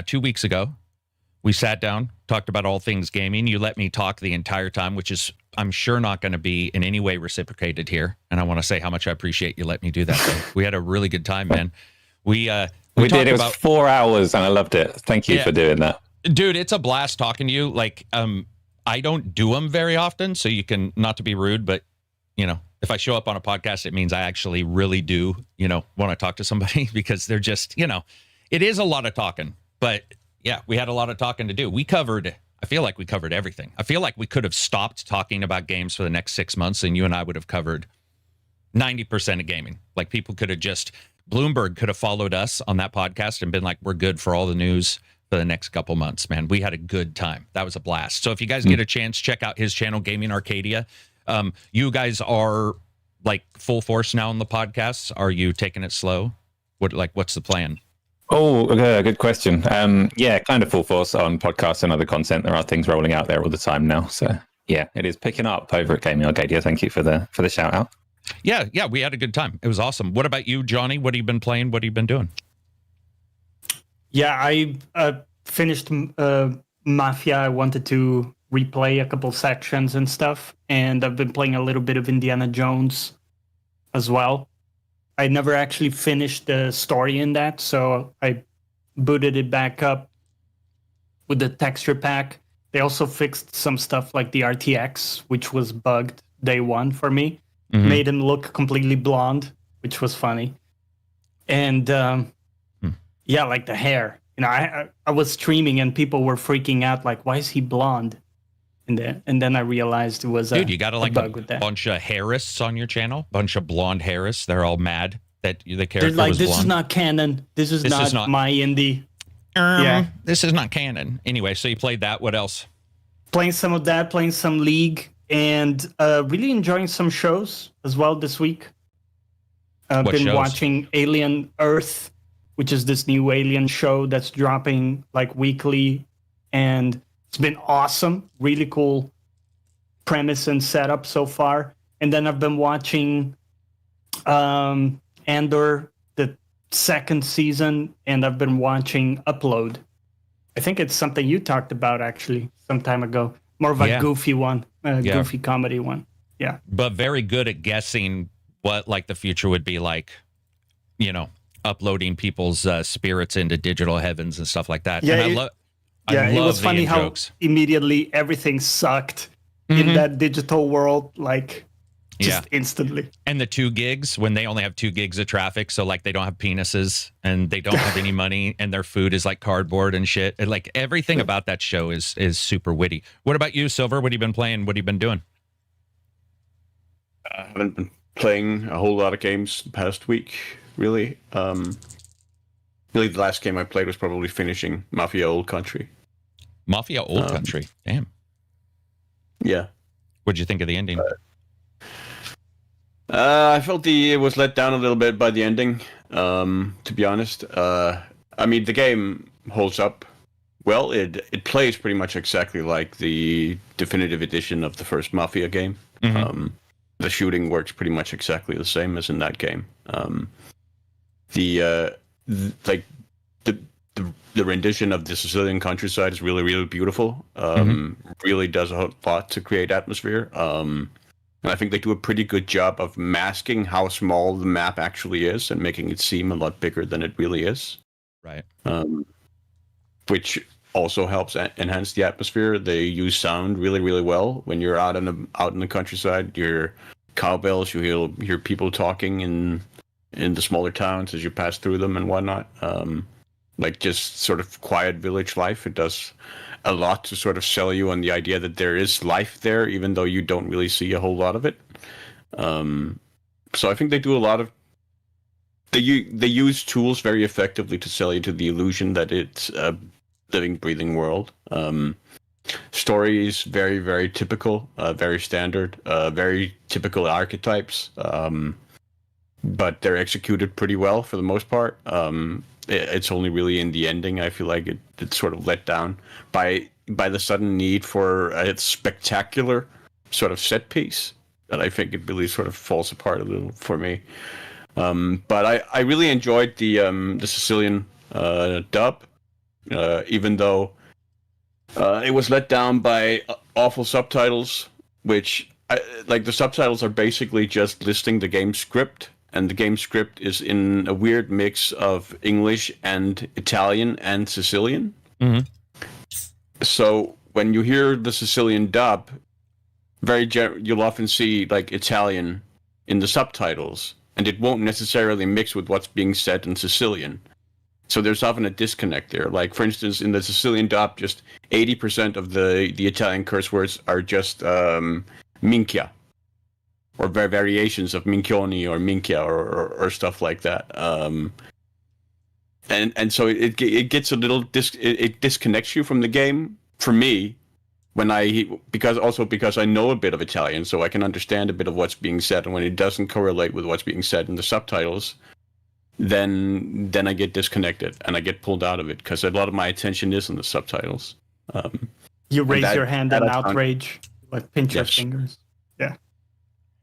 2 weeks ago. We sat down, talked about all things gaming. You let me talk the entire time, which is, I'm sure, not going to be in any way reciprocated here. And I want to say how much I appreciate you letting me do that. We had a really good time, man. We did. It was 4 hours, and I loved it. Thank you for doing that. Dude, it's a blast talking to you. Like, I don't do them very often, so you can, not to be rude, but, you know, if I show up on a podcast, it means I actually really do, you know, want to talk to somebody because they're just, you know, it is a lot of talking, but yeah, we had a lot of talking to do. I feel like we covered everything. I feel like we could have stopped talking about games for the next 6 months and you and I would have covered 90% of gaming. Like, people could have Bloomberg could have followed us on that podcast and been like, we're good for all the news for the next couple months, man. We had a good time. That was a blast. So if you guys get a chance, check out his channel, Gaming Arcadia. You guys are like full force now on the podcasts. Are you taking it slow? What's the plan? Oh, good question. Yeah, kind of full force on podcasts and other content. There are things rolling out there all the time now. So yeah, it is picking up over at Gaming Arcadia. Thank you for the shout out. Yeah, we had a good time. It was awesome. What about you, Johnny? What have you been playing? What have you been doing? Yeah, I finished Mafia. I wanted to replay a couple sections and stuff, and I've been playing a little bit of Indiana Jones as well. I never actually finished the story in that, so I booted it back up with the texture pack. They also fixed some stuff like the RTX, which was bugged day one for me. Mm-hmm. Made him look completely blonde, which was funny. And yeah, like the hair. You know, I was streaming and people were freaking out, like, why is he blonde? And then I realized it was you got a bunch of hairists on your channel, bunch of blonde hairists. They're all mad that the character was blonde. This is not canon. This is not my indie. Yeah, this is not canon. Anyway, so you played that. What else? Playing some of that, playing some League, and really enjoying some shows as well this week. I've been watching Alien Earth, which is this new alien show that's dropping like weekly, and it's been awesome. Really cool premise and setup so far. And then I've been watching Andor, the second season, and I've been watching Upload. I think it's something you talked about actually some time ago. More of a goofy one, goofy comedy one. Yeah. But very good at guessing what like the future would be like, you know, uploading people's spirits into digital heavens and stuff like that. Yeah, and I it was funny how jokes. Immediately everything sucked in that digital world, like just instantly. And the 2 gigs, when they only have 2 gigs of traffic, so like they don't have penises and they don't have any money and their food is like cardboard and shit. And like everything about that show is super witty. What about you, Silver? What have you been playing? What have you been doing? I haven't been playing a whole lot of games the past week, really. Really, the last game I played was probably finishing Mafia Old Country. Mafia Old Country? Damn. Yeah. What'd you think of the ending? I felt it was let down a little bit by the ending, to be honest. I mean, the game holds up well. It plays pretty much exactly like the definitive edition of the first Mafia game. Mm-hmm. The shooting works pretty much exactly the same as in that game. The rendition of the Sicilian countryside is really, really beautiful. Really does a lot to create atmosphere. And I think they do a pretty good job of masking how small the map actually is and making it seem a lot bigger than it really is. Right. Which also helps enhance the atmosphere. They use sound really, really well when you're out in the countryside. You hear cowbells, you hear people talking in the smaller towns as you pass through them and whatnot. Like just sort of quiet village life. It does a lot to sort of sell you on the idea that there is life there, even though you don't really see a whole lot of it. So I think they do a lot of... They use tools very effectively to sell you to the illusion that it's a living, breathing world. Stories very, very typical, very standard, very typical archetypes. But they're executed pretty well for the most part. It's only really in the ending I feel like it's sort of let down by the sudden need for a spectacular sort of set piece that I think it really sort of falls apart a little for me. But I really enjoyed the Sicilian dub. even though it was let down by awful subtitles, which the subtitles are basically just listing the game script, and the game script is in a weird mix of English and Italian and Sicilian. Mm-hmm. So when you hear the Sicilian dub, you'll often see like Italian in the subtitles, and it won't necessarily mix with what's being said in Sicilian. So there's often a disconnect there. Like, for instance, in the Sicilian dub, just 80% of the Italian curse words are just minchia, or variations of minchioni or minchia or stuff like that. And so it gets a little it disconnects you from the game. For me, because I know a bit of Italian, so I can understand a bit of what's being said, and when it doesn't correlate with what's being said in the subtitles, then I get disconnected and I get pulled out of it because a lot of my attention is in the subtitles. You raise your hand in outrage, like pinch your fingers. Yeah,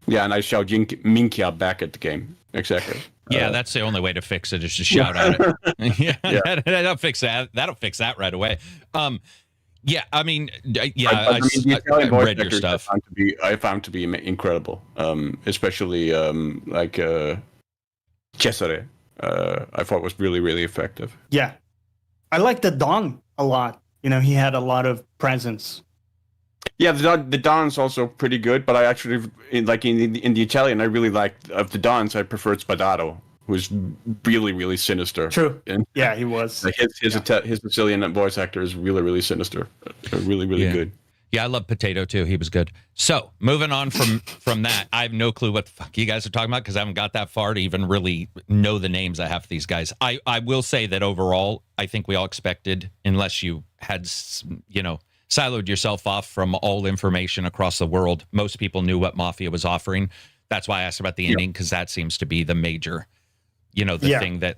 and I shout minchia back at the game. Exactly. Yeah, that's the only way to fix it is to shout at it. Yeah. That'll fix that. That'll fix that right away. Yeah, I mean, I read your stuff. I found to be incredible, especially Cesare. I thought was really, really effective. Yeah, I like the Don a lot. He had a lot of presence. Yeah, the Don's also pretty good, but I actually in the Italian, I really liked of the Dons. I preferred Spadato, who's really, really sinister. True. Yeah, he was. Like his Sicilian voice actor is really, really sinister. Really, really good. Yeah, I love Potato too. He was good. So moving on from that, I have no clue what the fuck you guys are talking about because I haven't got that far to even really know the names of half of these guys. I will say that overall, I think we all expected, unless you had, siloed yourself off from all information across the world, most people knew what Mafia was offering. That's why I asked about the ending, because that seems to be the major, thing that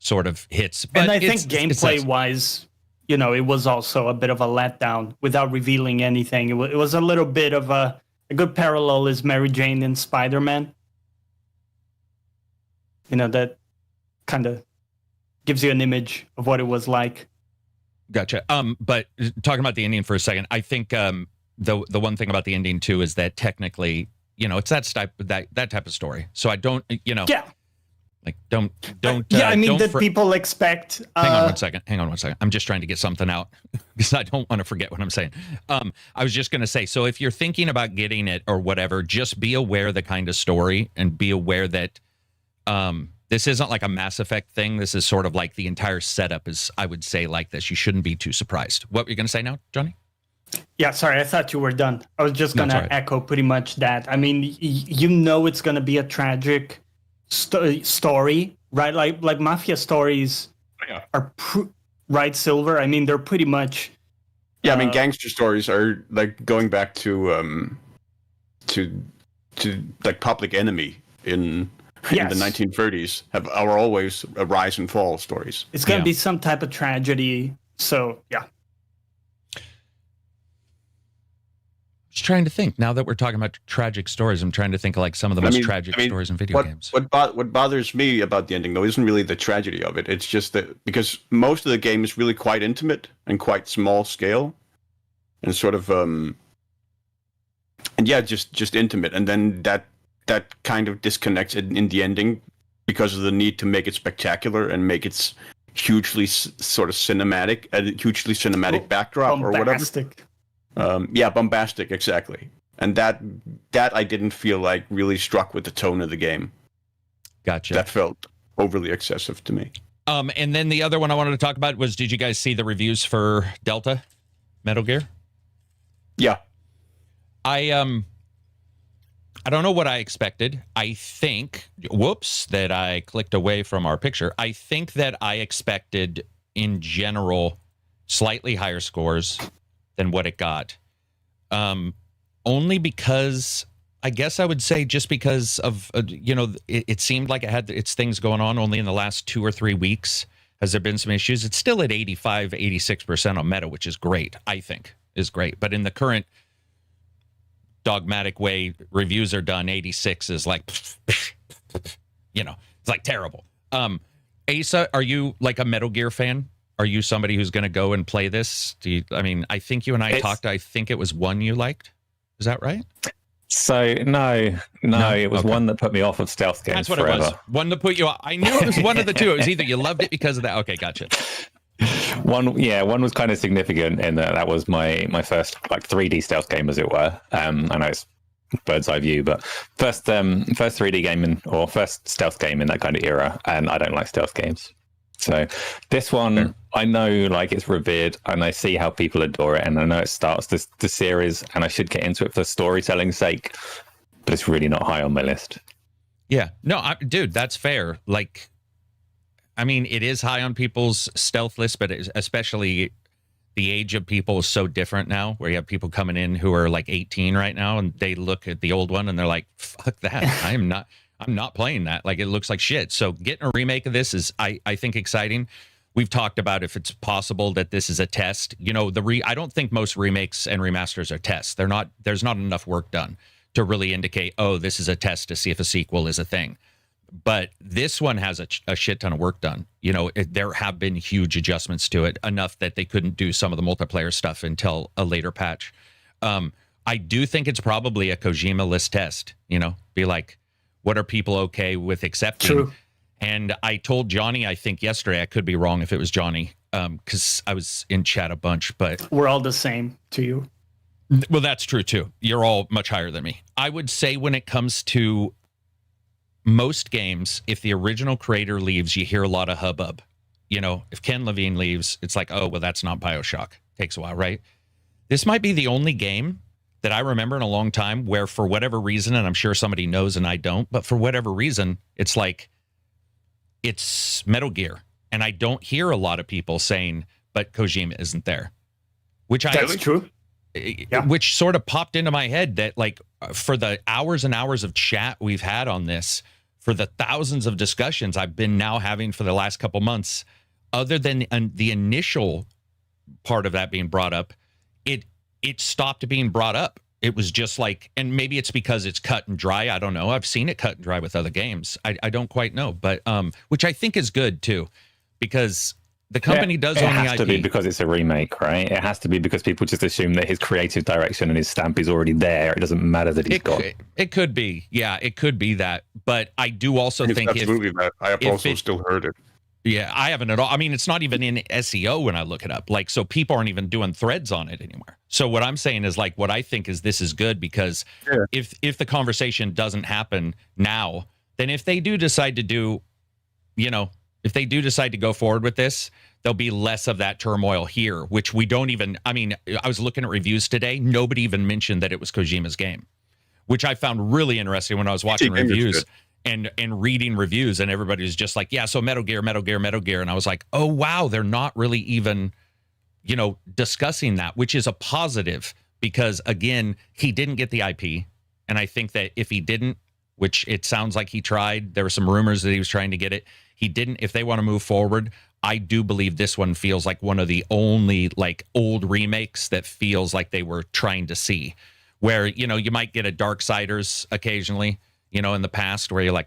sort of hits. But and I think gameplay-wise, it was also a bit of a letdown without revealing anything. It was a little bit of a good parallel is Mary Jane in Spider-Man. That kind of gives you an image of what it was like. Gotcha. But talking about the ending for a second, I think the one thing about the ending too is that technically, it's that type of story. So I don't, don't. I mean, that people expect. Hang on one second. I'm just trying to get something out because I don't want to forget what I'm saying. I was just going to say, so if you're thinking about getting it or whatever, just be aware of the kind of story and be aware that this isn't like a Mass Effect thing. This is sort of like the entire setup is, I would say, like this. You shouldn't be too surprised. What were you going to say now, Johnny? Yeah, sorry. I thought you were done. I was just going to echo pretty much that. I mean, it's going to be a tragic story, right? Like Mafia stories are, right, Silver? I mean, they're pretty much... Yeah, I mean, gangster stories are like going back to like Public Enemy in the 1930s are always a rise and fall stories. It's going to be some type of tragedy. So, yeah. Just trying to think. Now that we're talking about tragic stories, I'm trying to think of like some of the most tragic stories in video games. What bothers me about the ending, though, isn't really the tragedy of it. It's just that because most of the game is really quite intimate and quite small scale, and sort of just intimate, and then that kind of disconnects in the ending because of the need to make it spectacular and make it hugely sort of cinematic, a hugely cinematic backdrop or whatever. Bombastic, exactly. And that I didn't feel like really struck with the tone of the game. Gotcha. That felt overly excessive to me. And then the other one I wanted to talk about was, did you guys see the reviews for Delta Metal Gear? Yeah. I don't know what I expected. I think, that I clicked away from our picture. I think that I expected, in general, slightly higher scores than what it got. Only because, I guess I would say just because of, it seemed like it had its things going on only in the last 2 or 3 weeks. Has there been some issues? It's still at 85, 86% on meta, which is great, I think, is great. But in the current dogmatic way reviews are done, 86 is like, it's like terrible. Asa, are you like a Metal Gear fan? Are you somebody who's going to go and play this? I mean, I think you and I talked. I think it was one you liked. Is that right? So no, it was one that put me off of stealth games. That's what forever. it was. One that put you off. I knew it was one of the two. It was either you loved it because of that. Okay, gotcha. One was kind of significant in that was my first like 3D stealth game, as it were. I know it's bird's eye view, but first 3D game or first stealth game in that kind of era, and I don't like stealth games. So this one, I know like it's revered, and I see how people adore it, and I know it starts the series, and I should get into it for storytelling's sake, but it's really not high on my list. Yeah, no, dude, that's fair. Like, I mean, it is high on people's stealth list, but especially the age of people is so different now, where you have people coming in who are like 18 right now, and they look at the old one and they're like, fuck that. I'm not playing that. Like, it looks like shit. So getting a remake of this is, I think, exciting. We've talked about if it's possible that this is a test. You know, I don't think most remakes and remasters are tests. There's not enough work done to really indicate, oh, this is a test to see if a sequel is a thing. But this one has a shit ton of work done. You know, there have been huge adjustments to it, enough that they couldn't do some of the multiplayer stuff until a later patch. I do think it's probably a Kojima list test, you know, be like, what are people okay with accepting? True. And I told Johnny, I think yesterday, I could be wrong if it was Johnny, because I was in chat a bunch, but we're all the same to you. Well, that's true too. You're all much higher than me. I would say when it comes to most games, if the original creator leaves, you hear a lot of hubbub. You know, if Ken Levine leaves, it's like, oh, well, that's not BioShock. Takes a while, right? This might be the only game that I remember in a long time where, for whatever reason, and I'm sure somebody knows and I don't, but for whatever reason, it's like, it's Metal Gear. And I don't hear a lot of people saying, but Kojima isn't there. That's true. Yeah. Which sort of popped into my head that, like, for the hours and hours of chat we've had on this, for the thousands of discussions I've been now having for the last couple months, other than the initial part of that being brought up, it stopped being brought up. It was just like, and maybe it's because it's cut and dry. I don't know. I've seen it cut and dry with other games. I don't quite know, but which I think is good too, because the company does own the IP. It has to be because it's a remake, right? It has to be because people just assume that his creative direction and his stamp is already there. It doesn't matter that he's gone. It could be. Yeah, it could be that. But I do also think that's a movie that I have also still heard it. Yeah, I haven't at all. I mean, it's not even in SEO when I look it up. Like, so people aren't even doing threads on it anymore. So what I'm saying is, like, what I think is this is good, because if the conversation doesn't happen now, then if they do decide to do, you know, if they do decide to go forward with this, there'll be less of that turmoil here, which we don't even, I mean, I was looking at reviews today. Nobody even mentioned that it was Kojima's game, which I found really interesting when I was watching reviews and reading reviews, and everybody was just like, yeah, so Metal Gear. And I was like, oh, wow, they're not really even, you know, discussing that, which is a positive, because, again, he didn't get the IP. And I think that if he didn't, which it sounds like he tried, there were some rumors that he was trying to get it. He didn't. If they want to move forward, I do believe this one feels like one of the only, like, old remakes that feels like they were trying to see, where, you know, you might get a Darksiders occasionally, you know, in the past, where you're like,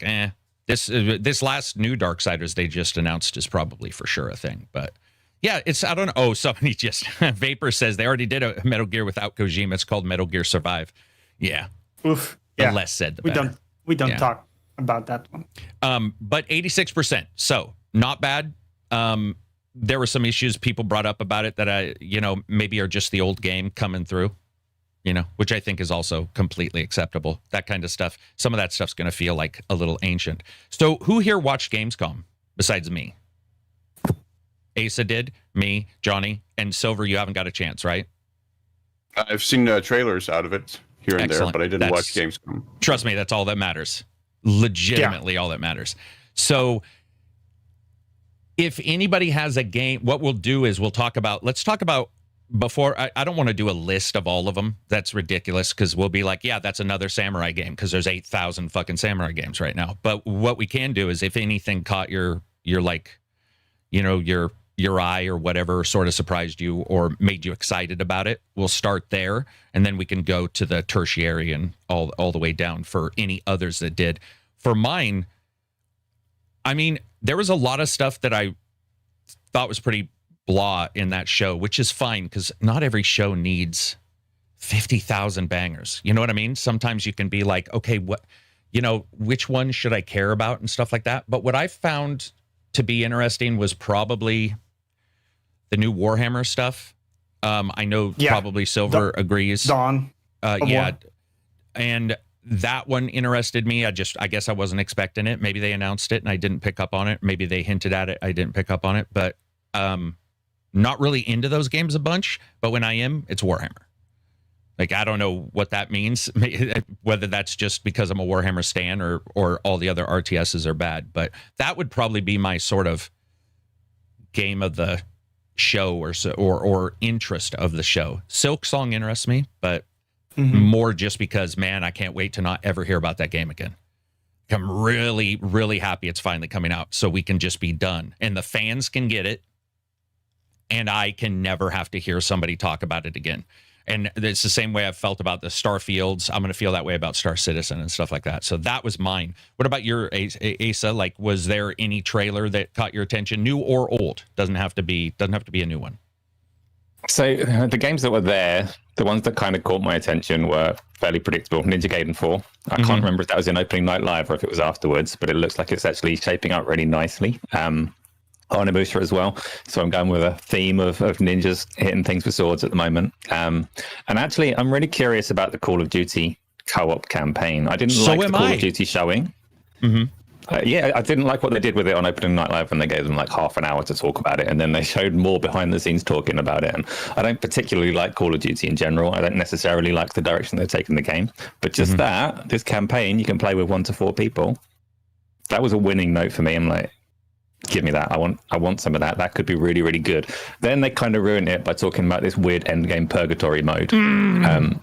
this last new Darksiders they just announced is probably for sure a thing. But yeah, it's, I don't know. Oh, somebody just, Vapor says they already did a Metal Gear without Kojima. It's called Metal Gear Survive. Yeah. Oof. The less said, the better. We don't talk about that one. But 86%. So not bad. There were some issues people brought up about it that you know, maybe are just the old game coming through, you know, which I think is also completely acceptable. That kind of stuff. Some of that stuff's going to feel like a little ancient. So who here watched Gamescom besides me? Asa did, me, Johnny, and Silver. You haven't got a chance, right? I've seen trailers out of it here and there, but I didn't watch Gamescom. Trust me, that's all that matters. Legitimately all that matters. So if anybody has a game, what we'll do is let's talk about before, I don't want to do a list of all of them. That's ridiculous, because we'll be like, yeah, that's another samurai game, because there's 8,000 fucking samurai games right now. But what we can do is, if anything caught your like, you know, your eye or whatever, sort of surprised you or made you excited about it, we'll start there, and then we can go to the tertiary and all the way down for any others that did. For mine, I mean, there was a lot of stuff that I thought was pretty blah in that show, which is fine because not every show needs 50,000 bangers. You know what I mean? Sometimes you can be like, okay, what, which one should I care about and stuff like that. But what I found to be interesting was probably the new Warhammer stuff. I know probably Silver agrees. Dawn. Yeah. And that one interested me. I guess I wasn't expecting it. Maybe they announced it and I didn't pick up on it. Maybe they hinted at it. I didn't pick up on it, but not really into those games a bunch. But when I am, it's Warhammer. Like, I don't know what that means, whether that's just because I'm a Warhammer stan or all the other RTSs are bad. But that would probably be my sort of game of the show or interest of the show. Silksong interests me, but more just because, man, I can't wait to not ever hear about that game again. I'm really, really happy it's finally coming out so we can just be done. And the fans can get it, and I can never have to hear somebody talk about it again. And it's the same way I've felt about the Starfields. I'm going to feel that way about Star Citizen and stuff like that. So that was mine. What about your Asa? Like, was there any trailer that caught your attention, new or old? Doesn't have to be a new one. So the games that were there, the ones that kind of caught my attention were fairly predictable. Ninja Gaiden 4. I can't remember if that was in opening night live or if it was afterwards, but it looks like it's actually shaping up really nicely. Onimusha as well. So I'm going with a theme of ninjas hitting things with swords at the moment. And actually, I'm really curious about the Call of Duty co-op campaign. I didn't like the Call of Duty showing. I didn't like what they did with it on opening night live when they gave them like half an hour to talk about it, and then they showed more behind the scenes talking about it. And I don't particularly like Call of Duty in general. I don't necessarily like the direction they're taking the game, but just this campaign you can play with 1 to 4 people. That was a winning note for me. I'm like, give me that. I want some of that. That could be really, really good. Then they kind of ruined it by talking about this weird endgame purgatory mode. I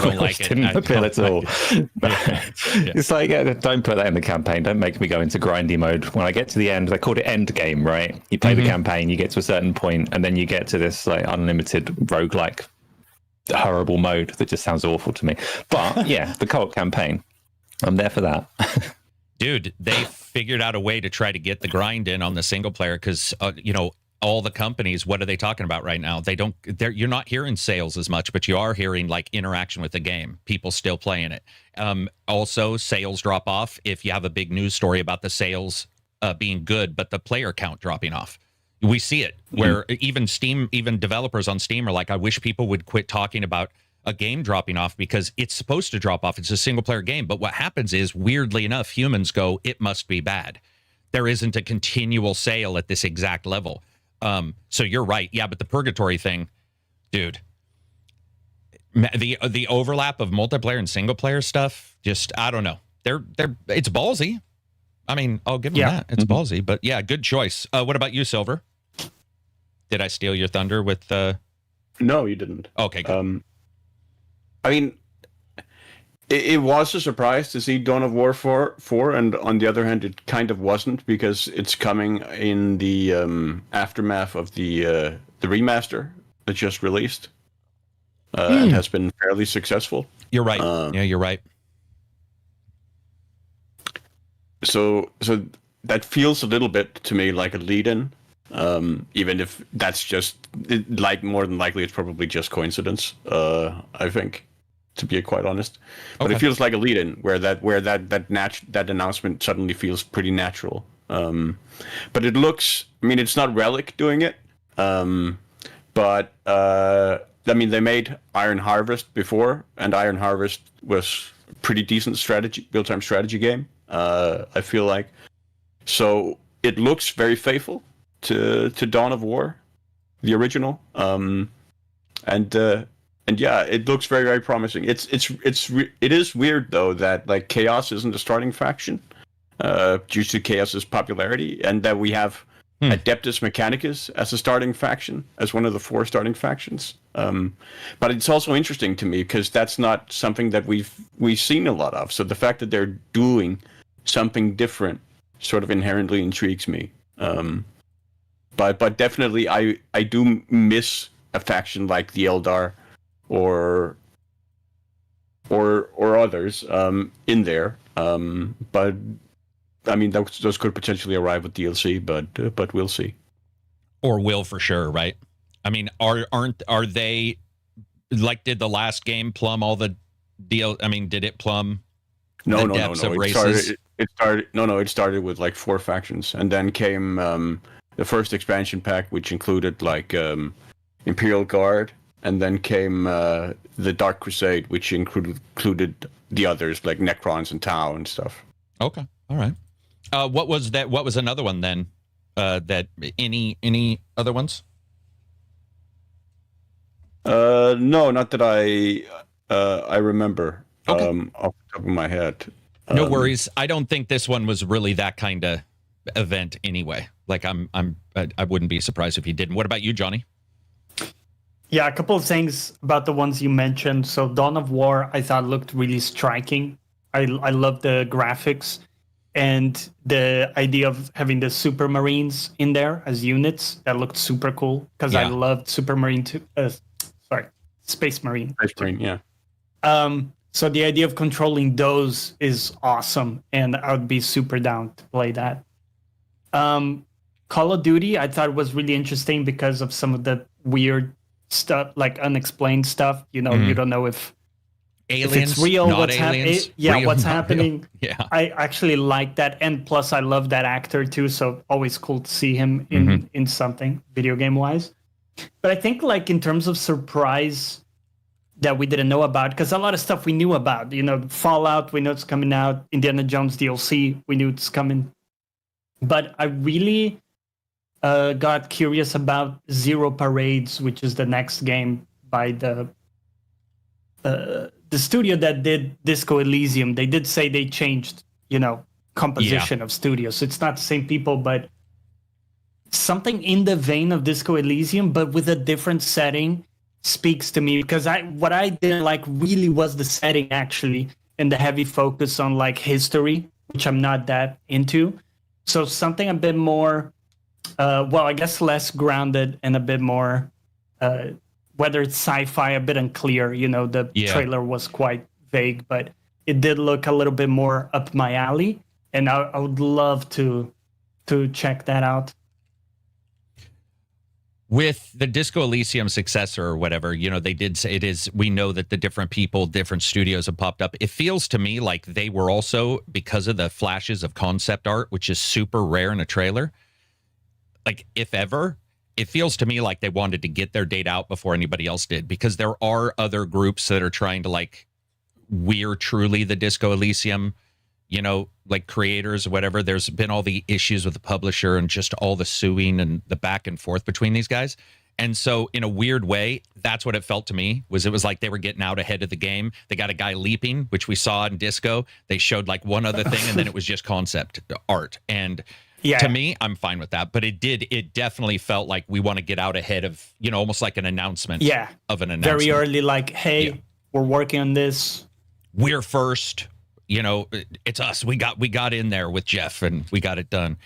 don't like it. Didn't appeal at all. It's like, don't put that in the campaign. Don't make me go into grindy mode. When I get to the end, they called it end game, right? You play the campaign, you get to a certain point, and then you get to this like unlimited roguelike horrible mode that just sounds awful to me. But yeah, the co-op campaign, I'm there for that. Dude, they figured out a way to try to get the grind in on the single player because, all the companies, what are they talking about right now? You're not hearing sales as much, but you are hearing like interaction with the game. People still playing it. Also, sales drop off if you have a big news story about the sales being good, but the player count dropping off. We see it where even developers on Steam are like, I wish people would quit talking about a game dropping off because it's supposed to drop off. It's a single player game. But what happens is, weirdly enough, humans go, it must be bad. There isn't a continual sale at this exact level. So you're right. Yeah, but the purgatory thing, dude, the overlap of multiplayer and single player stuff, just, I don't know. It's ballsy. I mean, I'll give them that. It's ballsy, but yeah, good choice. What about you, Silver? Did I steal your thunder with No, you didn't. Okay, good. I mean, it was a surprise to see Dawn of War 4, and on the other hand, it kind of wasn't because it's coming in the aftermath of the remaster that just released. It has been fairly successful. You're right. Yeah, you're right. So that feels a little bit to me like a lead-in, even if that's just more than likely it's probably just coincidence. I think, to be quite honest, but it feels like a lead-in where that announcement suddenly feels pretty natural. But it looks, I mean, it's not Relic doing it, but I mean, they made Iron Harvest before, and Iron Harvest was a pretty decent real-time strategy game. I feel like, so it looks very faithful to Dawn of War, the original, and yeah, it looks very, very promising. It is weird though that like Chaos isn't a starting faction, due to Chaos's popularity, and that we have Adeptus Mechanicus as a starting faction, as one of the 4 starting factions. But it's also interesting to me because that's not something that we've seen a lot of. So the fact that they're doing something different sort of inherently intrigues me. But definitely I do miss a faction like the Eldar or others in there. But I mean, those could potentially arrive with DLC, but we'll see. or will for sure, right? I mean, are they like, did the last game plumb all the deal? I mean, did it plumb the depths of races? It started with like 4 factions, and then came the first expansion pack, which included like Imperial Guard, and then came the Dark Crusade, which included the others like Necrons and Tau and stuff. Okay, all right. What was that? What was another one then? That any other ones? No, not that I remember. Okay. Off the top of my head. No worries. I don't think this one was really that kind of event anyway. Like I wouldn't be surprised if he didn't. What about you, Johnny? Yeah, a couple of things about the ones you mentioned. So Dawn of War, I thought looked really striking. I love the graphics and the idea of having the Supermarines in there as units. That looked super cool because I loved Supermarine Space Marine. Space Marine, yeah. So the idea of controlling those is awesome, and I would be super down to play that. Call of Duty, I thought was really interesting because of some of the weird stuff, like unexplained stuff. You know, you don't know if Aliens, it's real, not what's happening. Yeah, real, what's not happening. real. Yeah, I actually like that, and plus I love that actor too. So always cool to see him in something video game wise. But I think like in terms of surprise that we didn't know about, because a lot of stuff we knew about, you know, Fallout, we know it's coming out, Indiana Jones DLC, we knew it's coming. But I really got curious about Zero Parades, which is the next game by the studio that did Disco Elysium. They did say they changed, you know, composition of studios. So it's not the same people, but something in the vein of Disco Elysium, but with a different setting speaks to me, because what I didn't like really was the setting actually, and the heavy focus on like history, which I'm not that into. So something a bit more, well, I guess less grounded and a bit more, whether it's sci-fi, a bit unclear. You know, the trailer was quite vague, but it did look a little bit more up my alley, and I would love to check that out. With the Disco Elysium successor or whatever, you know, they did say it is, we know that the different people, different studios have popped up. It feels to me like they were also, because of the flashes of concept art, which is super rare in a trailer, like if ever, it feels to me like they wanted to get their date out before anybody else did, because there are other groups that are trying to like, we're truly the Disco Elysium, you know, like creators or whatever. There's been all the issues with the publisher and just all the suing and the back and forth between these guys. And so in a weird way, that's what it felt to me, was it was like they were getting out ahead of the game. They got a guy leaping, which we saw in Disco. They showed like one other thing, and then it was just concept art. And to me, I'm fine with that. But it definitely felt like we want to get out ahead of, you know, almost like an announcement of an announcement. Very early, like, hey, we're working on this. We're first. You know, it's us. We got in there with Jeff, and we got it done.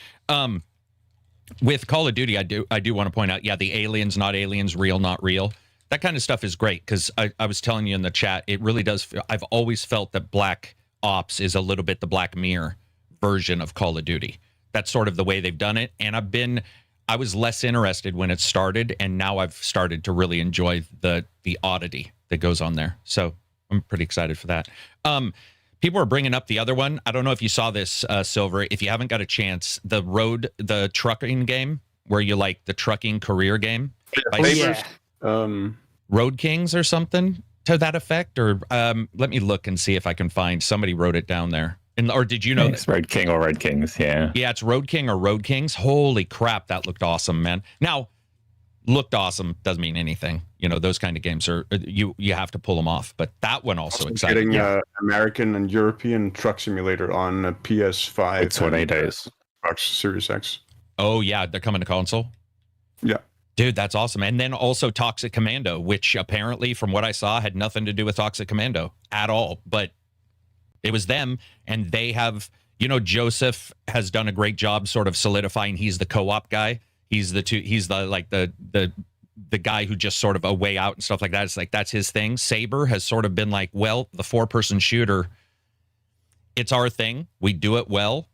With Call of Duty, I do want to point out, the aliens, not aliens, real, not real. That kind of stuff is great, because I was telling you in the chat, it really does. I've always felt that Black Ops is a little bit the Black Mirror version of Call of Duty. That's sort of the way they've done it. And I was less interested when it started, and now I've started to really enjoy the oddity that goes on there. So I'm pretty excited for that. People are bringing up the other one. I don't know if you saw this, Silver. If you haven't got a chance, the trucking game, where you like the trucking career game. Road Kings or something to that effect. Or let me look and see if I can find. Somebody wrote it down there. Or did you know? It's Road King or Road Kings, yeah. Yeah, it's Road King or Road Kings. Holy crap, that looked awesome, man. Now, looked awesome doesn't mean anything. You know, those kind of games are you have to pull them off. But that one also exciting. Getting American and European truck simulator on a PS5. It's Tornadoes. Xbox Series X. Oh yeah, they're coming to console. Yeah, dude, that's awesome. And then also Toxic Commando, which apparently, from what I saw, had nothing to do with Toxic Commando at all. But it was them, and they have. You know, Joseph has done a great job, sort of solidifying. He's the co-op guy. He's the guy who just sort of a way out and stuff like that. It's like, that's his thing. Saber has sort of been like, well, the 4-person shooter, it's our thing. We do it well.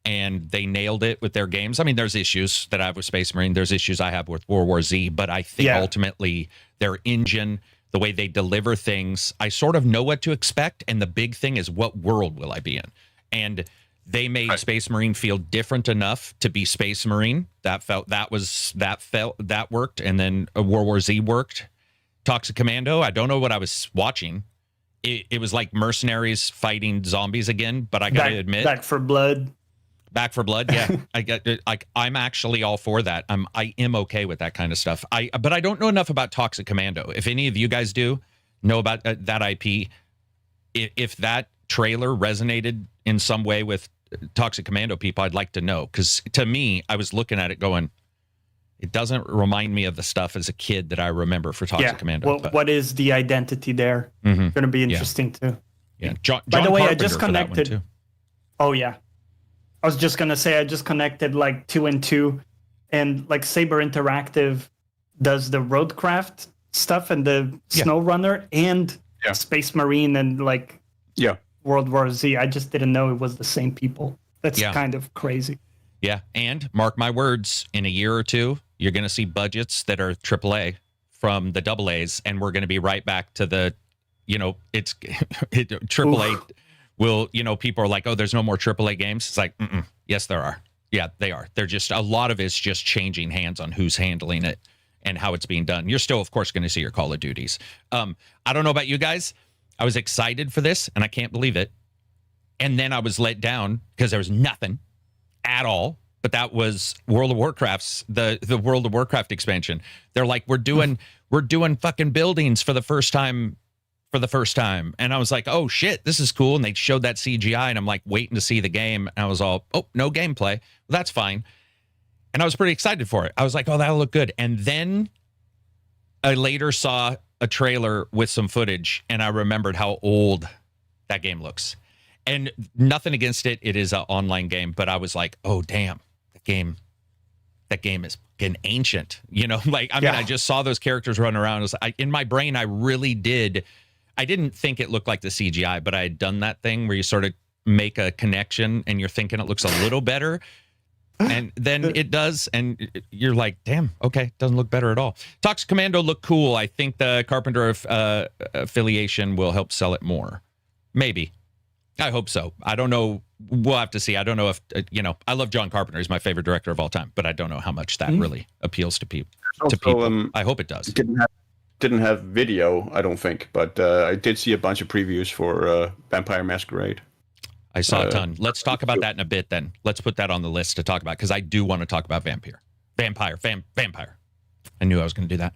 and they nailed it with their games. I mean, there's issues that I have with Space Marine. There's issues I have with World War Z, but I think ultimately their engine, the way they deliver things, I sort of know what to expect. And the big thing is, what world will I be in? And they made Space Marine feel different enough to be Space Marine. That worked. And then World War Z worked. Toxic Commando, I don't know what I was watching. It was like mercenaries fighting zombies again, but I got to admit, Back for Blood. Back for Blood, yeah. I get it. I'm actually all for that. I am okay with that kind of stuff. But I don't know enough about Toxic Commando. If any of you guys do know about that IP, if that trailer resonated in some way with Toxic Commando people, I'd like to know. Because to me, I was looking at it going, it doesn't remind me of the stuff as a kid that I remember for Toxic Commando. Well, what is the identity there? Going to be interesting too. Yeah. John By the way, Carpenter I just connected. Oh yeah, I was just gonna say I just connected like 2 and 2, and like Saber Interactive does the Roadcraft stuff and the SnowRunner and Space Marine and like World War Z. I just didn't know it was the same people. That's kind of crazy. Yeah, and mark my words, in a year or two, you're going to see budgets that are AAA from the AA's, and we're going to be right back to the, it's AAA will, people are like, oh, there's no more AAA games. It's like, yes, there are. Yeah, they are. They're just, a lot of it's just changing hands on who's handling it and how it's being done. You're still, of course, going to see your Call of Duties. I don't know about you guys. I was excited for this, and I can't believe it. And then I was let down because there was nothing at all, but that was World of Warcraft's the World of Warcraft expansion. They're like, we're doing fucking buildings for the first time, and I was like, oh shit, this is cool. And they showed that CGI, and I'm like waiting to see the game, and I was all, oh, no gameplay. Well, that's fine. And I was pretty excited for it. I was like, oh, that'll look good. And then I later saw a trailer with some footage, and I remembered how old that game looks. And nothing against it. It is an online game, but I was like, oh, damn, that game is fucking ancient. I just saw those characters running around. In my brain, I didn't think it looked like the CGI, but I had done that thing where you sort of make a connection and you're thinking it looks a little better. And then it does. And you're like, damn, okay, doesn't look better at all. Toxic Commando looked cool. I think the Carpenter affiliation will help sell it more. Maybe. I hope so. I don't know. We'll have to see. I don't know if, I love John Carpenter. He's my favorite director of all time, but I don't know how much that really appeals to people. I hope it does. Didn't have video, I don't think, but I did see a bunch of previews for Vampire Masquerade. I saw a ton. Let's talk about that in a bit then. Let's put that on the list to talk about, because I do want to talk about Vampire. I knew I was going to do that.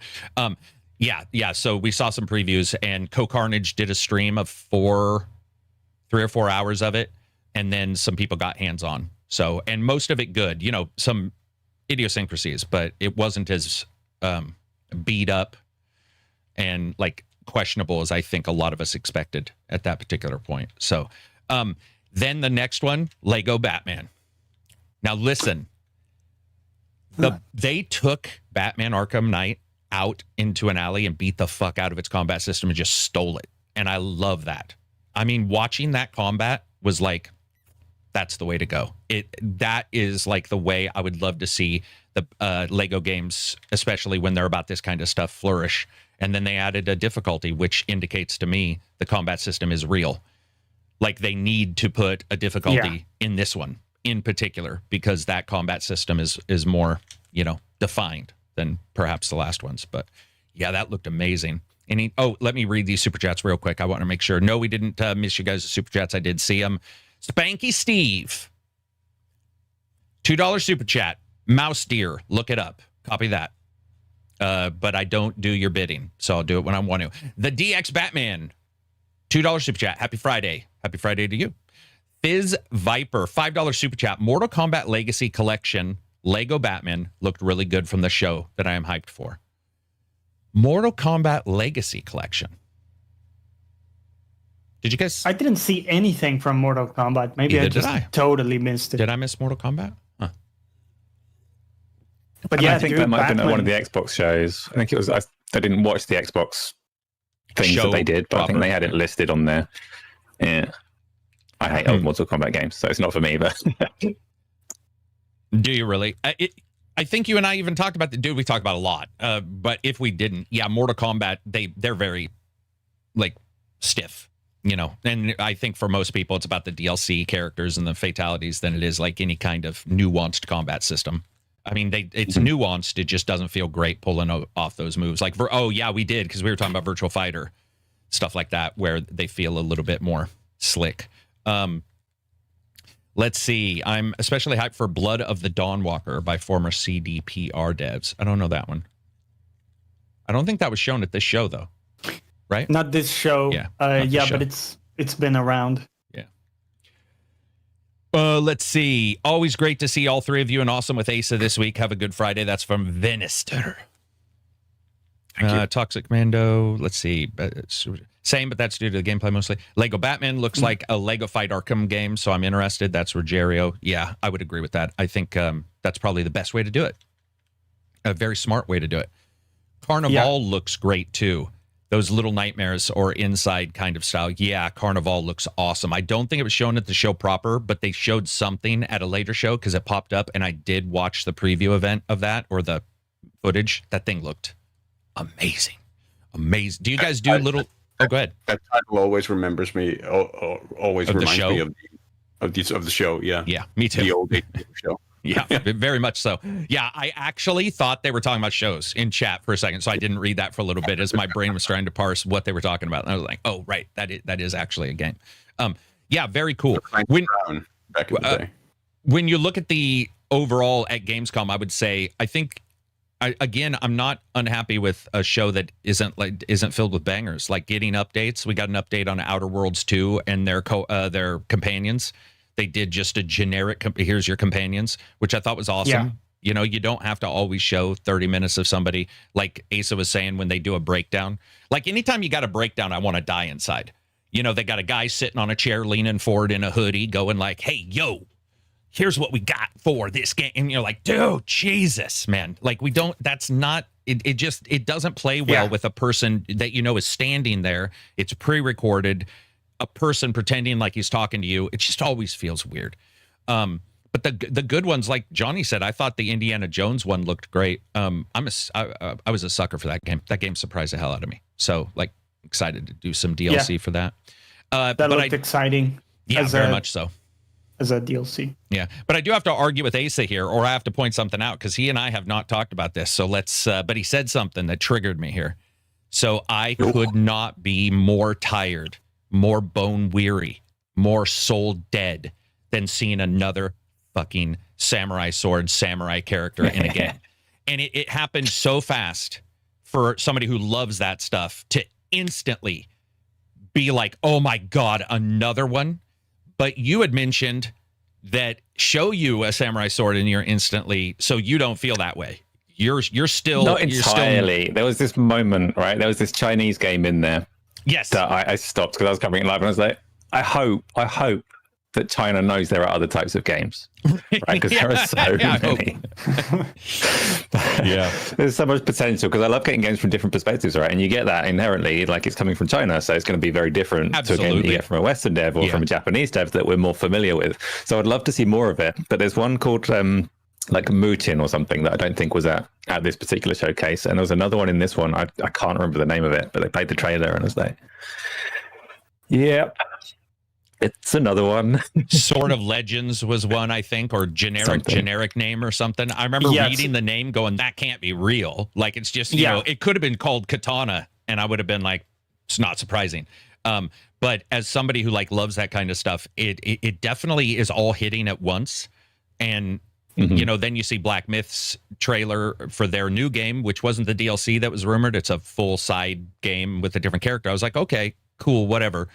Yeah. So we saw some previews, and Co-Carnage did a stream of 3 or 4 hours of it, and then some people got hands-on. So, and most of it good, some idiosyncrasies, but it wasn't as beat up and like questionable as I think a lot of us expected at that particular point. So then the next one, Lego Batman. Now listen, they took Batman Arkham Knight out into an alley and beat the fuck out of its combat system and just stole it. And I love that. I mean, watching that combat was like, that's the way to go. That is like the way I would love to see the Lego games, especially when they're about this kind of stuff, flourish. And then they added a difficulty, which indicates to me the combat system is real. Like they need to put a difficulty in this one in particular, because that combat system is more, defined than perhaps the last ones. But yeah, that looked amazing. And let me read these super chats real quick. I want to make sure. No, we didn't miss you guys' super chats. I did see them. Spanky Steve, $2 super chat. Mouse Deer, look it up. Copy that. But I don't do your bidding, so I'll do it when I want to. The DX Batman, $2 super chat. Happy Friday. Happy Friday to you. Fizz Viper, $5 super chat. Mortal Kombat Legacy Collection, Lego Batman looked really good from the show that I am hyped for. Mortal Kombat Legacy Collection. Did you guys? I didn't see anything from Mortal Kombat. Maybe I just totally missed it. Did I miss Mortal Kombat? Huh. But I think that might have been at one of the Xbox shows. I think it was. I didn't watch the Xbox things that they did, but I think they had it listed on there. Yeah. I hate old Mortal Kombat games, so it's not for me. But Do you really? I think you and I even talked about we talked about a lot. But if we didn't, yeah, Mortal Kombat, they're very like stiff, you know. And I think for most people, it's about the DLC characters and the fatalities than it is like any kind of nuanced combat system. I mean, it's nuanced. It just doesn't feel great pulling off those moves. Like, we did because we were talking about Virtual Fighter, stuff like that, where they feel a little bit more slick. Let's see. I'm especially hyped for Blood of the Dawnwalker by former CDPR devs. I don't know that one. I don't think that was shown at this show, though. Right? Not this show. Yeah. But it's been around. Let's see. Always great to see all three of you and awesome with Asa this week. Have a good Friday. That's from Venister. Toxic Mando. Let's see. Same, but that's due to the gameplay mostly. Lego Batman looks like a Lego Fight Arkham game, so I'm interested. That's Rogerio. Yeah, I would agree with that. I think that's probably the best way to do it. A very smart way to do it. Carnival looks great, too. Those Little Nightmares or Inside kind of style. Yeah, Carnival looks awesome. I don't think it was shown at the show proper, but they showed something at a later show because it popped up, and I did watch the preview event of that, or the footage. That thing looked amazing. Amazing. Do you guys do little... Oh, go ahead. That title always remembers me, always of reminds me of the show, yeah. Yeah, me too. The old show. Yeah, very much so. Yeah, I actually thought they were talking about shows in chat for a second, so I didn't read that for a little bit as my brain was trying to parse what they were talking about. And I was like, oh, right, that is actually a game. Yeah, very cool. When, back in the day. When you look at the overall at Gamescom, I would say, I think, I'm not unhappy with a show that isn't filled with bangers. Like getting updates. We got an update on Outer Worlds 2 and their companions. They did just a generic, here's your companions, which I thought was awesome. Yeah. You know, you don't have to always show 30 minutes of somebody. Like Asa was saying, when they do a breakdown. Like anytime you got a breakdown, I want to die inside. You know, they got a guy sitting on a chair, leaning forward in a hoodie, going like, hey, yo, here's what we got for this game. And you're like, dude, Jesus, man. Like that's not, it doesn't play well with a person that you know is standing there. It's pre-recorded. A person pretending like he's talking to you, it just always feels weird. But the good ones, like Johnny said, I thought the Indiana Jones one looked great. I was a sucker for that game. That game surprised the hell out of me. So like excited to do some DLC for that. That looked exciting. Yeah, very much so. As a DLC. Yeah, but I do have to argue with Asa here, or I have to point something out because he and I have not talked about this. So let's. But he said something that triggered me here. So I could not be more tired, more bone weary, more soul dead than seeing another fucking samurai character in a game. And it happened so fast for somebody who loves that stuff to instantly be like, oh my God, another one. But you had mentioned that show you a samurai sword and you're instantly, so you don't feel that way. You're still not entirely. There was this moment, right? There was this Chinese game in there. Yes. That I stopped because I was covering it live and I was like, I hope that China knows there are other types of games, right? Because there are so many. There's so much potential because I love getting games from different perspectives, right? And you get that inherently, like it's coming from China, so it's going to be very different to a game that you get from a Western dev or from a Japanese dev that we're more familiar with. So I'd love to see more of it. But there's one called like Mutin or something that I don't think was at this particular showcase, and there was another one in this one. I can't remember the name of it, but they played the trailer and I was like, yeah. It's another one. Sword of Legends was one, I think, or generic name or something. I remember reading the name going, that can't be real. Like, it's just, you know, it could have been called Katana, and I would have been like, it's not surprising. But as somebody who, like, loves that kind of stuff, it definitely is all hitting at once. And, you know, then you see Black Myth's trailer for their new game, which wasn't the DLC that was rumored. It's a full side game with a different character. I was like, okay, cool, whatever.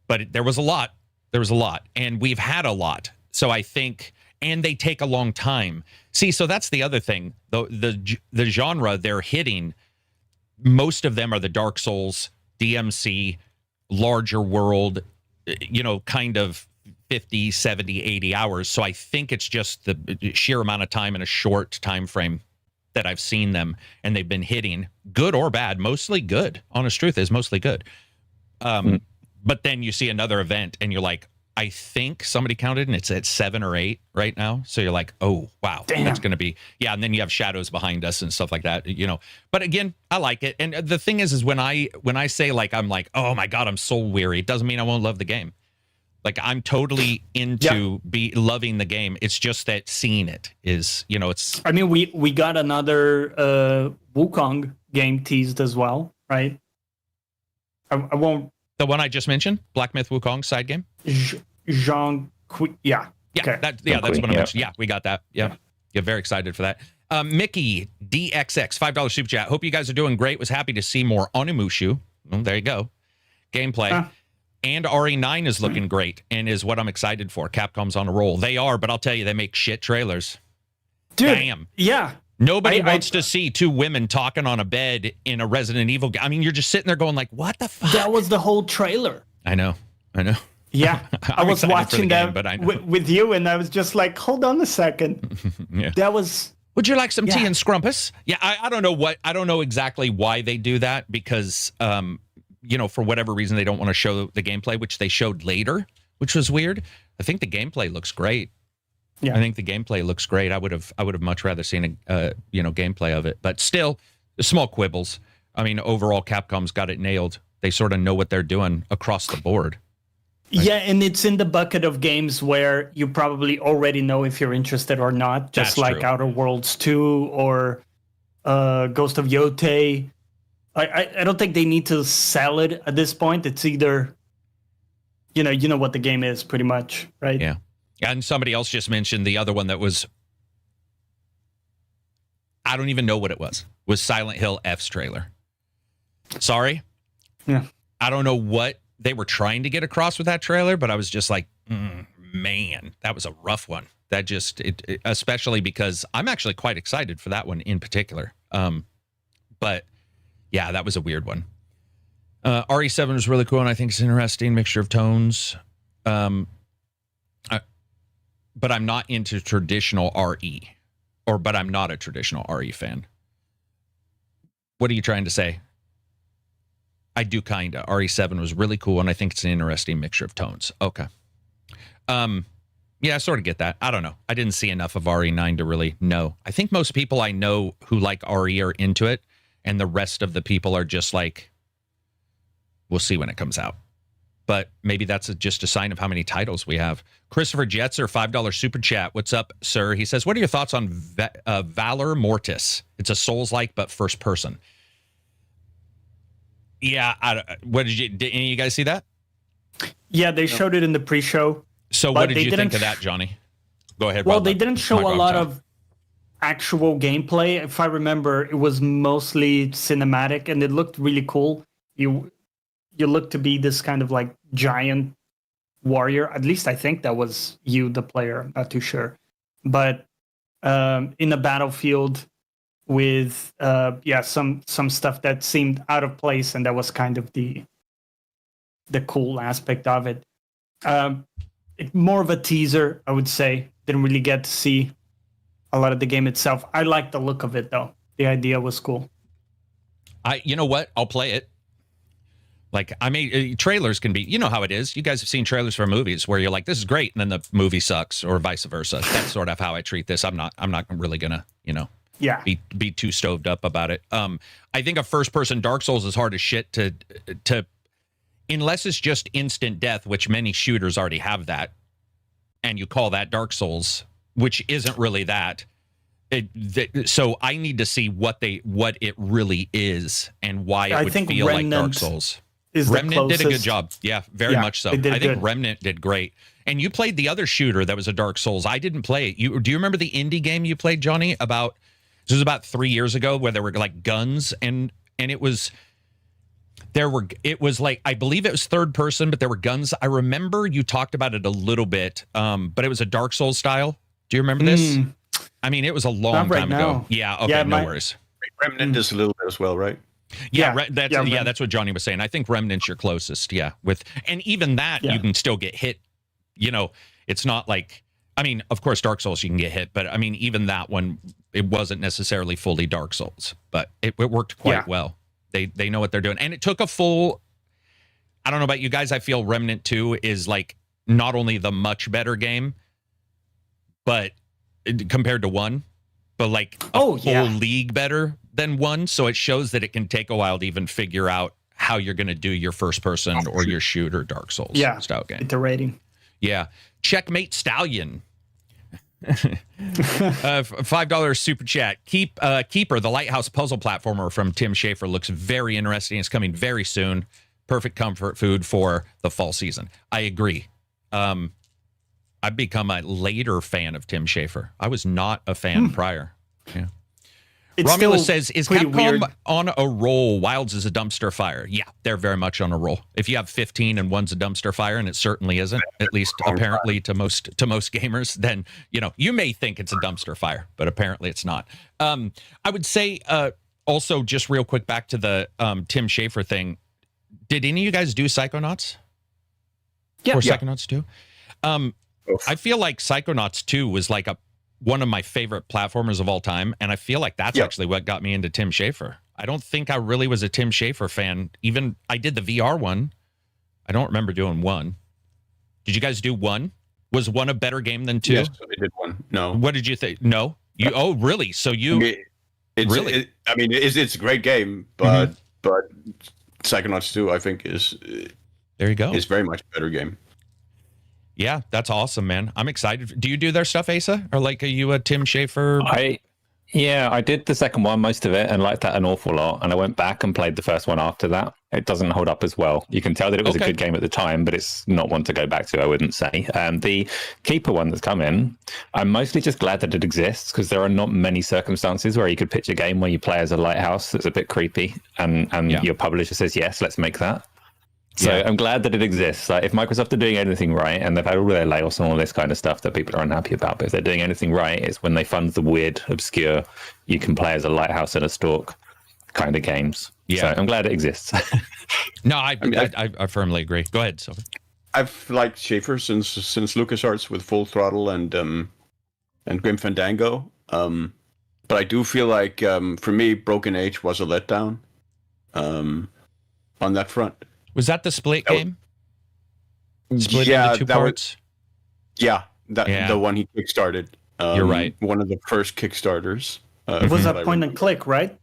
But there was a lot. There was a lot, and we've had a lot. So I think, and they take a long time. See, so that's the other thing. The genre they're hitting, most of them are the Dark Souls, DMC, larger world, you know, kind of 50, 70, 80 hours. So I think it's just the sheer amount of time in a short time frame that I've seen them, and they've been hitting, good or bad, mostly good. Honest truth is mostly good. But then you see another event and you're like, I think somebody counted, and it's at 7 or 8 right now. So you're like, oh wow, Damn. that's going to be And then you have shadows behind us and stuff like that, But again, I like it. And the thing is when I say like I'm like, oh my god, I'm so weary, it doesn't mean I won't love the game. Like I'm totally into loving the game. It's just that seeing it is, it's. I mean, we got another Wukong game teased as well, right? I won't. The one I just mentioned, Black Myth Wukong side game. Jean, yeah, okay. That's what I mentioned. Yeah, we got that. Yeah, very excited for that. Mickey DXX, $5 super chat. Hope you guys are doing great. Was happy to see more Onimushu. Well, there you go. Gameplay. And RE9 is looking great and is what I'm excited for. Capcom's on a roll. They are, but I'll tell you, they make shit trailers. Dude, damn. Yeah. Nobody wants to see two women talking on a bed in a Resident Evil game. I mean, you're just sitting there going like, what the fuck? That was the whole trailer. I know. Yeah. I was watching that with you, and I was just like, hold on a second. Yeah. That was... Would you like some tea and scrumpus? Yeah, I don't know exactly why they do that, because, for whatever reason, they don't want to show the gameplay, which they showed later, which was weird. I think the gameplay looks great. Yeah, I think the gameplay looks great. I would have much rather seen a gameplay of it, but still, small quibbles. I mean, overall, Capcom's got it nailed. They sort of know what they're doing across the board. Right? Yeah, and it's in the bucket of games where you probably already know if you're interested or not, just That's like true. Outer Worlds 2 or Ghost of Yotei. I don't think they need to sell it at this point. It's either, you know what the game is pretty much, right? Yeah. And somebody else just mentioned the other one that was, I don't even know what it was Silent Hill F's trailer. Sorry. Yeah. I don't know what they were trying to get across with that trailer, but I was just like, man, that was a rough one. That just, especially because I'm actually quite excited for that one in particular. But yeah, that was a weird one. RE7 was really cool, and I think it's interesting mixture of tones. But I'm not into traditional RE, but I'm not a traditional RE fan. What are you trying to say? I do kinda. RE7 was really cool, and I think it's an interesting mixture of tones. Okay. Yeah, I sort of get that. I don't know. I didn't see enough of RE9 to really know. I think most people I know who like RE are into it, and the rest of the people are just like, we'll see when it comes out. But maybe that's just a sign of how many titles we have. Christopher Jetzer, $5 super chat. What's up, sir? He says, what are your thoughts on Valor Mortis? It's a Souls-like, but first person. Yeah, did any of you guys see that? Yeah, they showed it in the pre-show. So what did you think of that, Johnny? Go ahead. Well, they didn't show a lot of actual gameplay. If I remember, it was mostly cinematic, and it looked really cool. You look to be this kind of like giant warrior. At least I think that was you, the player. I'm not too sure. But in a battlefield with some stuff that seemed out of place, and that was kind of the cool aspect of it. More of a teaser, I would say. Didn't really get to see a lot of the game itself. I liked the look of it, though. The idea was cool. You know what? I'll play it. Like, I mean, trailers can be, you know how it is. You guys have seen trailers for movies where you're like, this is great, and then the movie sucks, or vice versa. That's sort of how I treat this. I'm not really gonna, be too stoved up about it. I think a first-person Dark Souls is hard as shit to unless it's just instant death, which many shooters already have that, and you call that Dark Souls, which isn't really that. So I need to see what it really is and why it would feel like Dark Souls. Remnant did a good job. Yeah, very much so. I think Remnant did great. And you played the other shooter that was a Dark Souls. I didn't play it. Do you remember the indie game you played, Johnny? This was about 3 years ago, where there were like guns and it was like, I believe it was third person, but there were guns. I remember you talked about it a little bit, but it was a Dark Souls style. Do you remember this? I mean, it was a long time ago. Yeah. Okay. No worries. Remnant is a little bit as well, right? Yeah. That's what Johnny was saying. I think Remnant's your closest. Yeah. And even that, you can still get hit. It's not like, I mean, of course, Dark Souls, you can get hit, but I mean, even that one, it wasn't necessarily fully Dark Souls, but it worked quite well. They know what they're doing. And it took a full, I don't know about you guys, I feel Remnant 2 is like not only the much better game, but compared to 1, but like a whole league better than 1. So it shows that it can take a while to even figure out how you're going to do your first person or your shooter Dark Souls style game. Iterating. Yeah. Checkmate Stallion. $5 super chat. Keeper, the Lighthouse puzzle platformer from Tim Schafer, looks very interesting. It's coming very soon. Perfect comfort food for the fall season. I agree. I've become a later fan of Tim Schafer. I was not a fan prior. Yeah. Romulus says, is Capcom weird on a roll? Wilds is a dumpster fire. Yeah, they're very much on a roll. If you have 15 and one's a dumpster fire, and it certainly isn't, at least apparently to most gamers, then you may think it's a dumpster fire, but apparently it's not. I would say also just real quick back to the Tim Schafer thing. Did any of you guys do Psychonauts? Yeah. Or Psychonauts 2? I feel like Psychonauts 2 was like one of my favorite platformers of all time, and I feel like that's actually what got me into Tim Schafer. I don't think I really was a Tim Schafer fan. Even I did the VR one. I don't remember doing 1. Did you guys do 1? Was 1 a better game than 2? Yes, I did 1. No. What did you think? No? You? Oh, really? So you... It's a great game, but Psychonauts 2, I think, is... There you go. Is very much a better game. Yeah, that's awesome, man. I'm excited. Do you do their stuff, Asa? Or like, are you a Tim Schafer? I did the second one, most of it, and liked that an awful lot. And I went back and played the first one after that. It doesn't hold up as well. You can tell that it was a good game at the time, but it's not one to go back to, I wouldn't say. The Keeper one that's come in, I'm mostly just glad that it exists, because there are not many circumstances where you could pitch a game where you play as a lighthouse that's a bit creepy, and your publisher says, yes, let's make that. So I'm glad that it exists. Like, if Microsoft are doing anything right, and they've had all their layoffs and all this kind of stuff that people are unhappy about, but if they're doing anything right, it's when they fund the weird, obscure, you can play as a lighthouse and a stork kind of games. Yeah. So I'm glad it exists. No, I firmly agree. Go ahead, Sophie. I've liked Schafer since LucasArts with Full Throttle and Grim Fandango. But I do feel like for me, Broken Age was a letdown on that front. Was that the split game? Split into 2 parts? The one he kickstarted. You're right. One of the first Kickstarters. It was a point and click, right?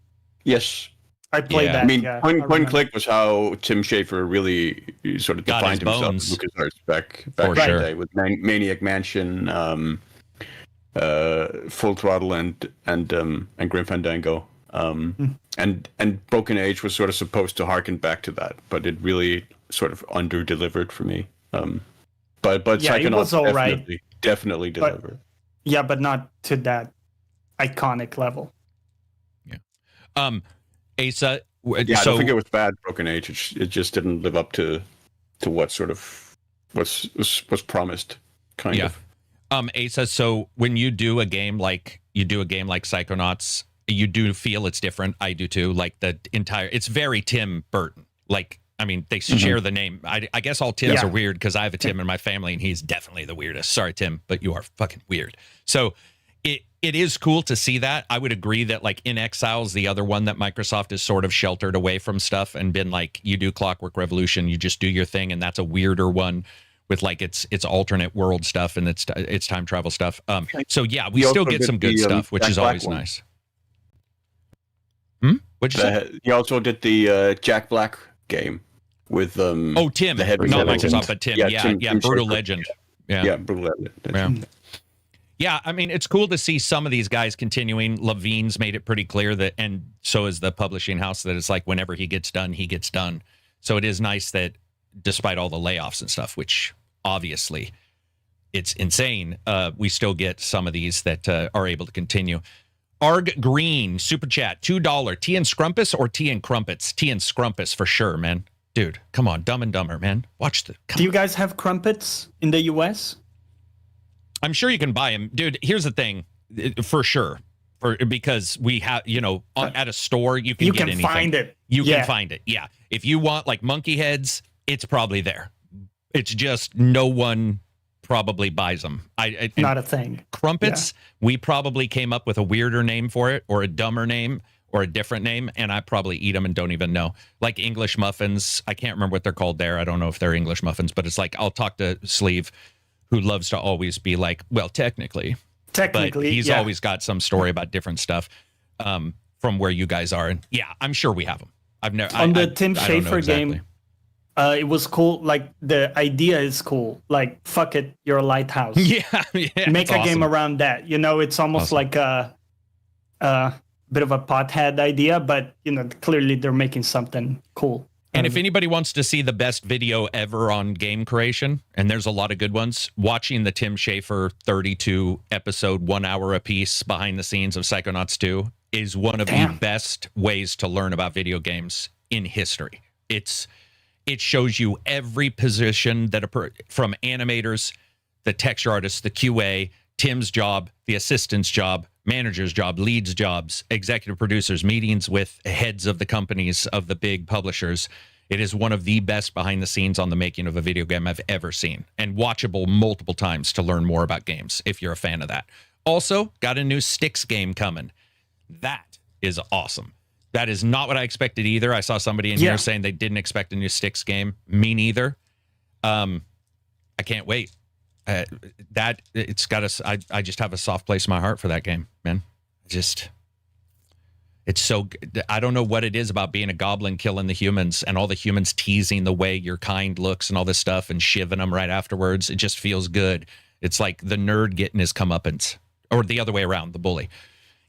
Yes. I played that. I mean, point and click was how Tim Schafer really sort of defined himself as LucasArts back in the day with Maniac Mansion, Full Throttle, and Grim Fandango. And Broken Age was sort of supposed to harken back to that, but it really sort of under-delivered for me. But Psychonauts definitely delivered. But not to that iconic level. Yeah. Asa. I don't think it was bad. Broken Age. It just didn't live up to what sort of was promised. Kind of. Asa. So when you do a game like Psychonauts, you do feel it's different. I do too. Like it's very Tim Burton. Like, I mean, they share the name. I guess all Tims are weird because I have a Tim in my family and he's definitely the weirdest. Sorry, Tim, but you are fucking weird. So it is cool to see that. I would agree that like In Exile's the other one that Microsoft has sort of sheltered away from stuff and been like, you do Clockwork Revolution, you just do your thing, and that's a weirder one with like its alternate world stuff and its time travel stuff. So yeah, we still get some good stuff, which is always nice. What'd you say? He also did the Jack Black game with Tim, not Microsoft, but Tim. Tim Brutal Legend. Yeah, Brutal Legend. Yeah, I mean, it's cool to see some of these guys continuing. Levine's made it pretty clear that, and so is the publishing house, that it's like whenever he gets done, he gets done. So it is nice that despite all the layoffs and stuff, which obviously it's insane, we still get some of these that are able to continue. Arg Green, super chat, $2. Tea and Scrumpus or Tea and Crumpets? Tea and Scrumpus for sure, man. Dude, come on, Dumb and Dumber, man. Do you guys have crumpets in the US? I'm sure you can buy them. Dude, here's the thing, for sure. Because we have, at a store, you can get anything. You can find it. You can find it, yeah. If you want, like, monkey heads, it's probably there. It's just no one probably buys them. Not a thing. Crumpets, we probably came up with a weirder name for it, or a dumber name, or a different name, and I probably eat them and don't even know. Like English muffins, I can't remember what they're called there. I don't know if they're English muffins, but it's like I'll talk to Sleeve, who loves to always be like, well, technically, but he's always got some story about different stuff from where you guys are. And yeah, I'm sure we have them. I've never on the Tim Schafer game. It was cool. Like the idea is cool. Like fuck it, you're a lighthouse. Yeah, make a game around that. You know, it's almost like a bit of a pothead idea, but you know, clearly they're making something cool. And if anybody wants to see the best video ever on game creation, and there's a lot of good ones, watching the Tim Schafer 32 episode 1 hour apiece behind the scenes of Psychonauts 2 is one of the best ways to learn about video games in history. It shows you every position that from animators, the texture artists, the QA, Tim's job, the assistant's job, manager's job, lead's jobs, executive producers, meetings with heads of the companies, of the big publishers. It is one of the best behind the scenes on the making of a video game I've ever seen, and watchable multiple times to learn more about games if you're a fan of that. Also, got a new Styx game coming. That is awesome. That is not what I expected either. I saw somebody in here saying they didn't expect a new Styx game. Me neither. I can't wait. That it's got I just have a soft place in my heart for that game, man. It's so good. I don't know what it is about being a goblin killing the humans and all the humans teasing the way your kind looks and all this stuff and shivving them right afterwards. It just feels good. It's like the nerd getting his comeuppance, or the other way around, the bully.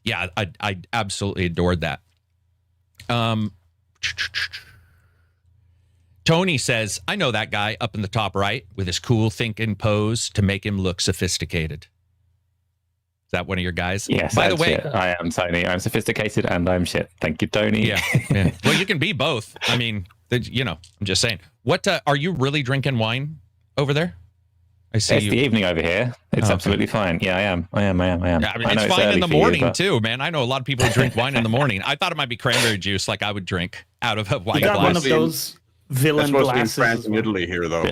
Yeah, I absolutely adored that. Tony says, I know that guy up in the top right with his cool thinking pose to make him look sophisticated. Is that one of your guys? Yes. By the way, it. I am Tony. I'm sophisticated and I'm shit. Thank you, Tony. Yeah. Well, you can be both. I mean, you know, I'm just saying. What are you really drinking wine over there? I see it's the evening over here. It's absolutely fine. Yeah, I am. Yeah, I mean, it's fine in the morning too, man. I know a lot of people who drink wine in the morning. I thought it might be cranberry juice, like I would drink out of a wine glass. One of those villain glasses. That's mostly in France and Italy here, though.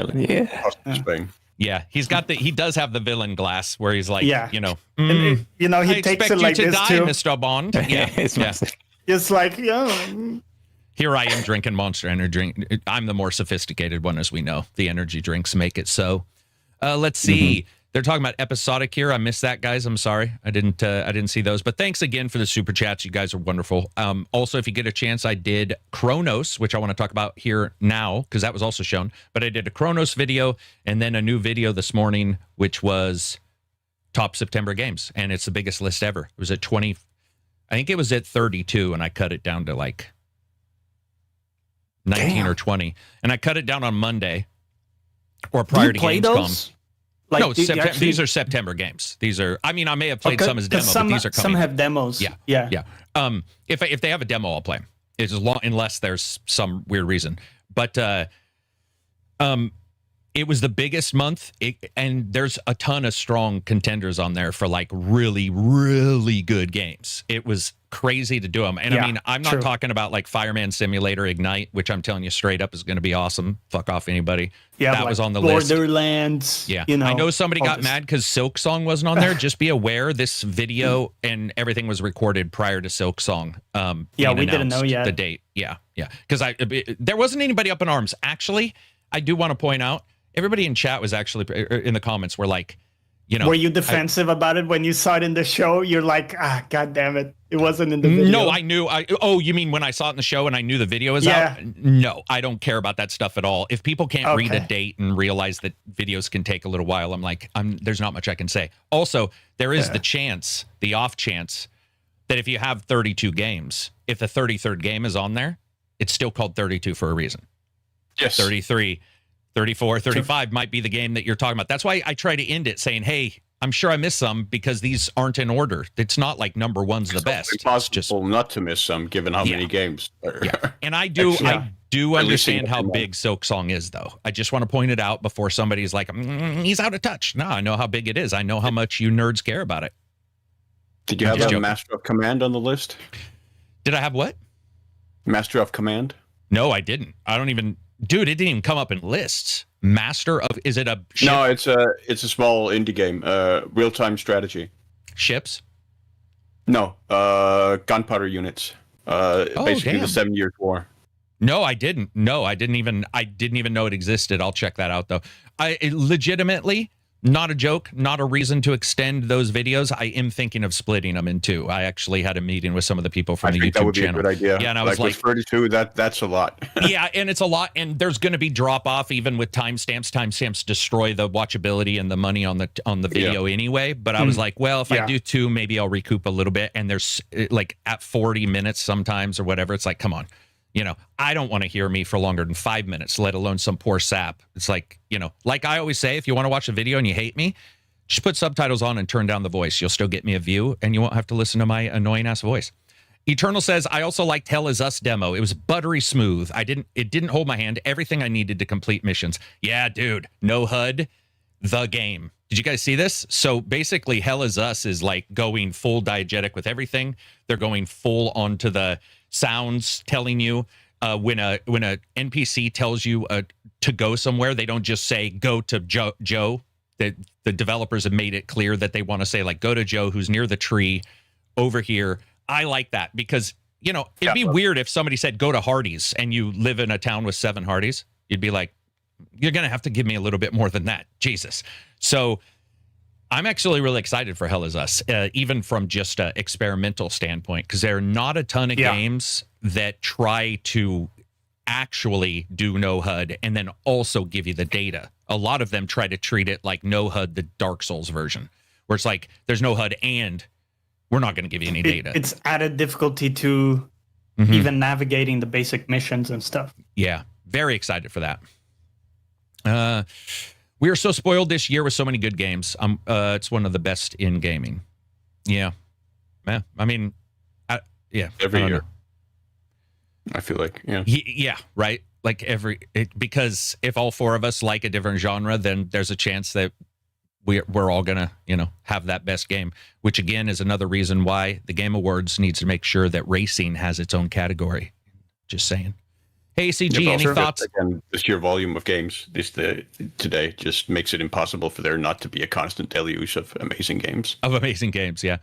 Spain. Yeah, he does have the villain glass where he's like, you know, and you know, he takes it like this too. Mr. Bond. Yeah, it's massive. It's like, Here I am drinking Monster Energy drink. I'm the more sophisticated one, as we know. The energy drinks make it so. Let's see. They're talking about episodic here. I missed that, guys. I'm sorry. I didn't see those. But thanks again for the super chats. You guys are wonderful. Also, if you get a chance, I did Kronos, which I want to talk about here now because that was also shown. But I did a Kronos video and then a new video this morning, which was top September games. And it's the biggest list ever. It was at 20. I think it was at 32, and I cut it down to like 19 or 20. And I cut it down on Monday or prior to Gamescom. Those? Like, no, these are September games. These are. I mean, I may have played some as demo, but these are coming. Some have demos. Yeah. If they have a demo, I'll play them. It's unless there's some weird reason. But it was the biggest month, and there's a ton of strong contenders on there for like really, really good games. It was crazy to do them. And I mean, I'm not talking about like Fireman Simulator Ignite, which I'm telling you straight up is going to be awesome. Fuck off anybody. Yeah, that was on the list. Borderlands. Yeah. You know, I know somebody got mad because Silk Song wasn't on there. Just be aware this video and everything was recorded prior to Silk Song. We didn't know yet the date. Yeah. Because there wasn't anybody up in arms. Actually, I do want to point out, everybody in chat was actually in the comments were like, you know, were you defensive about it when you saw it in the show? You're like, God damn it. It wasn't in the video. No, I knew. Oh, you mean when I saw it in the show and I knew the video was out? No, I don't care about that stuff at all. If people can't read a date and realize that videos can take a little while, I'm like, there's not much I can say. Also, there is the off chance that if you have 32 games, if the 33rd game is on there, it's still called 32 for a reason. Yes. 33. 34, 35 might be the game that you're talking about. That's why I try to end it saying, hey, I'm sure I missed some because these aren't in order. It's not like number one's the best. It's impossible not to miss some given how many games. And I do understand how big Silk Song is, though. I just want to point it out before somebody's like, he's out of touch. No, I know how big it is. I know how much you nerds care about it. Did you have a Master of Command on the list? Did I have what? Master of Command? No, I didn't. I don't even... Dude, it didn't even come up in lists. Master of, is it a ship? No, it's a small indie game, real-time strategy. Ships? No, gunpowder units. Basically damn. the 7 Years' War. No, I didn't. No, I didn't even know it existed. I'll check that out though. Legitimately, not a joke, not a reason to extend those videos. I am thinking of splitting them in two. I actually had a meeting with some of the people from the YouTube that would channel. be a good idea. Yeah, and I was like, 32, that's a lot. yeah, and it's a lot, and there's going to be drop off even with timestamps. Timestamps destroy the watchability and the money on the video anyway. But I was like, well, if I do two, maybe I'll recoup a little bit. And there's like at 40 minutes sometimes or whatever. It's like, come on. I don't want to hear me for longer than 5 minutes, let alone some poor sap. It's like, like I always say, if you want to watch a video and you hate me, just put subtitles on and turn down the voice. You'll still get me a view and you won't have to listen to my annoying ass voice. Eternal says, I also liked Hell Is Us demo. It was buttery smooth. It didn't hold my hand. Everything I needed to complete missions. Yeah, dude, no HUD, the game. Did you guys see this? So basically Hell Is Us is like going full diegetic with everything. They're going full onto the sounds telling you when a NPC tells you to go somewhere, they don't just say go to Joe. The developers have made it clear that they want to say like go to Joe who's near the tree over here. I like that because it'd be weird if somebody said go to Hardee's and you live in a town with 7 Hardee's. You'd be like, you're gonna have to give me a little bit more than that, Jesus. So I'm actually really excited for Hell Is Us, even from just an experimental standpoint, because there are not a ton of games that try to actually do no HUD and then also give you the data. A lot of them try to treat it like no HUD, the Dark Souls version, where it's like there's no HUD and we're not going to give you any data. It's added difficulty to even navigating the basic missions and stuff. Yeah, very excited for that. We are so spoiled this year with so many good games. It's one of the best in gaming. Yeah. I mean, every year. I feel like, yeah, right. Like because if all 4 of us like a different genre, then there's a chance that we're all gonna, have that best game. Which again is another reason why the Game Awards needs to make sure that racing has its own category. Just saying. Hey, CG, any thoughts? Again, the sheer volume of games today just makes it impossible for there not to be a constant deluge of amazing games. Yeah.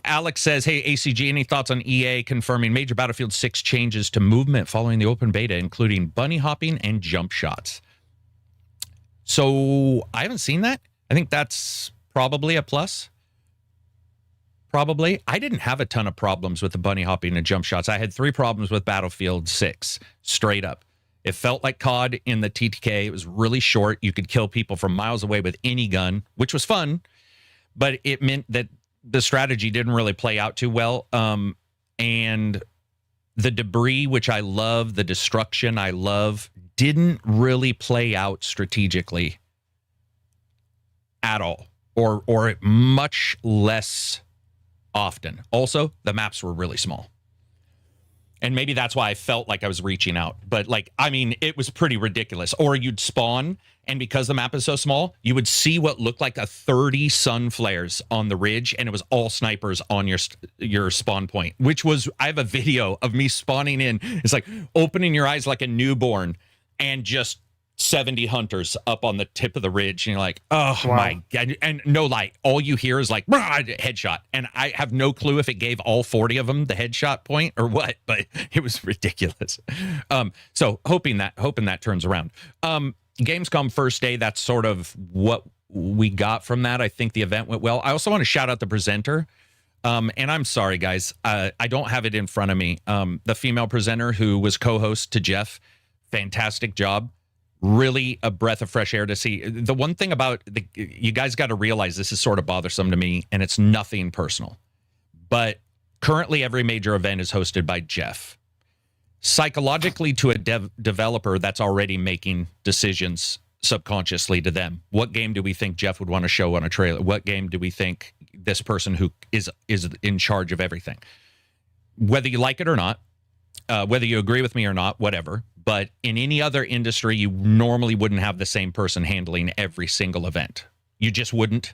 Alex says, hey, ACG, any thoughts on EA confirming major Battlefield 6 changes to movement following the open beta, including bunny hopping and jump shots? So I haven't seen that. I think that's probably a plus. Probably. I didn't have a ton of problems with the bunny hopping and jump shots. I had 3 problems with Battlefield 6, straight up. It felt like COD in the TTK. It was really short. You could kill people from miles away with any gun, which was fun, but it meant that the strategy didn't really play out too well. And the debris, which I love, the destruction I love, didn't really play out strategically at all, or much less often. Also, the maps were really small. And maybe that's why I felt like I was reaching out. But it was pretty ridiculous. Or you'd spawn, and because the map is so small, you would see what looked like 30 sun flares on the ridge, and it was all snipers on your spawn point, which was, I have a video of me spawning in. It's like opening your eyes like a newborn and just 70 hunters up on the tip of the ridge, and you're like, oh my God. And no light, all you hear is like headshot, and I have no clue if it gave all 40 of them the headshot point or what, but it was ridiculous. So hoping that turns around. Gamescom first day, that's sort of what we got from that. I think the event went well. I also want to shout out the presenter, and I'm sorry guys, I don't have it in front of me. The female presenter who was co-host to Jeff, fantastic job. Really a breath of fresh air to see. The one thing about you guys got to realize, this is sort of bothersome to me, and it's nothing personal, but currently every major event is hosted by Jeff. Psychologically, to a developer that's already making decisions subconsciously to them, what game do we think Jeff would want to show on a trailer? What game do we think this person who is in charge of everything, whether you like it or not, whether you agree with me or not, whatever. But in any other industry, you normally wouldn't have the same person handling every single event. You just wouldn't.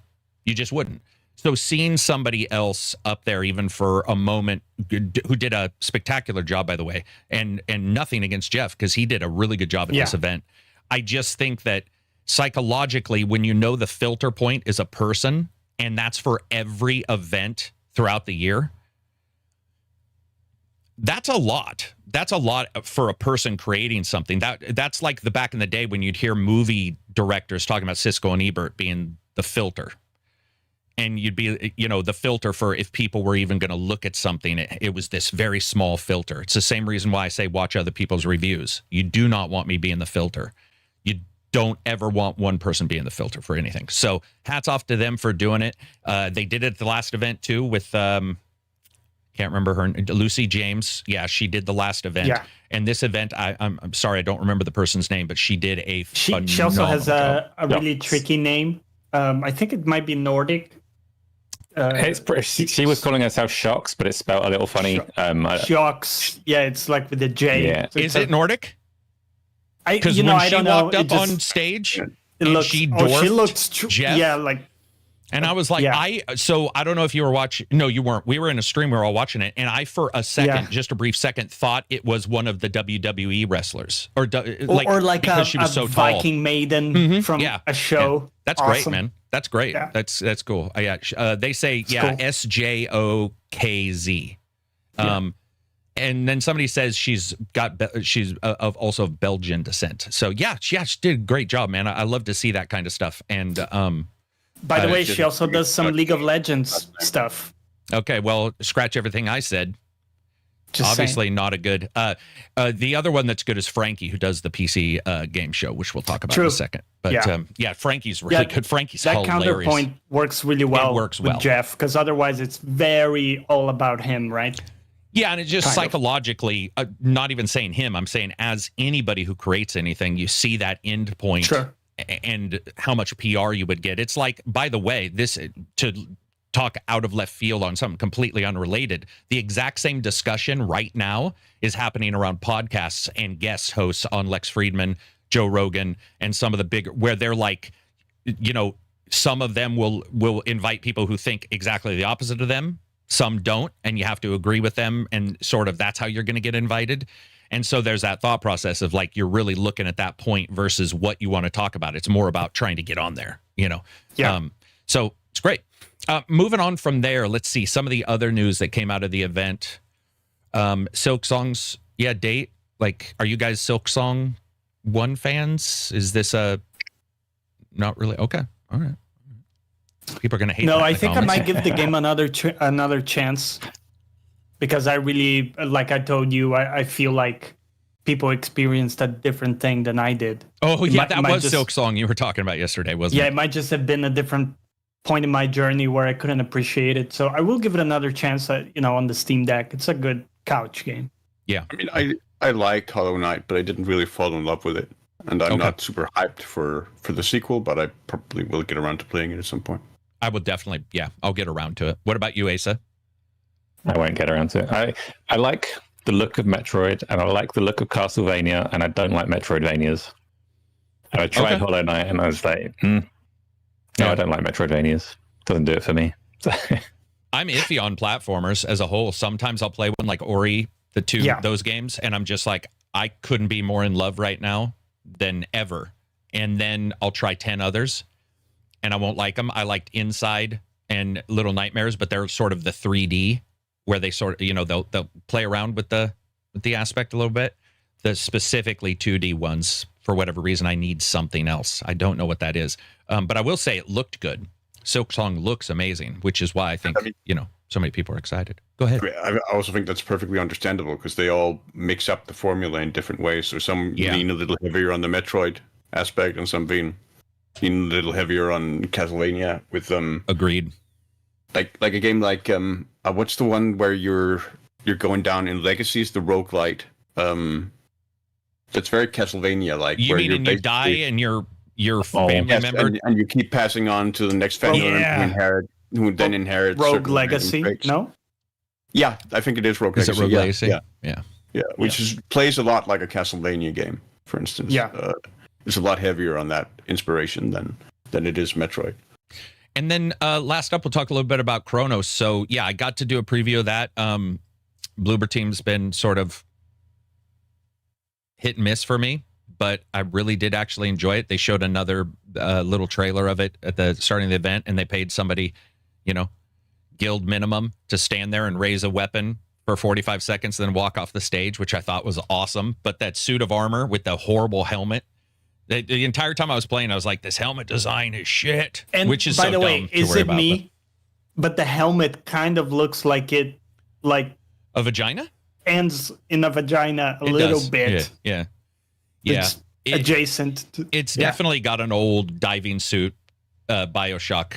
So seeing somebody else up there, even for a moment, who did a spectacular job, by the way, and nothing against Jeff, because he did a really good job at this event. I just think that psychologically, when you know the filter point is a person, and that's for every event throughout the year, That's a lot. That's a lot for a person creating something. That's like the back in the day when you'd hear movie directors talking about Siskel and Ebert being the filter. And you'd be, the filter for if people were even going to look at something, it was this very small filter. It's the same reason why I say watch other people's reviews. You do not want me being the filter. You don't ever want one person being the filter for anything. So hats off to them for doing it. They did it at the last event too with, can't remember her, Lucy James. Yeah, she did the last event. Yeah. And this event, I'm sorry, I don't remember the person's name, but she did a phenomenal She also has a job. really tricky name. I think it might be Nordic. She was calling herself Shocks, but it's spelled a little funny. Shocks. Yeah, it's like with a J. Yeah. So is it Nordic? Because when she walked up on stage, she dwarfed Jeff. Yeah, like. And I was like, so I don't know if you were watching. No, you weren't. We were in a stream. We were all watching it. And I, for a second, just a brief second, thought it was one of the WWE wrestlers. Or like because she was so tall. Viking maiden from a show. Yeah. That's awesome. Great, man. That's great. Yeah. That's cool. They say, cool. SJOKZ. And then somebody says she's also of Belgian descent. So yeah, she did a great job, man. I love to see that kind of stuff. And by the way, she also does some League of Legends stuff. Okay, well, scratch everything I said. Just obviously saying. Not a good. The other one that's good is Frankie, who does the PC game show, which we'll talk about in a second. But Frankie's really good. Frankie's that hilarious. Counterpoint works really well. It works with Jeff, because otherwise it's very all about him, right? Yeah, and it just psychologically, not even saying him, I'm saying as anybody who creates anything, you see that end point. Sure. And how much PR you would get. It's like, by the way, this to talk out of left field on something completely unrelated. The exact same discussion right now is happening around podcasts and guest hosts on Lex Friedman, Joe Rogan, and some of the big, where they're like, some of them will invite people who think exactly the opposite of them. Some don't, and you have to agree with them, and sort of that's how you're going to get invited. And so there's that thought process of like, you're really looking at that point versus what you want to talk about. It's more about trying to get on there, Yeah. So it's great. Moving on from there, let's see some of the other news that came out of the event. Silk Song's, date. Like, are you guys Silksong 1 fans? Is this not really? Okay. All right. People are going to hate. No, I think I might give the game another chance. Because I really, like I told you, I feel like people experienced a different thing than I did. Oh, yeah, that was Silksong you were talking about yesterday, wasn't it? Yeah, it might just have been a different point in my journey where I couldn't appreciate it. So I will give it another chance, on the Steam Deck. It's a good couch game. Yeah. I mean, I liked Hollow Knight, but I didn't really fall in love with it. And I'm not super hyped for the sequel, but I probably will get around to playing it at some point. I will definitely, I'll get around to it. What about you, Asa? I won't get around to it. I like the look of Metroid, and I like the look of Castlevania, and I don't like Metroidvanias. And I tried Hollow Knight, and I was like, no, I don't like Metroidvanias. Doesn't do it for me. I'm iffy on platformers as a whole. Sometimes I'll play one like Ori, those games, and I'm just like, I couldn't be more in love right now than ever. And then I'll try 10 others, and I won't like them. I liked Inside and Little Nightmares, but they're sort of the 3D, where they sort of, they'll play around with the aspect a little bit. The specifically 2D ones, for whatever reason, I need something else. I don't know what that is. But I will say it looked good. Silksong looks amazing, which is why I think, so many people are excited. Go ahead. I also think that's perfectly understandable because they all mix up the formula in different ways. So some lean a little heavier on the Metroid aspect and some lean a little heavier on Castlevania with them. Agreed. Like a game like what's the one where you're going down in Legacies, the roguelite? That's very Castlevania like. You mean and you die and your family member and you keep passing on to the next family who then inherits Rogue Legacy? No. Yeah, I think it is Rogue Legacy. Is it Rogue Legacy? Yeah. Which plays a lot like a Castlevania game, for instance. Yeah. It's a lot heavier on that inspiration than it is Metroid. And then last up, we'll talk a little bit about Kronos. So, I got to do a preview of that. Bloober Team's been sort of hit and miss for me, but I really did actually enjoy it. They showed another little trailer of it at the starting of the event, and they paid somebody, guild minimum to stand there and raise a weapon for 45 seconds, then walk off the stage, which I thought was awesome. But that suit of armor with the horrible helmet, the entire time I was playing, I was like, this helmet design is shit. And which is by so the way, dumb to is worry it about, me? But the helmet kind of looks like it, like a vagina ends in a vagina a It little does. bit. Yeah. It's adjacent. It's definitely got an old diving suit, BioShock,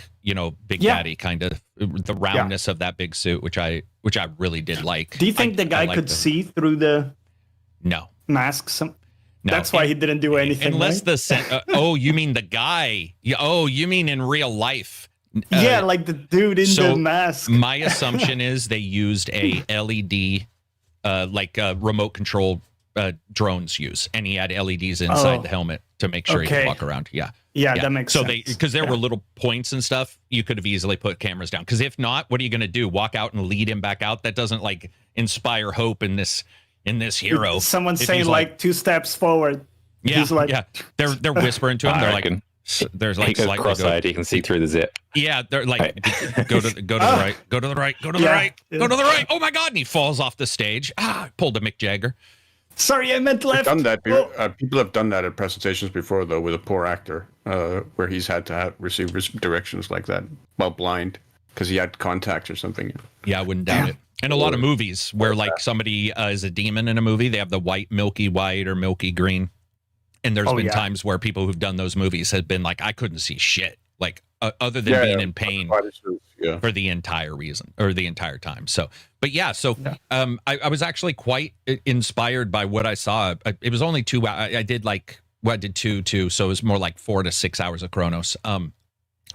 Big Daddy kind of the roundness of that big suit, which I really did like. Do you think the guy could see through the mask? No, that's why he didn't do anything. Unless right? oh, you mean the guy? Oh, you mean in real life? Yeah, like the dude in the mask. My assumption is they used a LED, like remote control drones use, and he had LEDs inside the helmet to make sure he could walk around. Yeah, that makes sense. So because there were little points and stuff, you could have easily put cameras down. Because if not, what are you going to do? Walk out and lead him back out? That doesn't like inspire hope in this hero. Someone's saying like 2 steps forward. Yeah, he's like, They're whispering to him. They're like, there's like he goes cross-eyed. He can see through the zip. Yeah, they're like, go to the right, go to the right, go to the right, go to the right. Oh my God! And he falls off the stage. Pulled a Mick Jagger. Sorry, I meant left. Done that. People have done that at presentations before, though, with a poor actor, where he's had to receive directions like that while blind because he had contacts or something. Yeah, I wouldn't doubt it. And a lot of movies where like somebody is a demon in a movie, they have the milky white or milky green. And there's been times where people who've done those movies have been like, I couldn't see shit, like other than being in pain for the entire reason or the entire time. So, but I was actually quite inspired by what I saw. It was only 2 hours. I did two, so it was more like 4 to 6 hours of Kronos.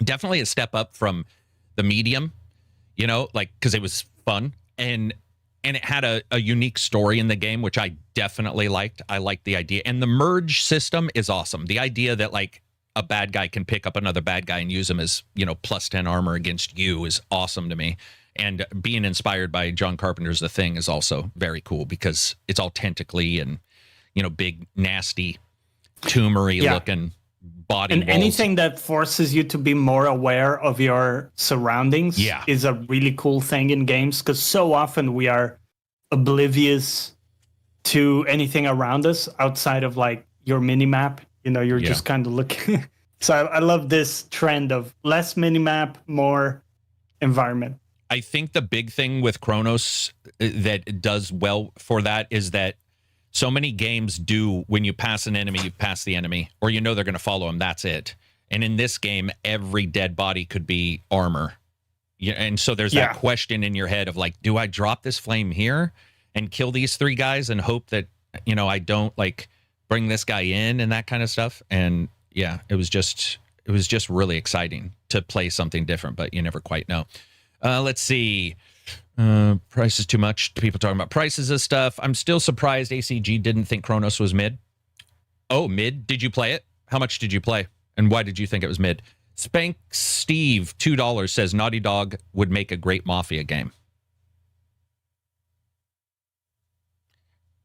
Definitely a step up from the medium, like because it was fun and it had a unique story in the game, which I definitely liked. I liked the idea. And the merge system is awesome. The idea that like a bad guy can pick up another bad guy and use him as, plus 10 armor against you is awesome to me. And being inspired by John Carpenter's The Thing is also very cool because it's all tentacly and, big, nasty, tumory looking body and walls. Anything that forces you to be more aware of your surroundings is a really cool thing in games because so often we are oblivious to anything around us outside of like your mini map. You're just kind of looking. So I love this trend of less mini map, more environment. I think the big thing with Kronos that does well for that is that so many games do when you pass an enemy, you pass the enemy, or they're going to follow him. That's it. And in this game, every dead body could be armor. And so there's that question in your head of like, do I drop this flame here and kill these 3 guys and hope that, I don't like bring this guy in and that kind of stuff. And it was just really exciting to play something different, but you never quite know. Let's see. Price is too much. People talking about prices of stuff. I'm still surprised ACG didn't think Kronos was mid. Oh, mid? Did you play it? How much did you play? And why did you think it was mid? Spank Steve, $2 says Naughty Dog would make a great Mafia game.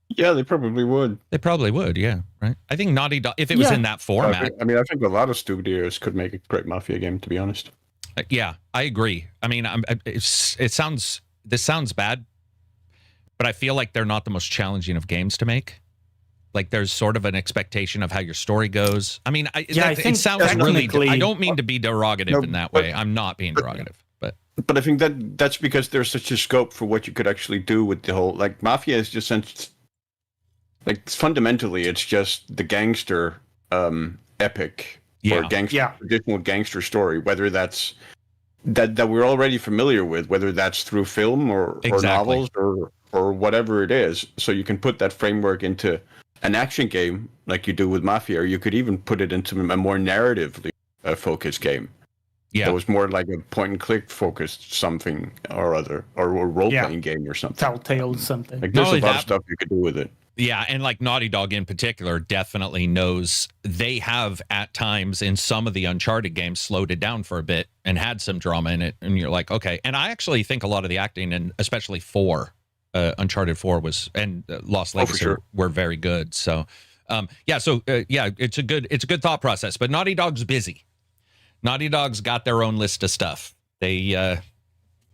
Yeah, they probably would. They probably would, yeah, right? I think Naughty Dog, if it was in that format. I think a lot of studios could make a great Mafia game, to be honest. Yeah, I agree. I mean, this sounds bad, but I feel like they're not the most challenging of games to make. Like there's sort of an expectation of how your story goes. I mean, I think it sounds really, I don't mean to be derogative in that way. I'm not being derogative, but I think that's because there's such a scope for what you could actually do with the whole, like Mafia is just like fundamentally it's just the gangster epic or traditional gangster story, whether that's that we're already familiar with, whether that's through film or novels or whatever it is. So you can put that framework into an action game like you do with Mafia, or you could even put it into a more narratively focused game. Yeah, it was more like a point and click focused something or other, or a role playing game or something. Telltale something. Like there's a lot of stuff you could do with it. Yeah, and like Naughty Dog in particular definitely knows they have at times in some of the Uncharted games slowed it down for a bit and had some drama in it, and you're like, okay. And I actually think a lot of the acting, and especially Uncharted 4 was, and Lost Legacy were very good. So, it's a good thought process. But Naughty Dog's busy. Naughty Dog's got their own list of stuff. They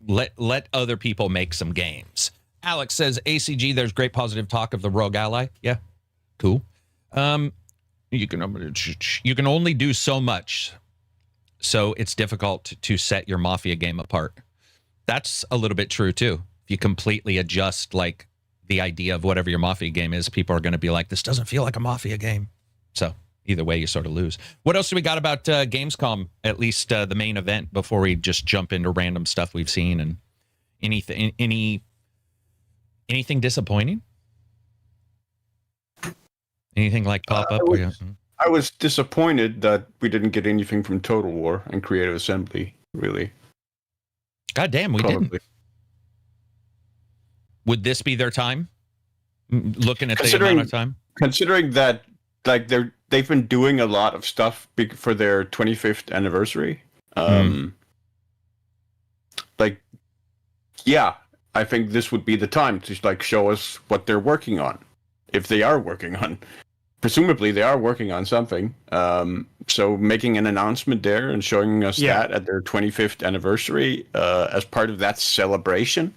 let other people make some games. Alex says, ACG, there's great positive talk of the Rogue Ally. Yeah, cool. You can only do so much, so it's difficult to set your Mafia game apart. That's a little bit true, too. If you completely adjust, like, the idea of whatever your Mafia game is, people are going to be like, this doesn't feel like a Mafia game. So either way, you sort of lose. What else do we got about Gamescom, at least the main event, before we just jump into random stuff we've seen and anything disappointing? Anything like pop up? I was disappointed that we didn't get anything from Total War and Creative Assembly, really. God damn, we didn't. Would this be their time? Looking at the amount of time? Considering that, like, they've been doing a lot of stuff for their 25th anniversary. Like, yeah, I think this would be the time to, like, show us what they're working on. If they are working on. Presumably, they are working on something. So making an announcement there and showing us that at their 25th anniversary as part of that celebration,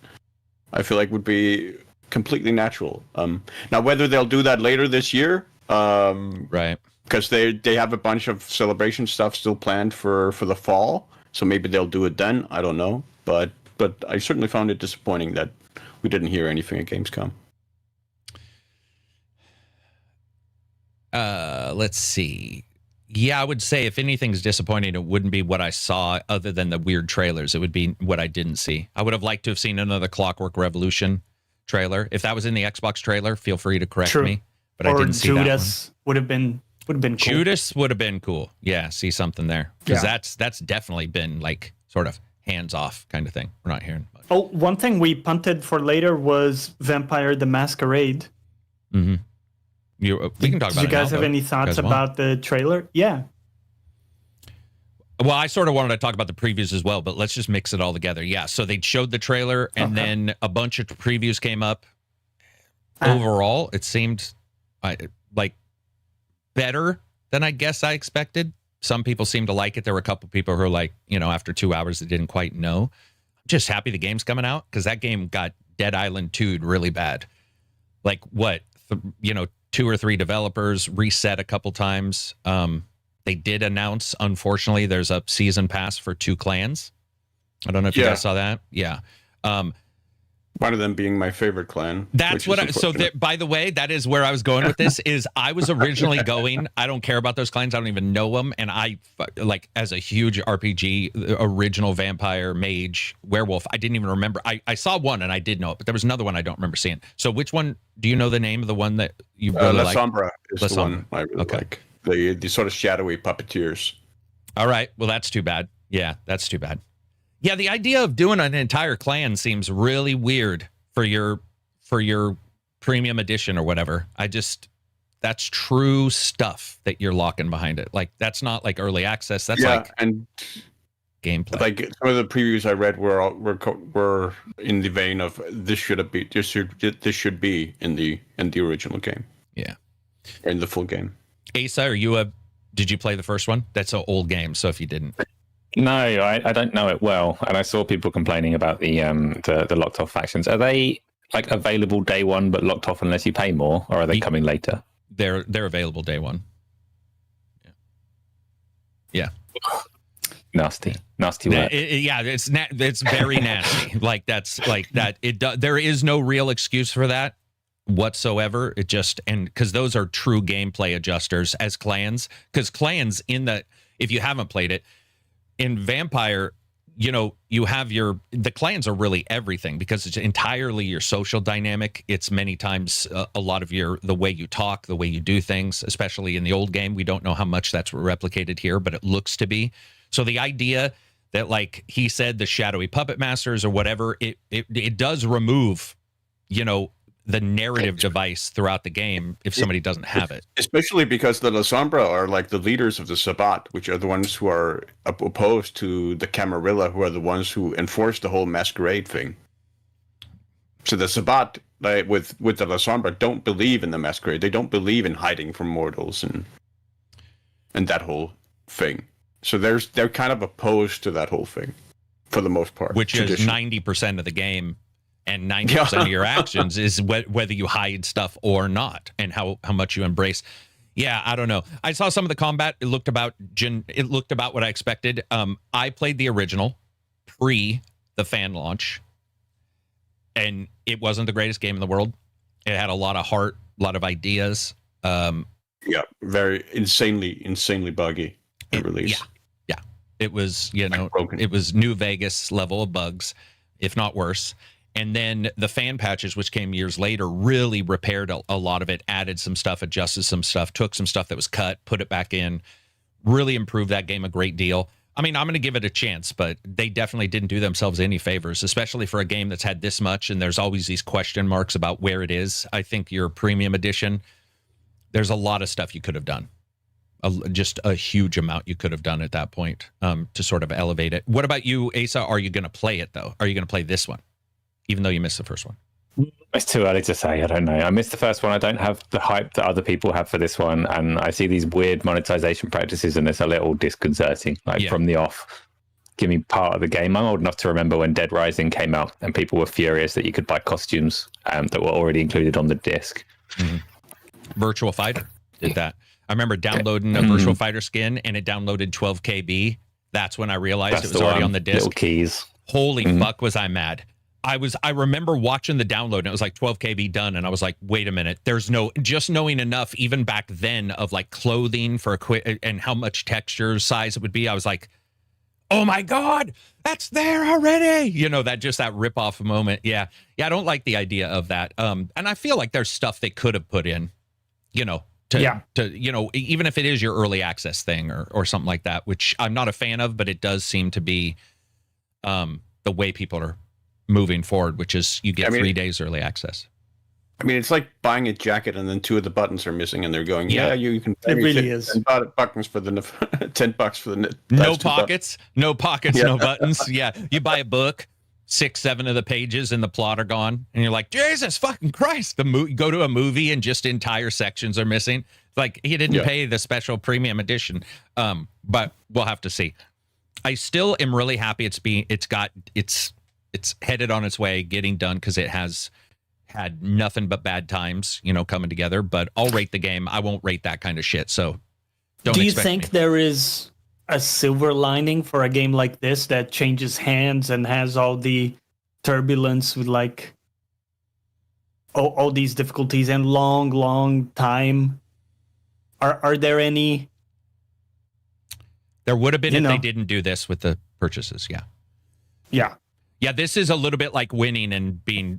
I feel like would be completely natural. Now, whether they'll do that later this year, right? Because they have a bunch of celebration stuff still planned for the fall, so maybe they'll do it then. I don't know, but I certainly found it disappointing that we didn't hear anything at Gamescom. Let's see. Yeah, I would say if anything's disappointing, it wouldn't be what I saw other than the weird trailers. It would be what I didn't see. I would have liked to have seen another Clockwork Revolution trailer. If that was in the Xbox trailer, feel free to correct me. But I didn't see Judas that would have been cool. Judas would have been cool. Yeah, see something there. Because that's definitely been like sort of hands off kind of thing. We're not hearing much. Oh, one thing we punted for later was Vampire the Masquerade. Mm-hmm. We can talk about it. Do you guys have any thoughts about the trailer? Yeah. Well, I sort of wanted to talk about the previews as well, but let's just mix it all together. Yeah, so they showed the trailer, and then a bunch of previews came up. Overall, it seemed like better than I guess I expected. Some people seem to like it. There were a couple people who were like, after 2 hours, they didn't quite know. I'm just happy the game's coming out, because that game got Dead Island 2'd really bad. Like, what? 2 or 3 developers reset a couple times. They did announce, unfortunately, there's a season pass for 2 clans. I don't know if you guys saw that. Yeah. One of them being my favorite clan. That's what by the way, that is where I was going with this. Is I was originally going, I don't care about those clans. I don't even know them. And I, like, as a huge RPG, original vampire, mage, werewolf, I didn't even remember. I saw one and I did know it, but there was another one I don't remember seeing. So which one, do you know the name of the one that you really like? La Sombra is the one I really like. The sort of shadowy puppeteers. All right. Well, that's too bad. Yeah, that's too bad. Yeah, the idea of doing an entire clan seems really weird for your premium edition or whatever. That's true stuff that you're locking behind it. Like, that's not like early access. That's and gameplay. Like, some of the previews I read were in the vein of this should be in the original game. Yeah, in the full game. Asa, did you play the first one? That's an old game, so if you didn't. No, I don't know it well, and I saw people complaining about the locked off factions. Are they like available day one but locked off unless you pay more, or are they coming later? They're available day one. Yeah. Nasty work. It's very nasty. Like, that's like that. There is no real excuse for that whatsoever. It just, and because those are true gameplay adjusters as clans. Because clans if you haven't played it. In Vampire, you have the clans are really everything, because it's entirely your social dynamic. It's many times a lot of the way you talk, the way you do things, especially in the old game. We don't know how much that's replicated here, but it looks to be. So the idea that, like he said, the shadowy puppet masters or whatever, it does remove, the narrative device throughout the game if somebody doesn't have it. Especially because the La Sombra are like the leaders of the Sabbat, which are the ones who are opposed to the Camarilla, who are the ones who enforce the whole Masquerade thing. So the Sabbat, like, with the La Sombra, don't believe in the Masquerade. They don't believe in hiding from mortals and that whole thing. So they're kind of opposed to that whole thing for the most part. Which is 90% of the game. and 90% of your actions is whether you hide stuff or not, and how much you embrace. Yeah, I don't know. I saw some of the combat. It looked about what I expected. I played the original pre the fan launch, and it wasn't the greatest game in the world. It had a lot of heart, a lot of ideas. Yeah, very insanely buggy release. Yeah. It was, broken. it was New Vegas level of bugs, if not worse. And then the fan patches, which came years later, really repaired a lot of it, added some stuff, adjusted some stuff, took some stuff that was cut, put it back in, really improved that game a great deal. I mean, I'm going to give it a chance, but they definitely didn't do themselves any favors, especially for a game that's had this much, and there's always these question marks about where it is. I think your premium edition, there's a lot of stuff you could have done. Just a huge amount you could have done at that point to sort of elevate it. What about you, Asa? Are you going to play it, though? Are you going to play this one, even though you missed the first one? It's too early to say. I don't know. I missed the first one. I don't have the hype that other people have for this one. And I see these weird monetization practices, and it's a little disconcerting, from the off. Give me part of the game. I'm old enough to remember when Dead Rising came out and people were furious that you could buy costumes that were already included on the disc. Mm-hmm. Virtual Fighter did that. I remember downloading a Virtual Fighter skin, and it downloaded 12 KB. That's when I realized it was already on the disc. Little keys. Holy fuck, was I mad. I remember watching the download, and it was like 12 KB done, and I was like, wait a minute, just knowing enough even back then of like clothing for and how much texture size it would be, I was like, oh my God, that's there already. That rip off moment. Yeah, I don't like the idea of that. And I feel like there's stuff they could have put in, to even if it is your early access thing or something like that, which I'm not a fan of, but it does seem to be the way people are moving forward, which is you get 3 days early access. I mean, it's like buying a jacket and then 2 of the buttons are missing, and they're going, you can pay it me really is $10 for the $10 for the no pockets, no buttons. Yeah, you buy a book, 6-7 of the pages and the plot are gone, and you're like, Jesus fucking Christ. Go to a movie and just entire sections are missing. Like, he didn't pay the special premium edition. But we'll have to see. I still am really happy it's headed on its way, getting done, because it has had nothing but bad times, coming together. But I'll rate the game. I won't rate that kind of shit. So do you think there is a silver lining for a game like this that changes hands and has all the turbulence with like all these difficulties and long time? Are there any? There would have been if they didn't do this with the purchases. Yeah, this is a little bit like winning and being,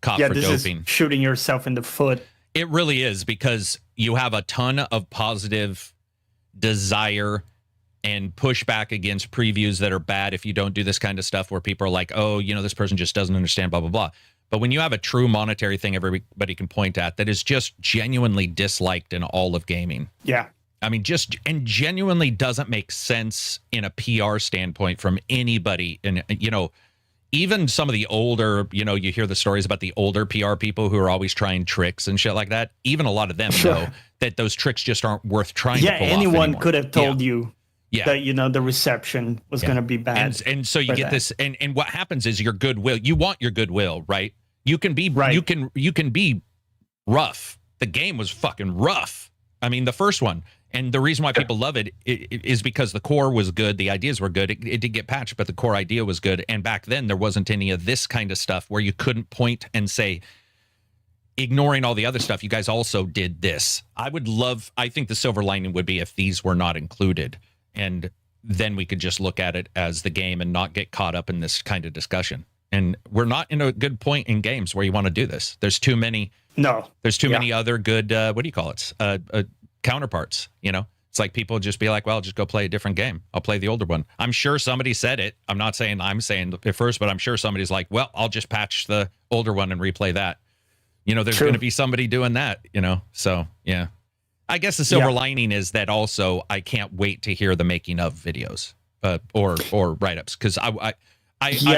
caught for this doping. Is shooting yourself in the foot. It really is, because you have a ton of positive desire and pushback against previews that are bad if you don't do this kind of stuff, where people are like, oh, this person just doesn't understand, blah, blah, blah. But when you have a true monetary thing everybody can point at that is just genuinely disliked in all of gaming. Yeah. I mean, and genuinely doesn't make sense in a PR standpoint from anybody. And, even some of the older, you hear the stories about the older PR people who are always trying tricks and shit like that. Even a lot of them know that those tricks just aren't worth trying to pull off anyone anymore. could have told you that, the reception was going to be bad. And so you get this, and what happens is your goodwill, you want your goodwill, right? You can be, you can be rough. The game was fucking rough. I mean, the first one. And the reason why people love it is because the core was good. The ideas were good. It did get patched, but the core idea was good. And back then, there wasn't any of this kind of stuff where you couldn't point and say, ignoring all the other stuff, you guys also did this. I think the silver lining would be if these were not included. And then we could just look at it as the game and not get caught up in this kind of discussion. And we're not in a good point in games where you want to do this. There's too many. No. There's too many other good, what do you call it? Counterparts. It's like people just be like, well, I'll just go play a different game. I'll play the older one. I'm sure somebody said it. I'm not saying I'm saying it first, but I'm sure somebody's like, well, I'll just patch the older one and replay that. There's going to be somebody doing that, so yeah. I guess the silver lining is that also I can't wait to hear the making of videos or write-ups, because I'm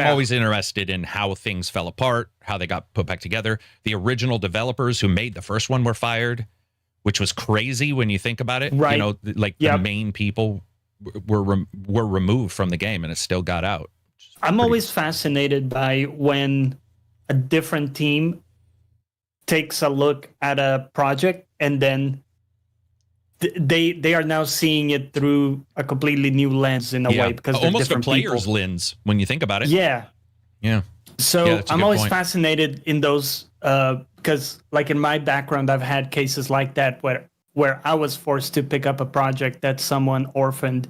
always interested in how things fell apart, how they got put back together. The original developers who made the first one were fired, which was crazy when you think about it. Right. The main people were removed from the game, and it still got out. I'm always fascinated by when a different team takes a look at a project and then they are now seeing it through a completely new lens in a way, because they're almost a different player's people. lens when you think about it. Yeah. So Yeah, that's a I'm good always point. fascinated in those because, like, in my background, I've had cases like that where I was forced to pick up a project that someone orphaned,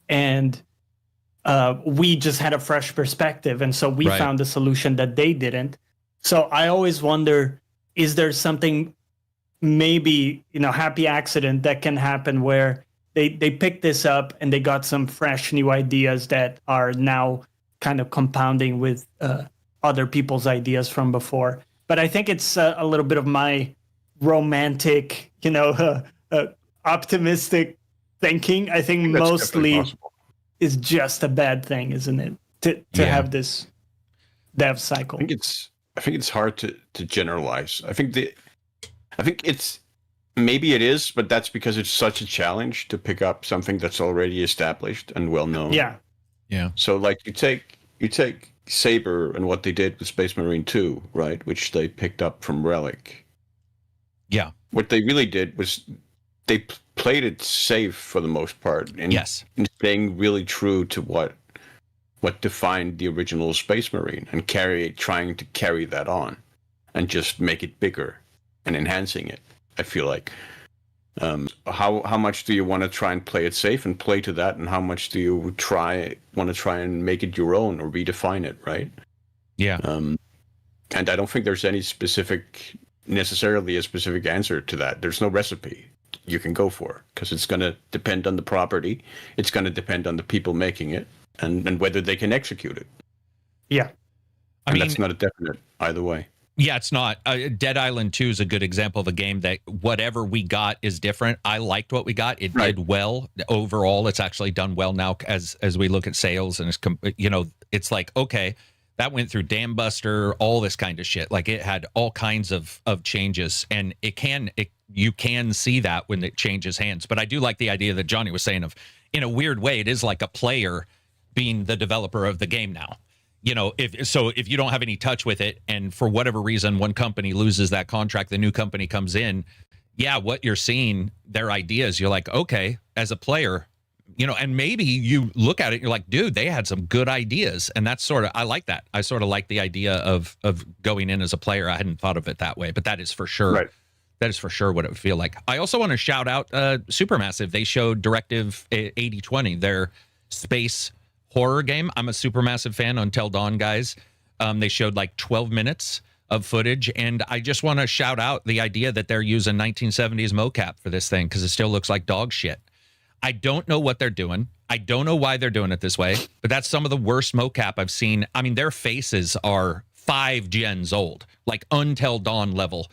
and we just had a fresh perspective, and so we Right. found a solution that they didn't. So I always wonder, is there something, maybe, happy accident that can happen where they picked this up and they got some fresh new ideas that are now kind of compounding with other people's ideas from before. But I think it's a little bit of my romantic, optimistic thinking. I think That's mostly definitely possible. is just a bad thing, isn't it? To have this dev cycle. I think it's hard to generalize. I think it's maybe it is, but that's because it's such a challenge to pick up something that's already established and well known. Yeah. Yeah. So like you take Saber and what they did with Space Marine 2, right, which they picked up from Relic. Yeah. What they really did was they played it safe for the most part, and Yes. staying really true to what defined the original Space Marine, and trying to carry that on and just make it bigger and enhancing it. I feel like how much do you want to try and play it safe and play to that, and how much do you want to try and make it your own or redefine it, right? Yeah. And I don't think there's necessarily a specific answer to that. There's no recipe you can go for, because it's going to depend on the property. It's going to depend on the people making it, and whether they can execute it. Yeah. I mean, that's not a definite either way. Yeah, it's not. Dead Island 2 is a good example of a game that whatever we got is different. I liked what we got. It did well. Overall, it's actually done well now as we look at sales, and it's like, okay, that went through Dam Buster, all this kind of shit. Like, it had all kinds of changes, and you can see that when it changes hands. But I do like the idea that Johnny was saying of, in a weird way, it is like a player being the developer of the game now. If you don't have any touch with it, and for whatever reason one company loses that contract, the new company comes in, what you're seeing, their ideas, you're like, okay, as a player, and maybe you look at it, you're like, dude, they had some good ideas. And that's I like that. I sort of like the idea of going in as a player. I hadn't thought of it that way, but that is for sure. Right. That is for sure what it would feel like. I also want to shout out Supermassive. They showed Directive 8020, their space horror game. I'm a Supermassive fan. Until Dawn, guys. They showed like 12 minutes of footage, and I just want to shout out the idea that they're using 1970s mocap for this thing, because it still looks like dog shit. I don't know what they're doing. I don't know why they're doing it this way, but that's some of the worst mocap I've seen. I mean, their faces are 5 gens old, like Until Dawn level,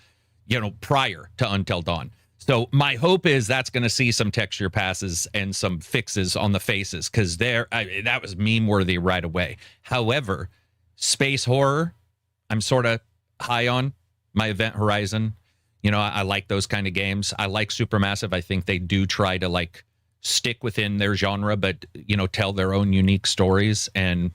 prior to Until Dawn. So my hope is that's going to see some texture passes and some fixes on the faces, because that was meme worthy right away. However, space horror, I'm sort of high on. My Event Horizon, I like those kind of games. I like Supermassive. I think they do try to like stick within their genre, but tell their own unique stories. And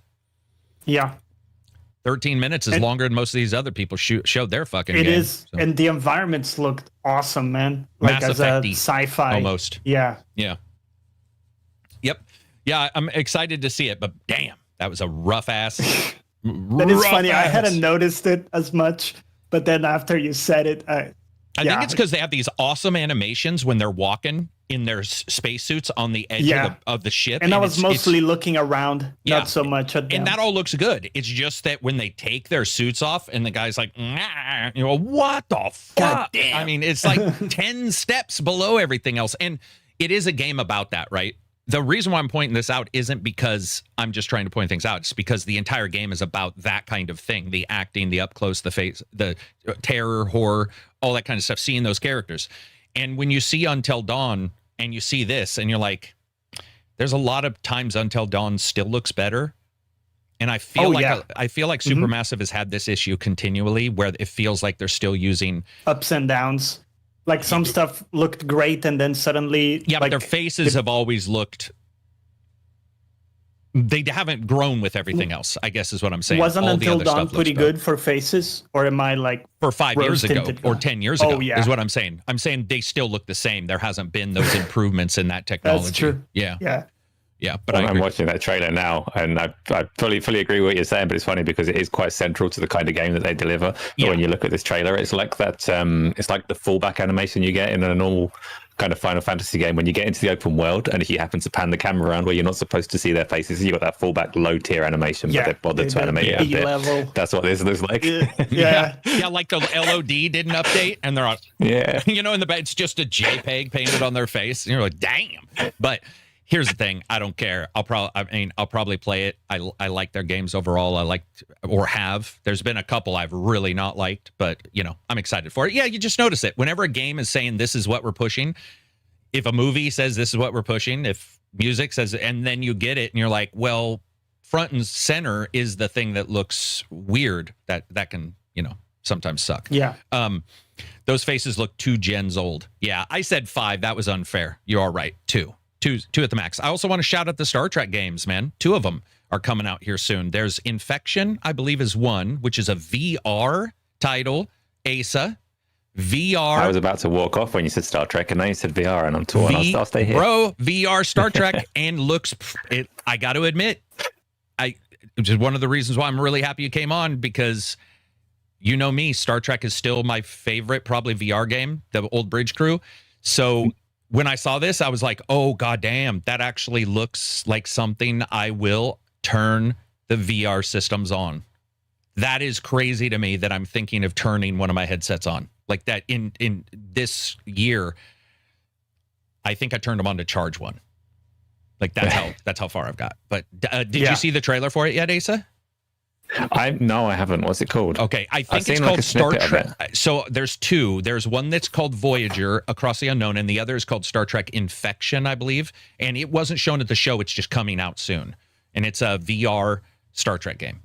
13 minutes is longer than most of these other people showed their fucking game. It is, so. And the environments looked awesome, man. Like Mass as a Effect-y, sci-fi. almost. Yeah. Yep. Yeah, I'm excited to see it, but damn, that was a rough ass. That is funny. I hadn't noticed it as much, but then after you said it, I think it's because they have these awesome animations when they're walking in their spacesuits on the edge of the ship. And I was mostly looking around, not so much at them. And that all looks good. It's just that when they take their suits off and the guy's like, what the fuck? I mean, it's like 10 steps below everything else. And it is a game about that, right? The reason why I'm pointing this out isn't because I'm just trying to point things out. It's because the entire game is about that kind of thing. The acting, the up close, the face, the terror, horror, all that kind of stuff, seeing those characters. And when you see Until Dawn and you see this and you're like, there's a lot of times Until Dawn still looks better. And I feel I feel like Supermassive has had this issue continually, where it feels like they're still using ups and downs. Like some stuff looked great, and then suddenly, but their faces have always looked they haven't grown with everything else, I guess is what I'm saying. Wasn't All Until the other Dawn stuff pretty looks better. good for faces? Or am I like... For 5 years ago rose-tinted or guy? 10 years ago is what I'm saying. I'm saying they still look the same. There hasn't been those improvements in that technology. That's true. Yeah. Yeah. But I'm watching that trailer now, and I fully agree with what you're saying. But it's funny because it is quite central to the kind of game that they deliver. But Yeah. when you look at this trailer, it's like that. It's like the fallback animation you get in a normal kind of Final Fantasy game when you get into the open world, and if you happen to pan the camera around where you're not supposed to see their faces, you got that fallback low tier animation, but they've bothered to animate it a bit. level. That's what this looks like. Yeah. Yeah, like the LOD didn't update, and they're on. Yeah. In the back, it's just a JPEG painted on their face, and you're like, damn. But here's the thing: I don't care. I'll probably play it. I like their games overall. I liked or have. There's been a couple I've really not liked, but I'm excited for it. Yeah, you just notice it whenever a game is saying this is what we're pushing. If a movie says this is what we're pushing, if music says, and then you get it, and you're like, well, front and center is the thing that looks weird. That can sometimes suck. Yeah. Those faces look 2 gens old. Yeah, I said 5. That was unfair. You are right. 2 at the max. I also want to shout out the Star Trek games, man. 2 of them are coming out here soon. There's Infection, I believe, is one, which is a VR title. Asa. VR. I was about to walk off when you said Star Trek, and now you said VR, and I'm torn. I'll stay here. Bro, VR Star Trek, and I got to admit, which is one of the reasons why I'm really happy you came on, because you know me, Star Trek is still my favorite, probably VR game, the old Bridge Crew. So when I saw this, I was like, oh, goddamn, that actually looks like something I will turn the VR systems on. That is crazy to me that I'm thinking of turning one of my headsets on. Like that in this year, I think I turned them on to charge one. Like that's how far I've got. But did you see the trailer for it yet, Asa? No, I haven't. What's it called? Okay, I think it's called Star Trek. So there's 2. There's one that's called Voyager, Across the Unknown, and the other is called Star Trek Infection, I believe. And it wasn't shown at the show. It's just coming out soon. And it's a VR Star Trek game.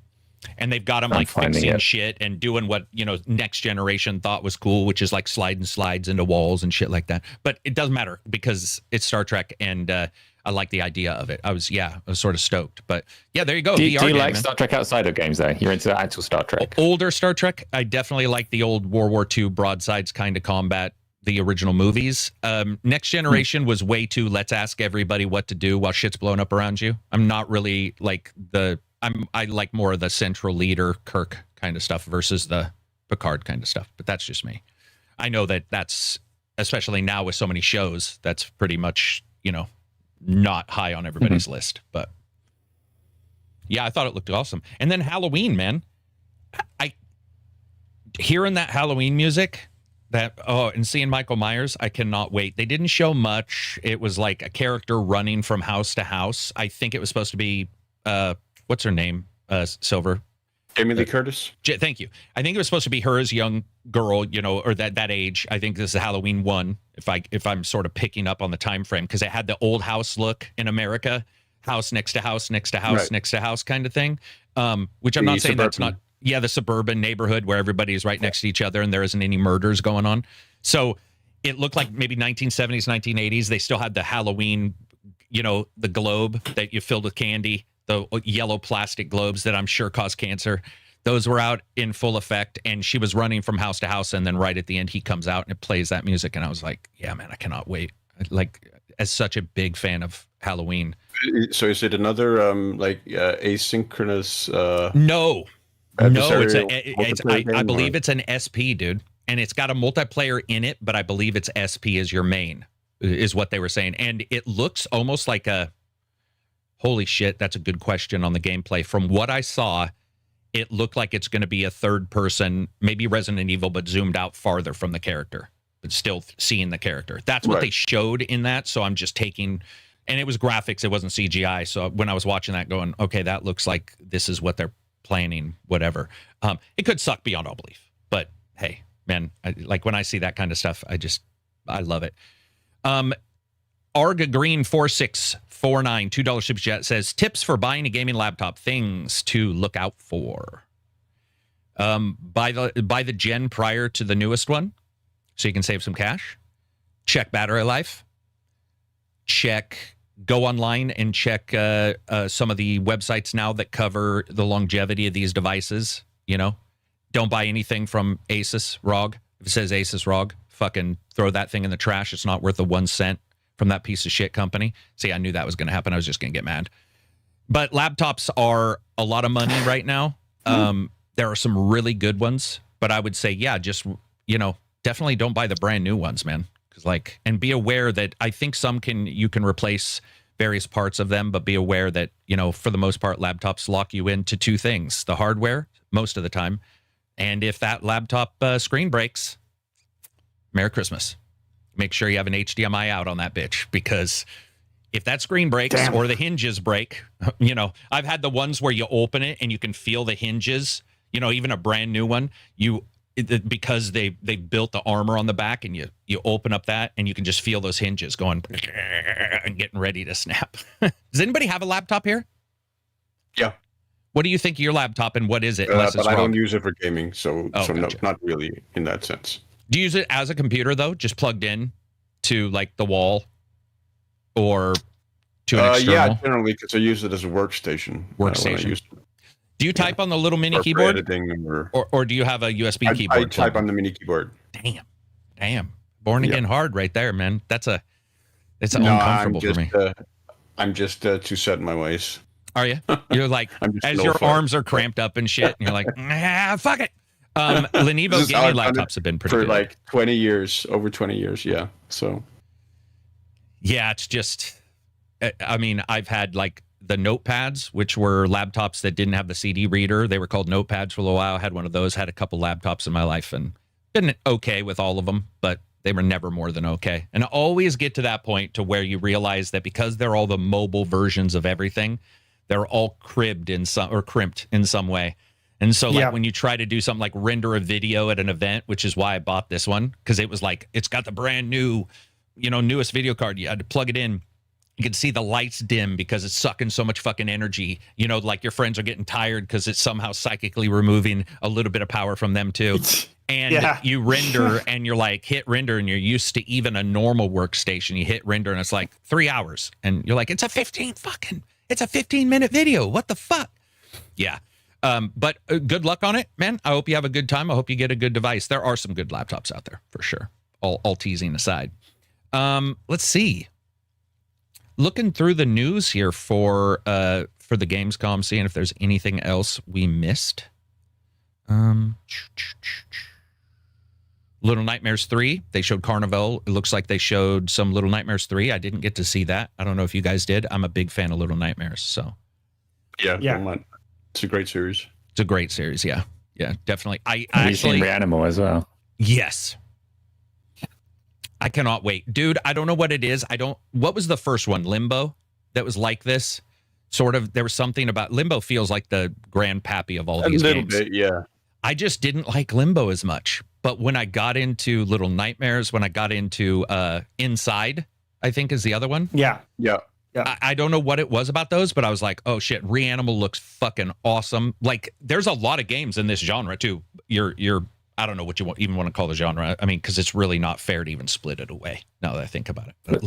And they've got them like fixing shit and doing what, Next Generation thought was cool, which is like sliding slides into walls and shit like that. But it doesn't matter because it's Star Trek, and I like the idea of it. I was sort of stoked. But yeah, there you go. Do you game, like man. Star Trek outside of games, though? You're into the actual Star Trek? Older Star Trek. I definitely like the old World War II broadsides kind of combat, the original movies. Next Generation was way too let's ask everybody what to do while shit's blowing up around you. I'm not really like I like more of the central leader Kirk kind of stuff versus the Picard kind of stuff, but that's just me. I know that's, especially now with so many shows, that's pretty much, not high on everybody's list, but yeah, I thought it looked awesome. And then Halloween, man, hearing that Halloween music, and seeing Michael Myers, I cannot wait. They didn't show much. It was like a character running from house to house. I think it was supposed to be, what's her name? Silver. Jamie Lee Curtis. Thank you. I think it was supposed to be her as a young girl, or that age. I think this is Halloween 1, if I'm sort of picking up on the time frame, because it had the old house look in America, house next to house next to house next to house kind of thing. Which I'm not saying that's not. Yeah, the suburban neighborhood where everybody's right next to each other and there isn't any murders going on. So it looked like maybe 1970s, 1980s. They still had the Halloween, the globe that you filled with candy, the yellow plastic globes that I'm sure cause cancer. Those were out in full effect, and she was running from house to house, and then right at the end, he comes out and it plays that music, and I was like, yeah, man, I cannot wait. Like, as such a big fan of Halloween. So is it another asynchronous? No, I believe it's an SP, dude, and it's got a multiplayer in it, but I believe it's SP as your main, is what they were saying, and it looks almost like a. Holy shit, that's a good question on the gameplay. From what I saw, it looked like it's going to be a third person, maybe Resident Evil, but zoomed out farther from the character, but still seeing the character. That's what they showed in that. So I'm just taking, and it was graphics, it wasn't CGI. So when I was watching that going, okay, that looks like this is what they're planning, whatever. It could suck beyond all belief, but hey, man, like when I see that kind of stuff, I love it. Arga Green 4649 $2 super chat says tips for buying a gaming laptop, things to look out for. Buy the gen prior to the newest one so you can save some cash. Check battery life. Check go online and check some of the websites now that cover the longevity of these devices. You know, don't buy anything from Asus ROG. If it says Asus ROG, fucking throw that thing in the trash. It's not worth the 1 cent from that piece of shit company. See, I knew that was going to happen. I was just going to get mad. But laptops are a lot of money right now. There are some really good ones, but I would say, yeah, just, you know, definitely don't buy the brand new ones, man. Because like, and be aware that I think you can replace various parts of them, but be aware that, you know, for the most part, laptops lock you into 2 things: the hardware most of the time, and if that laptop screen breaks, Merry Christmas. Make sure you have an HDMI out on that bitch, because if that screen breaks or the hinges break, you know, I've had the ones where you open it and you can feel the hinges, you know, even a brand new one, because they built the armor on the back, and you open up that and you can just feel those hinges going and getting ready to snap. Does anybody have a laptop here? Yeah. What do you think of your laptop, and what is it? But I don't use it for gaming, so gotcha. no, not really in that sense. Do you use it as a computer, though, just plugged in to like the wall or to an external? Yeah, generally, because I use it as a workstation. Do you type on the little mini keyboard? Editing or do you have a USB keyboard? I type on the mini keyboard. Damn. Born again hard right there, man. It's uncomfortable for me. I'm just too set in my ways. Are you? You're like, as your arms are cramped up and shit, and you're like, fuck it. Lenovo gaming laptops have been pretty good. For like 20 years, over 20 years, yeah. So. Yeah, it's just, I mean, I've had like the notepads, which were laptops that didn't have the CD reader. They were called notepads for a little while. I had one of those, had a couple laptops in my life, and been okay with all of them, but they were never more than okay. And I always get to that point to where you realize that because they're all the mobile versions of everything, they're all crimped in some way. And so like when you try to do something like render a video at an event, which is why I bought this one, because it was like, it's got the brand new, you know, newest video card. You had to plug it in. You can see the lights dim because it's sucking so much fucking energy. You know, like your friends are getting tired because it's somehow psychically removing a little bit of power from them too. And you render and you're like, hit render, and you're used to even a normal workstation. You hit render and it's like 3 hours. And you're like, it's a 15-minute video. What the fuck? Yeah. But good luck on it, man. I hope you have a good time. I hope you get a good device. There are some good laptops out there for sure. All teasing aside. Let's see. Looking through the news here for the Gamescom, seeing if there's anything else we missed. Little Nightmares 3. They showed Carnival. It looks like they showed some Little Nightmares 3. I didn't get to see that. I don't know if you guys did. I'm a big fan of Little Nightmares. So yeah. It's a great series. It's a great series. Yeah, definitely. I Have actually you seen Reanimal as well? Yes. I cannot wait. Dude, I don't know what it is. What was the first one? Limbo? That was like this? Sort of, there was something about Limbo feels like the grandpappy of all of these games. A little bit, yeah. I just didn't like Limbo as much. But when I got into Little Nightmares, when I got into Inside, I think is the other one. Yeah. I don't know what it was about those, but I was like, oh shit, Reanimal looks fucking awesome. Like, there's a lot of games in this genre too. I don't know what you even want to call the genre. I mean, because it's really not fair to even split it away now that I think about it. But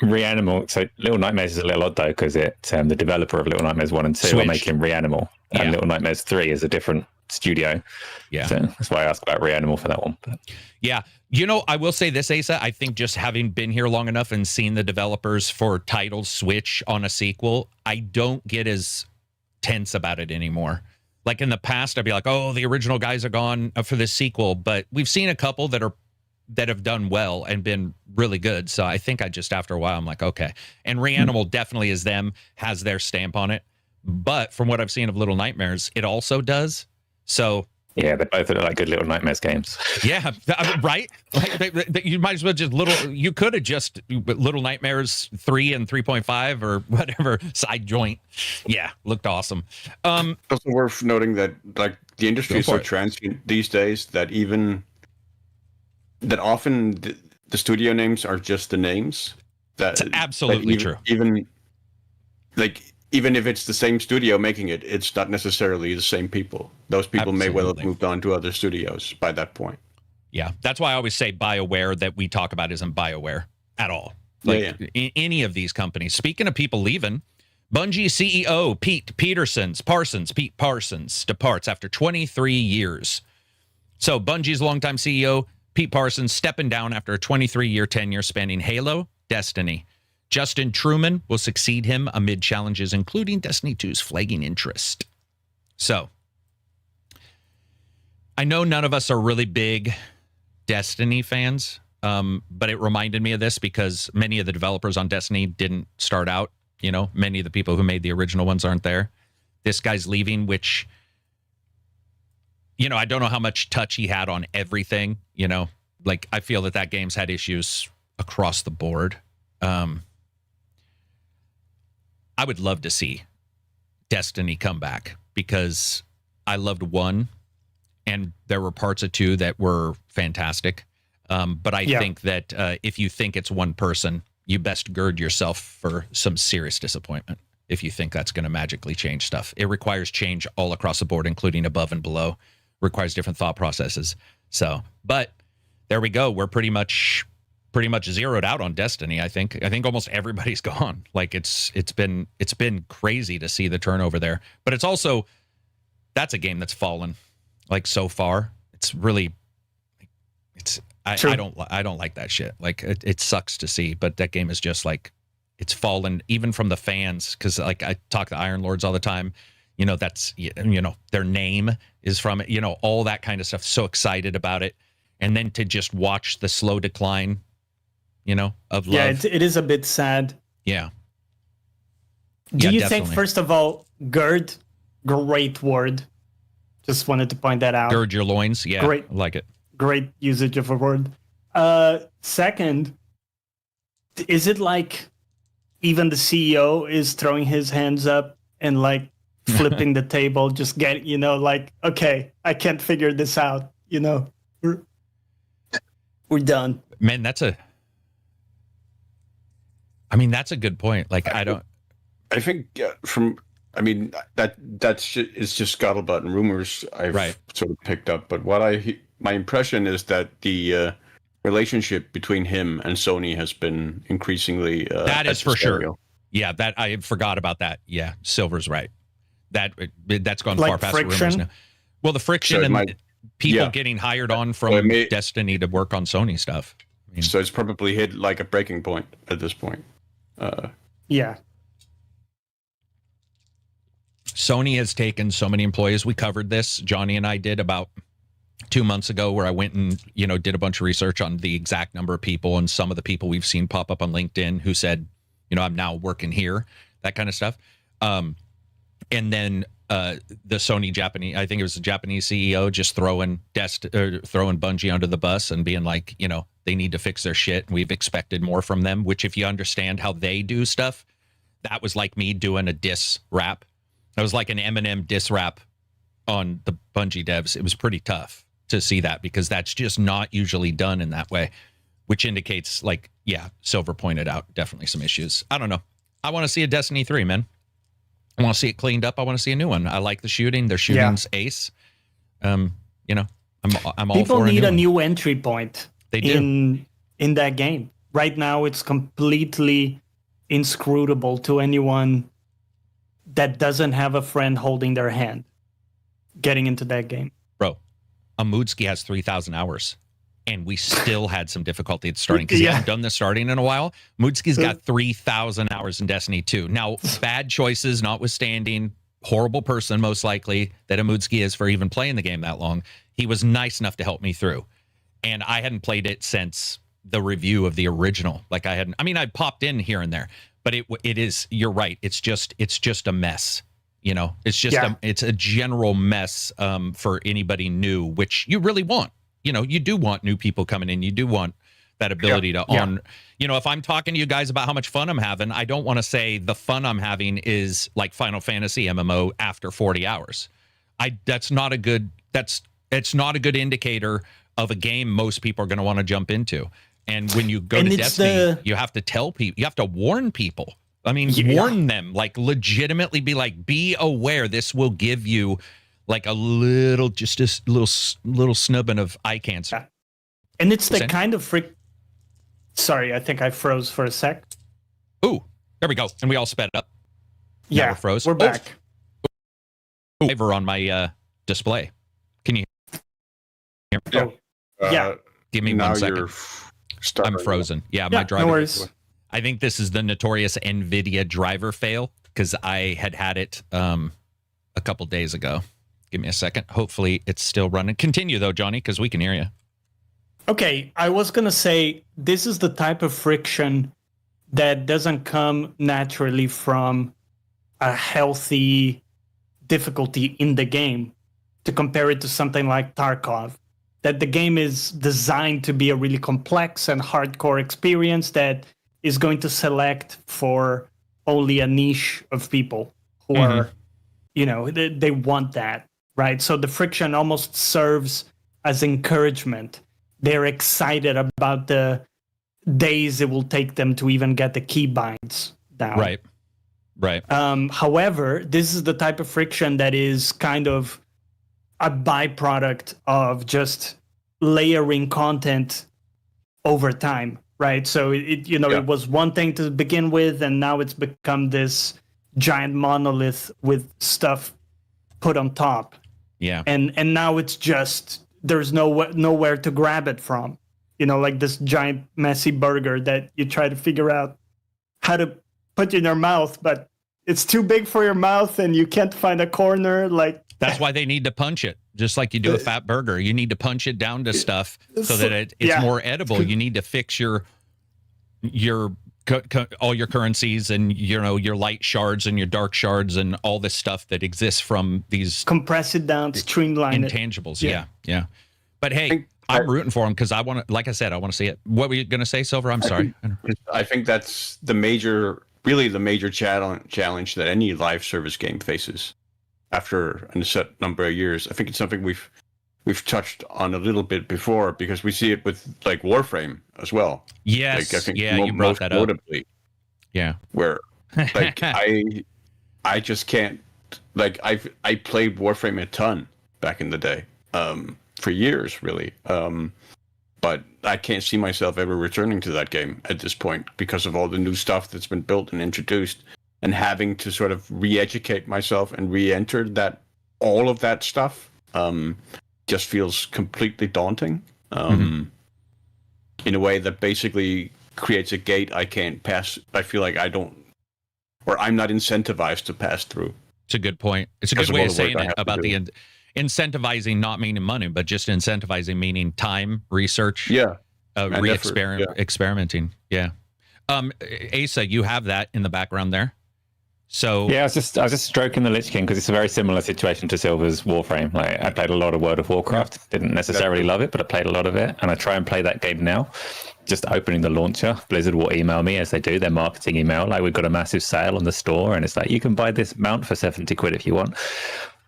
Reanimal, so Little Nightmares is a little odd though, because the developer of Little Nightmares 1 and 2 are making Reanimal, and Little Nightmares 3 is a different studio. Yeah. So that's why I asked about Reanimal for that one. But. Yeah. You know, I will say this, Asa, I think just having been here long enough and seen the developers for titles switch on a sequel, I don't get as tense about it anymore. Like in the past, I'd be like, oh, the original guys are gone for this sequel. But we've seen a couple that have done well and been really good. So I think after a while, I'm like, okay. And Reanimal definitely is them, has their stamp on it. But from what I've seen of Little Nightmares, it also does. So yeah, they both are like good Little Nightmares games. Yeah, right? Like, you might as well you could have just Little Nightmares 3 and 3.5 or whatever side joint. Yeah, looked awesome. Also worth noting that like the industry is so transient these days that often the studio names are just the names. That's absolutely true. Even if it's the same studio making it, it's not necessarily the same people. Those people may well have moved on to other studios by that point. Yeah, that's why I always say BioWare that we talk about isn't BioWare at all. Like any of these companies. Speaking of people leaving, Bungie CEO Pete Parsons departs after 23 years. So Bungie's longtime CEO, Pete Parsons, stepping down after a 23-year tenure spanning Halo, Destiny. Justin Truman will succeed him amid challenges, including Destiny 2's flagging interest. So, I know none of us are really big Destiny fans, but it reminded me of this because many of the developers on Destiny didn't start out. You know, many of the people who made the original ones aren't there. This guy's leaving, which, you know, I don't know how much touch he had on everything. You know, like I feel that game's had issues across the board. I would love to see Destiny come back because I loved 1 and there were parts of 2 that were fantastic. But I think that if you think it's one person, you best gird yourself for some serious disappointment if you think that's going to magically change stuff. It requires change all across the board, including above and below. Requires different thought processes. So, but there we go. We're pretty much zeroed out on Destiny. I think almost everybody's gone. Like it's been crazy to see the turnover there. But it's also, that's a game that's fallen like so far. It's really, I don't like that shit. Like it sucks to see, but that game is just like, it's fallen even from the fans. Cause like I talk to Iron Lords all the time, you know, that's, you know, their name is from it, you know, all that kind of stuff. So excited about it. And then to just watch the slow decline, you know, of love. Yeah, it is a bit sad. Yeah. Do you think, first of all, gird, great word. Just wanted to point that out. Gird your loins. Yeah, great. I like it. Great usage of a word. Second, is it like even the CEO is throwing his hands up and like flipping the table, just get, you know, like, okay, I can't figure this out, you know, we're done. Man, that's a good point. Like, I think it's just scuttlebutt and rumors I've sort of picked up. But my impression is that the relationship between him and Sony has been increasingly that is for sure. Yeah, that I forgot about that. Yeah, Silver's right. That's gone like far past friction? The rumors now. Well, the friction and people getting hired on from Destiny to work on Sony stuff. I mean, so it's probably hit like a breaking point at this point. Yeah. Sony has taken so many employees. We covered this, Johnny and I did about 2 months ago, where I went and, you know, did a bunch of research on the exact number of people and some of the people we've seen pop up on LinkedIn who said, you know, I'm now working here, that kind of stuff. And then the Sony Japanese, I think it was the Japanese CEO, just throwing Bungie under the bus and being like, you know, they need to fix their shit. And we've expected more from them, which if you understand how they do stuff, that was like me doing a diss rap. That was like an Eminem diss rap on the Bungie devs. It was pretty tough to see that because that's just not usually done in that way, which indicates like, yeah, Silver pointed out definitely some issues. I don't know. I want to see a Destiny 3, man. I want to see it cleaned up. I want to see a new one. I like the shooting. Their shooting's ace. You know, I'm all People for need a one. new entry point. They do. In that game. Right now, it's completely inscrutable to anyone that doesn't have a friend holding their hand getting into that game. Bro, Amudski has 3,000 hours. And we still had some difficulty at starting because he hasn't done the starting in a while. Mudski's got 3,000 hours in Destiny 2. Now, bad choices notwithstanding, horrible person most likely that Amudski is for even playing the game that long. He was nice enough to help me through. And I hadn't played it since the review of the original. Like I popped in here and there, but it is, you're right. It's just a mess. You know, it's just it's a general mess for anybody new, which you really want. You know, you do want new people coming in. You do want that ability to you know, if I'm talking to you guys about how much fun I'm having, I don't want to say the fun I'm having is like Final Fantasy MMO after 40 hours. It's not a good indicator of a game most people are going to want to jump into. And when you go to Destiny, you have to tell people, you have to warn people. I mean, warn them, like legitimately be aware this will give you like a little snubbing of eye cancer. And it's the kind of Sorry, I think I froze for a sec. Ooh, there we go. And we all sped up. Now Yeah, we're froze. we're back. Over on my display. Can you hear me? Yeah. Give me now 1 second. you're starting. I'm frozen. Yeah, Yeah, my driver. no worries. I think this is the notorious NVIDIA driver fail because I had it a couple days ago. Give me a second. Hopefully it's still running. Continue though, Johnny, because we can hear you. Okay, I was going to say this is the type of friction that doesn't come naturally from a healthy difficulty in the game, to compare it to something like Tarkov, that the game is designed to be a really complex and hardcore experience that is going to select for only a niche of people who are, you know, they want that, right? So the friction almost serves as encouragement. They're excited about the days it will take them to even get the keybinds down. Right. Right. However, this is the type of friction that is kind of a byproduct of just layering content over time, right? So it was one thing to begin with, and now it's become this giant monolith with stuff put on top. Yeah. And now it's just there's nowhere to grab it from. You know, like this giant messy burger that you try to figure out how to put in your mouth, but it's too big for your mouth and you can't find a corner. Like that's why they need to punch it, just like you do a fat burger. You need to punch it down to stuff so that it's more edible. You need to fix your all your currencies and your light shards and your dark shards and all this stuff that exists from these compress it down, streamline intangibles. Yeah. But hey, I'm rooting for them because I want to. Like I said, I want to see it. What were you going to say, Silver? I'm sorry. I think that's the major challenge that any live service game faces after a set number of years. I think it's something we've touched on a little bit before because we see it with like Warframe as well. Yes, like, I think you brought that up. Yeah, where like I just can't, like I played Warframe a ton back in the day, for years really, but I can't see myself ever returning to that game at this point because of all the new stuff that's been built and introduced, and having to sort of re-educate myself and re-enter all of that stuff. Just feels completely daunting, in a way that basically creates a gate I can't pass. I feel like I'm not incentivized to pass through. It's a good point. It's a good way of saying it about the incentivizing, not meaning money, but just incentivizing, meaning time, research, experimenting. Yeah. Asa, you have that in the background there. So yeah, I was just stroking the Lich King because it's a very similar situation to Silver's Warframe. Like I played a lot of World of Warcraft, didn't necessarily love it, but I played a lot of it, and I try and play that game now. Just opening the launcher, Blizzard will email me as they do their marketing email. Like we've got a massive sale on the store, and it's like you can buy this mount for 70 quid if you want.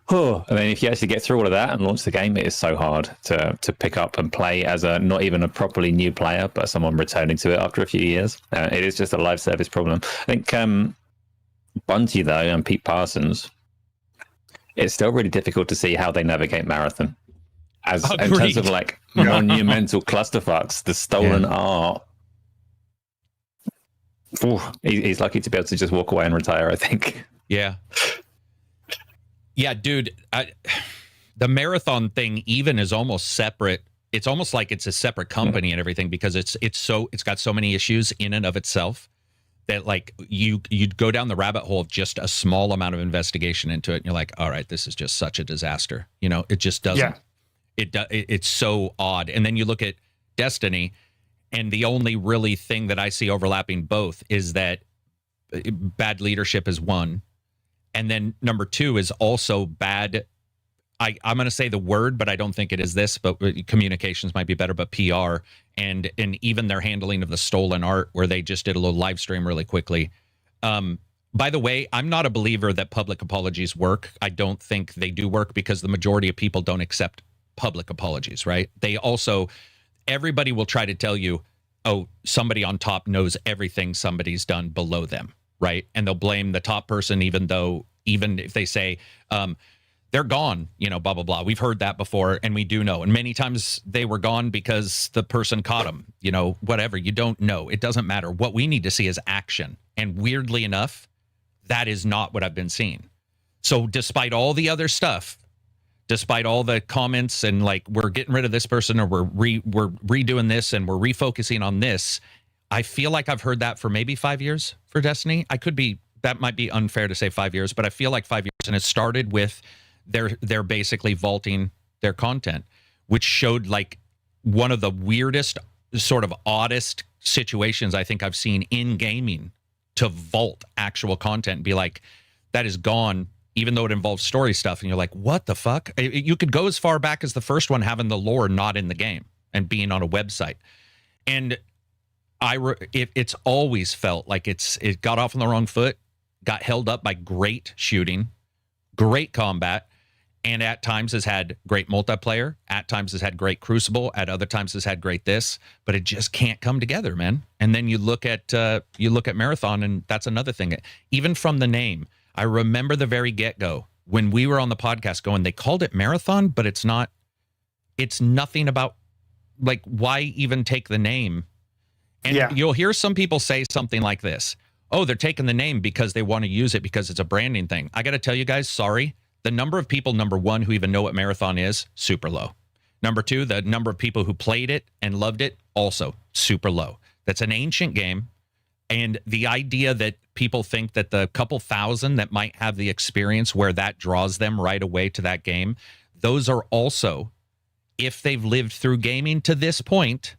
Oh, and then if you actually get through all of that and launch the game, it is so hard to pick up and play as not even a properly new player, but someone returning to it after a few years. It is just a live service problem. I think Bungie, though, and Pete Parsons, it's still really difficult to see how they navigate Marathon. In terms of like monumental clusterfucks, the stolen art. Ooh, he's lucky to be able to just walk away and retire, I think. Yeah. Yeah, dude, the Marathon thing even is almost separate. It's almost like it's a separate company and everything because it's got so many issues in and of itself that like you'd go down the rabbit hole of just a small amount of investigation into it and you're like, all right, this is just such a disaster. It just doesn't. It's so odd. And then you look at Destiny, and the only really thing that I see overlapping both is that bad leadership is one. And then number two is also bad. I'm going to say the word, but I don't think it is this, but communications might be better, but PR and even their handling of the stolen art where they just did a little live stream really quickly. By the way, I'm not a believer that public apologies work. I don't think they do work because the majority of people don't accept public apologies, right? Everybody will try to tell you, oh, somebody on top knows everything somebody's done below them, right? And they'll blame the top person, even if they say, they're gone, blah, blah, blah. We've heard that before, and we do know. And many times they were gone because the person caught them, whatever. You don't know. It doesn't matter. What we need to see is action. And weirdly enough, that is not what I've been seeing. So despite all the other stuff, despite all the comments and like, we're getting rid of this person, or we're redoing this and we're refocusing on this, I feel like I've heard that for maybe 5 years for Destiny. That might be unfair to say 5 years, but I feel like 5 years. And it started with they're basically vaulting their content, which showed like one of the weirdest, sort of oddest situations I think I've seen in gaming, to vault actual content and be like, that is gone, even though it involves story stuff. And you're like, what the fuck? You could go as far back as the first one having the lore not in the game and being on a website. And it's always felt like it got off on the wrong foot, got held up by great shooting, great combat, and at times has had great multiplayer, at times has had great Crucible, at other times has had great this, but it just can't come together, man. And then you look at Marathon, and that's another thing. Even from the name, I remember the very get-go when we were on the podcast going, they called it Marathon, but it's nothing about, like, why even take the name? And you'll hear some people say something like this: oh, they're taking the name because they want to use it because it's a branding thing. I got to tell you guys, sorry. The number of people, number one, who even know what Marathon is, super low. Number two, the number of people who played it and loved it, also super low. That's an ancient game. And the idea that people think that the couple thousand that might have the experience where that draws them right away to that game, those are also, if they've lived through gaming to this point,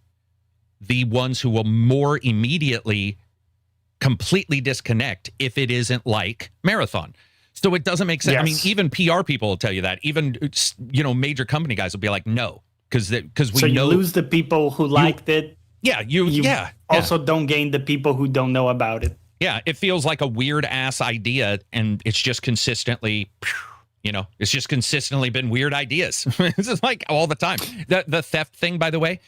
the ones who will more immediately completely disconnect if it isn't like Marathon. So it doesn't make sense. Yes. I mean, even PR people will tell you that. Even, major company guys will be like, no, because we so know. So you lose the people who liked it. Yeah, you also don't gain the people who don't know about it. Yeah, it feels like a weird ass idea, and it's just consistently, it's just consistently been weird ideas. It's just like all the time. The theft thing, by the way,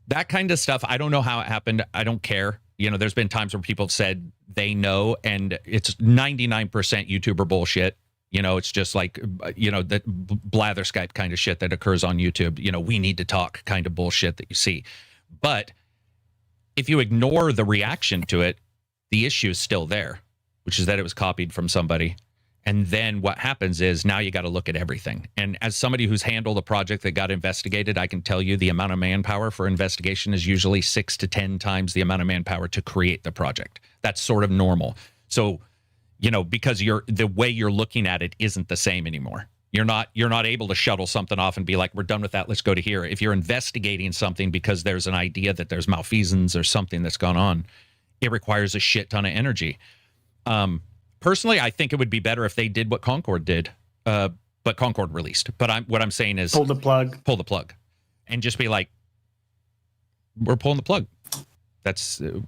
that kind of stuff, I don't know how it happened. I don't care. There's been times where people have said they know, and it's 99% YouTuber bullshit. It's just like, that blatherskite kind of shit that occurs on YouTube. We need to talk kind of bullshit that you see. But if you ignore the reaction to it, the issue is still there, which is that it was copied from somebody. And then what happens is now you got to look at everything. And as somebody who's handled a project that got investigated, I can tell you the amount of manpower for investigation is usually 6 to 10 times the amount of manpower to create the project. That's sort of normal. So, because the way you're looking at it isn't the same anymore. You're not able to shuttle something off and be like, we're done with that, let's go to here. If you're investigating something because there's an idea that there's malfeasance or something that's gone on, it requires a shit ton of energy. Personally, I think it would be better if they did what Concord did, but Concord released. But what I'm saying is pull the plug, and just be like, we're pulling the plug.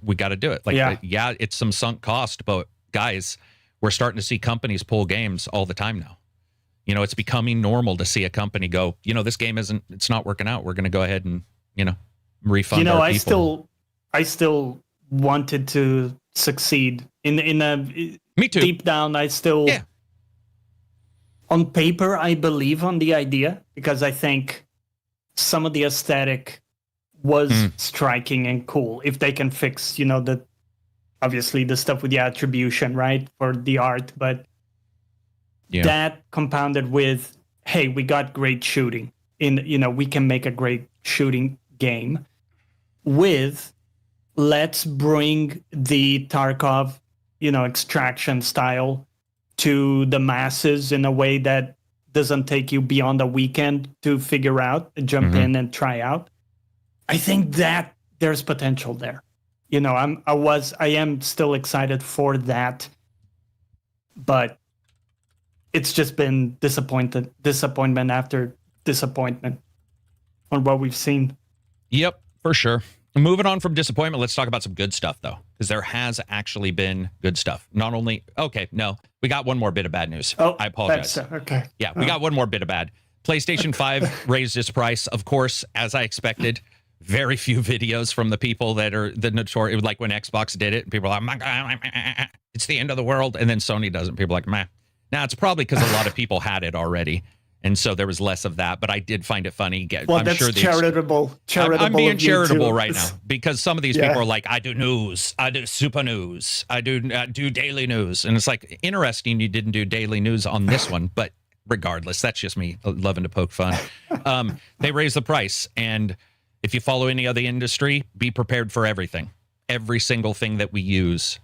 We got to do it. Like, yeah, it's some sunk cost, but guys, we're starting to see companies pull games all the time now. It's becoming normal to see a company go, this game it's not working out. We're going to go ahead and, refund our people. I still wanted to succeed in a me too. Deep down, I still on paper I believe on the idea, because I think some of the aesthetic was striking and cool. If they can fix, obviously the stuff with the attribution, right, for the art, but that compounded with, hey, we got great shooting we can make a great shooting game with, let's bring the Tarkov, extraction style to the masses in a way that doesn't take you beyond a weekend to figure out, jump in and try out. I think that there's potential there. I am still excited for that, but it's just been disappointment after disappointment on what we've seen. Yep, for sure. Moving on from disappointment, let's talk about some good stuff, though, because there has actually been good stuff. Not only, we got one more bit of bad news. Oh, I apologize. Okay. Yeah, we got one more bit of bad. PlayStation 5 raised its price, of course, as I expected. Very few videos from the people that are the notorious, like when Xbox did it, and people are like, it's the end of the world, and then Sony doesn't. People are like, meh. Now, it's probably because a lot of people had it already. And so there was less of that, but I did find it funny. Well, that's sure charitable. I'm being charitable right now because some of these people are like, I do news, I do super news, I do daily news. And it's like, interesting you didn't do daily news on this one, but regardless, that's just me loving to poke fun. They raise the price. And if you follow any other industry, be prepared for everything. Every single thing that we use,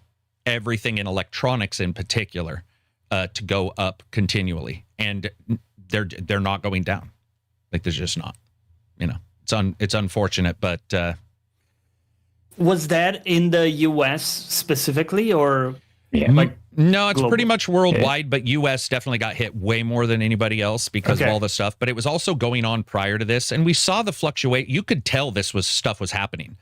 everything in electronics in particular, to go up continually. And they're not going down. Like, there's just not, it's unfortunate, but was that in the US specifically, or like no, it's global? pretty much worldwide, but US definitely got hit way more than anybody else because of all the stuff. But it was also going on prior to this, and we saw the fluctuate. You could tell stuff was happening.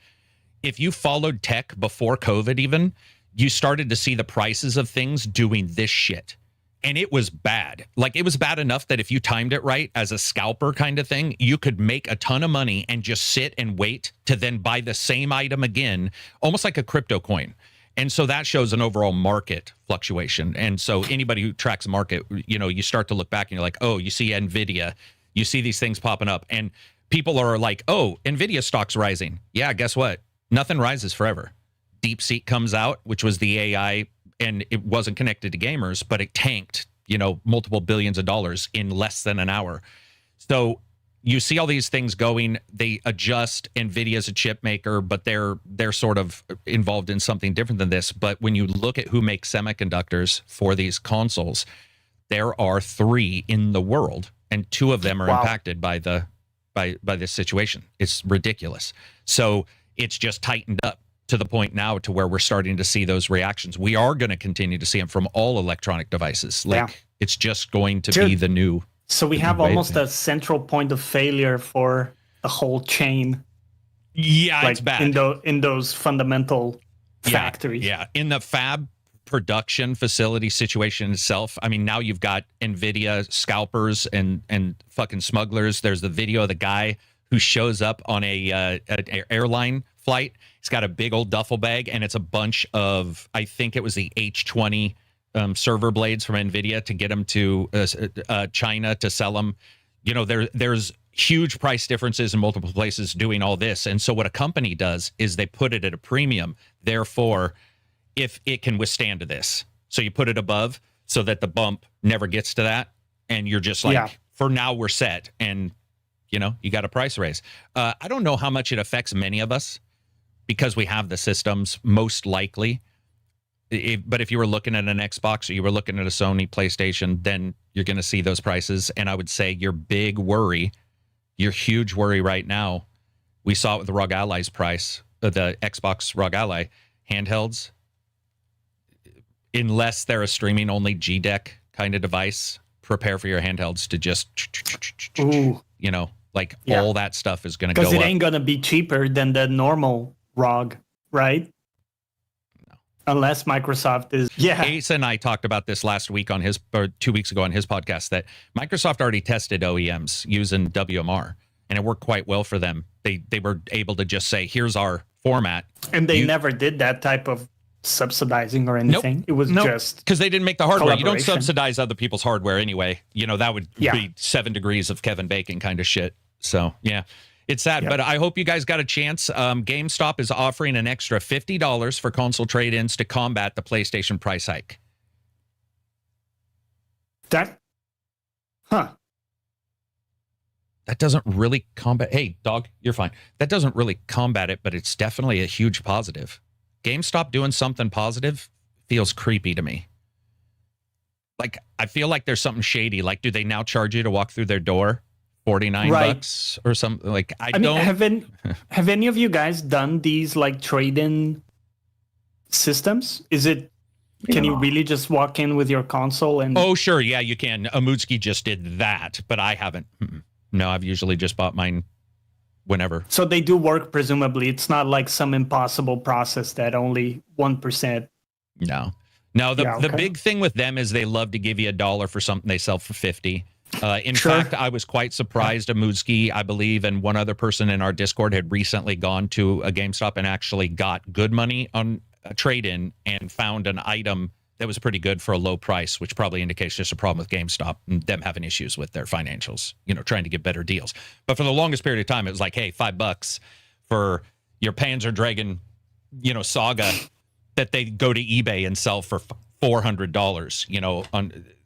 If you followed tech before COVID, even, you started to see the prices of things doing this shit. And it was bad. Like, it was bad enough that if you timed it right as a scalper kind of thing, you could make a ton of money and just sit and wait to then buy the same item again, almost like a crypto coin. And so that shows an overall market fluctuation. And so anybody who tracks market, you start to look back and you're like, oh, you see NVIDIA, you see these things popping up. And people are like, oh, NVIDIA stock's rising. Yeah, guess what? Nothing rises forever. DeepSeek comes out, which was the AI, and it wasn't connected to gamers, but it tanked, multiple billions of dollars in less than an hour. So you see all these things going, they adjust. NVIDIA's a chip maker, but they're sort of involved in something different than this. But when you look at who makes semiconductors for these consoles, there are 3 in the world, and 2 of them are impacted by this situation. It's ridiculous. So it's just tightened up to the point now to where we're starting to see those reactions. We are going to continue to see them from all electronic devices. It's just going to be the new. So we have almost a central point of failure for the whole chain. Yeah, it's bad. In those fundamental factories. Yeah, in the fab production facility situation itself. I mean, now you've got NVIDIA scalpers and fucking smugglers. There's the video of the guy who shows up on an airline flight. He's got a big old duffel bag, and it's a bunch of, I think it was the H20 server blades from NVIDIA to get them to China to sell them. There's huge price differences in multiple places doing all this. And so what a company does is they put it at a premium. Therefore, if it can withstand this, so you put it above so that the bump never gets to that. And you're just like, for now we're set. And, you got a price raise. I don't know how much it affects many of us, because we have the systems, most likely. But if you were looking at an Xbox or you were looking at a Sony PlayStation, then you're going to see those prices. And I would say your big worry, your huge worry right now, we saw it with the ROG Ally's price, the Xbox ROG Ally handhelds. Unless they're a streaming-only G-Deck kind of device, prepare for your handhelds to just, all that stuff is going to go up. Because it ain't going to be cheaper than the normal ROG, right? No. Unless Microsoft is... Yeah. Ace and I talked about this last week or 2 weeks ago on his podcast, that Microsoft already tested OEMs using WMR, and it worked quite well for them. They were able to just say, here's our format. And they never did that type of subsidizing or anything. Nope. It was just... Because they didn't make the hardware. You don't subsidize other people's hardware anyway. That would be 7 degrees of Kevin Bacon kind of shit. So, yeah. It's sad, but I hope you guys got a chance. GameStop is offering an extra $50 for console trade-ins to combat the PlayStation price hike. That doesn't really combat... Hey, dog, you're fine. That doesn't really combat it, but it's definitely a huge positive. GameStop doing something positive feels creepy to me. Like, I feel like there's something shady. Like, do they now charge you to walk through their door? $49 or something. Like, I don't have any of you guys done these like trade-in systems? Can you really just walk in with your console and... Oh, sure. Yeah, you can. Amutski just did that, but I haven't. No, I've usually just bought mine whenever. So they do work, presumably. It's not like some impossible process that only 1%. No, the big thing with them is they love to give you $1 for something they sell for 50. In fact, I was quite surprised. Amutski, I believe, and one other person in our Discord had recently gone to a GameStop and actually got good money on a trade-in and found an item that was pretty good for a low price, which probably indicates just a problem with GameStop and them having issues with their financials, trying to get better deals. But for the longest period of time, it was like, hey, $5 for your Panzer Dragon, Saga that they go to eBay and sell for $400,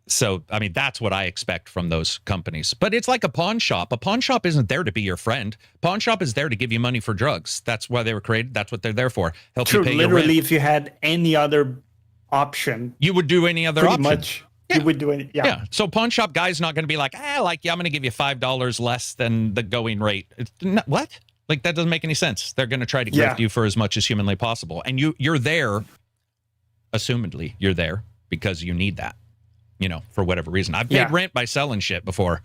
So, I mean, that's what I expect from those companies. But it's like a pawn shop. A pawn shop isn't there to be your friend. Pawn shop is there to give you money for drugs. That's why they were created. That's what they're there for. Help you pay your rent. Literally, if you had any other option, you would do any other option. Much, you would do it. Yeah. So pawn shop guy's not going to be like, I'm going to give you $5 less than the going rate. What? Like, that doesn't make any sense. They're going to try to grift you for as much as humanly possible. And you're there, assumedly, you're there because you need that. For whatever reason. I've paid rent by selling shit before.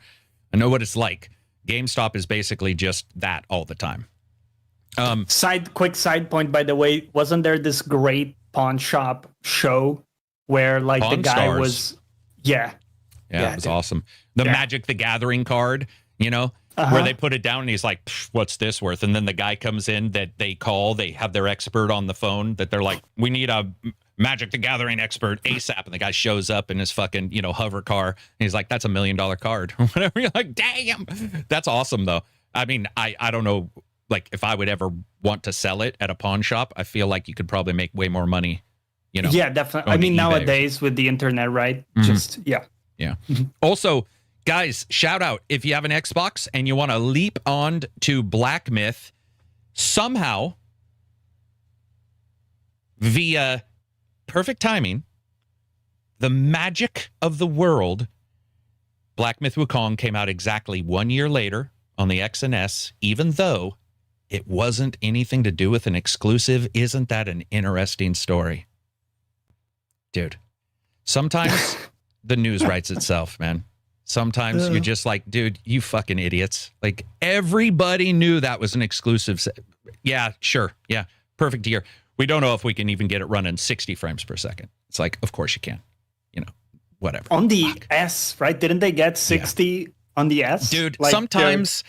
I know what it's like. GameStop is basically just that all the time. Quick side point, by the way, wasn't there this great pawn shop show where like Pawn the guy Stars. was Yeah, it was awesome. The Magic the Gathering card, where they put it down and he's like, what's this worth? And then the guy comes in that they have their expert on the phone that they're like, we need a Magic the Gathering expert ASAP. And the guy shows up in his fucking, hover car. And he's like, that's $1 million card. Whatever. You're like, damn. That's awesome, though. I mean, I don't know, like, if I would ever want to sell it at a pawn shop, I feel like you could probably make way more money, Yeah, definitely. I mean, nowadays with the internet, right? Yeah. Also, guys, shout out. If you have an Xbox and you want to leap on to Black Myth, somehow, via perfect timing, the magic of the world, Black Myth Wukong came out exactly 1 year later on the X and S, even though it wasn't anything to do with an exclusive. Isn't that an interesting story? Dude, sometimes the news writes itself, man. Sometimes you're just like, dude, you fucking idiots. Like, everybody knew that was an exclusive. Yeah, sure. Yeah, perfect year. We don't know if we can even get it running 60 frames per second. It's like, of course you can. Whatever. On the S, right? Didn't they get 60 on the S? Dude, like, sometimes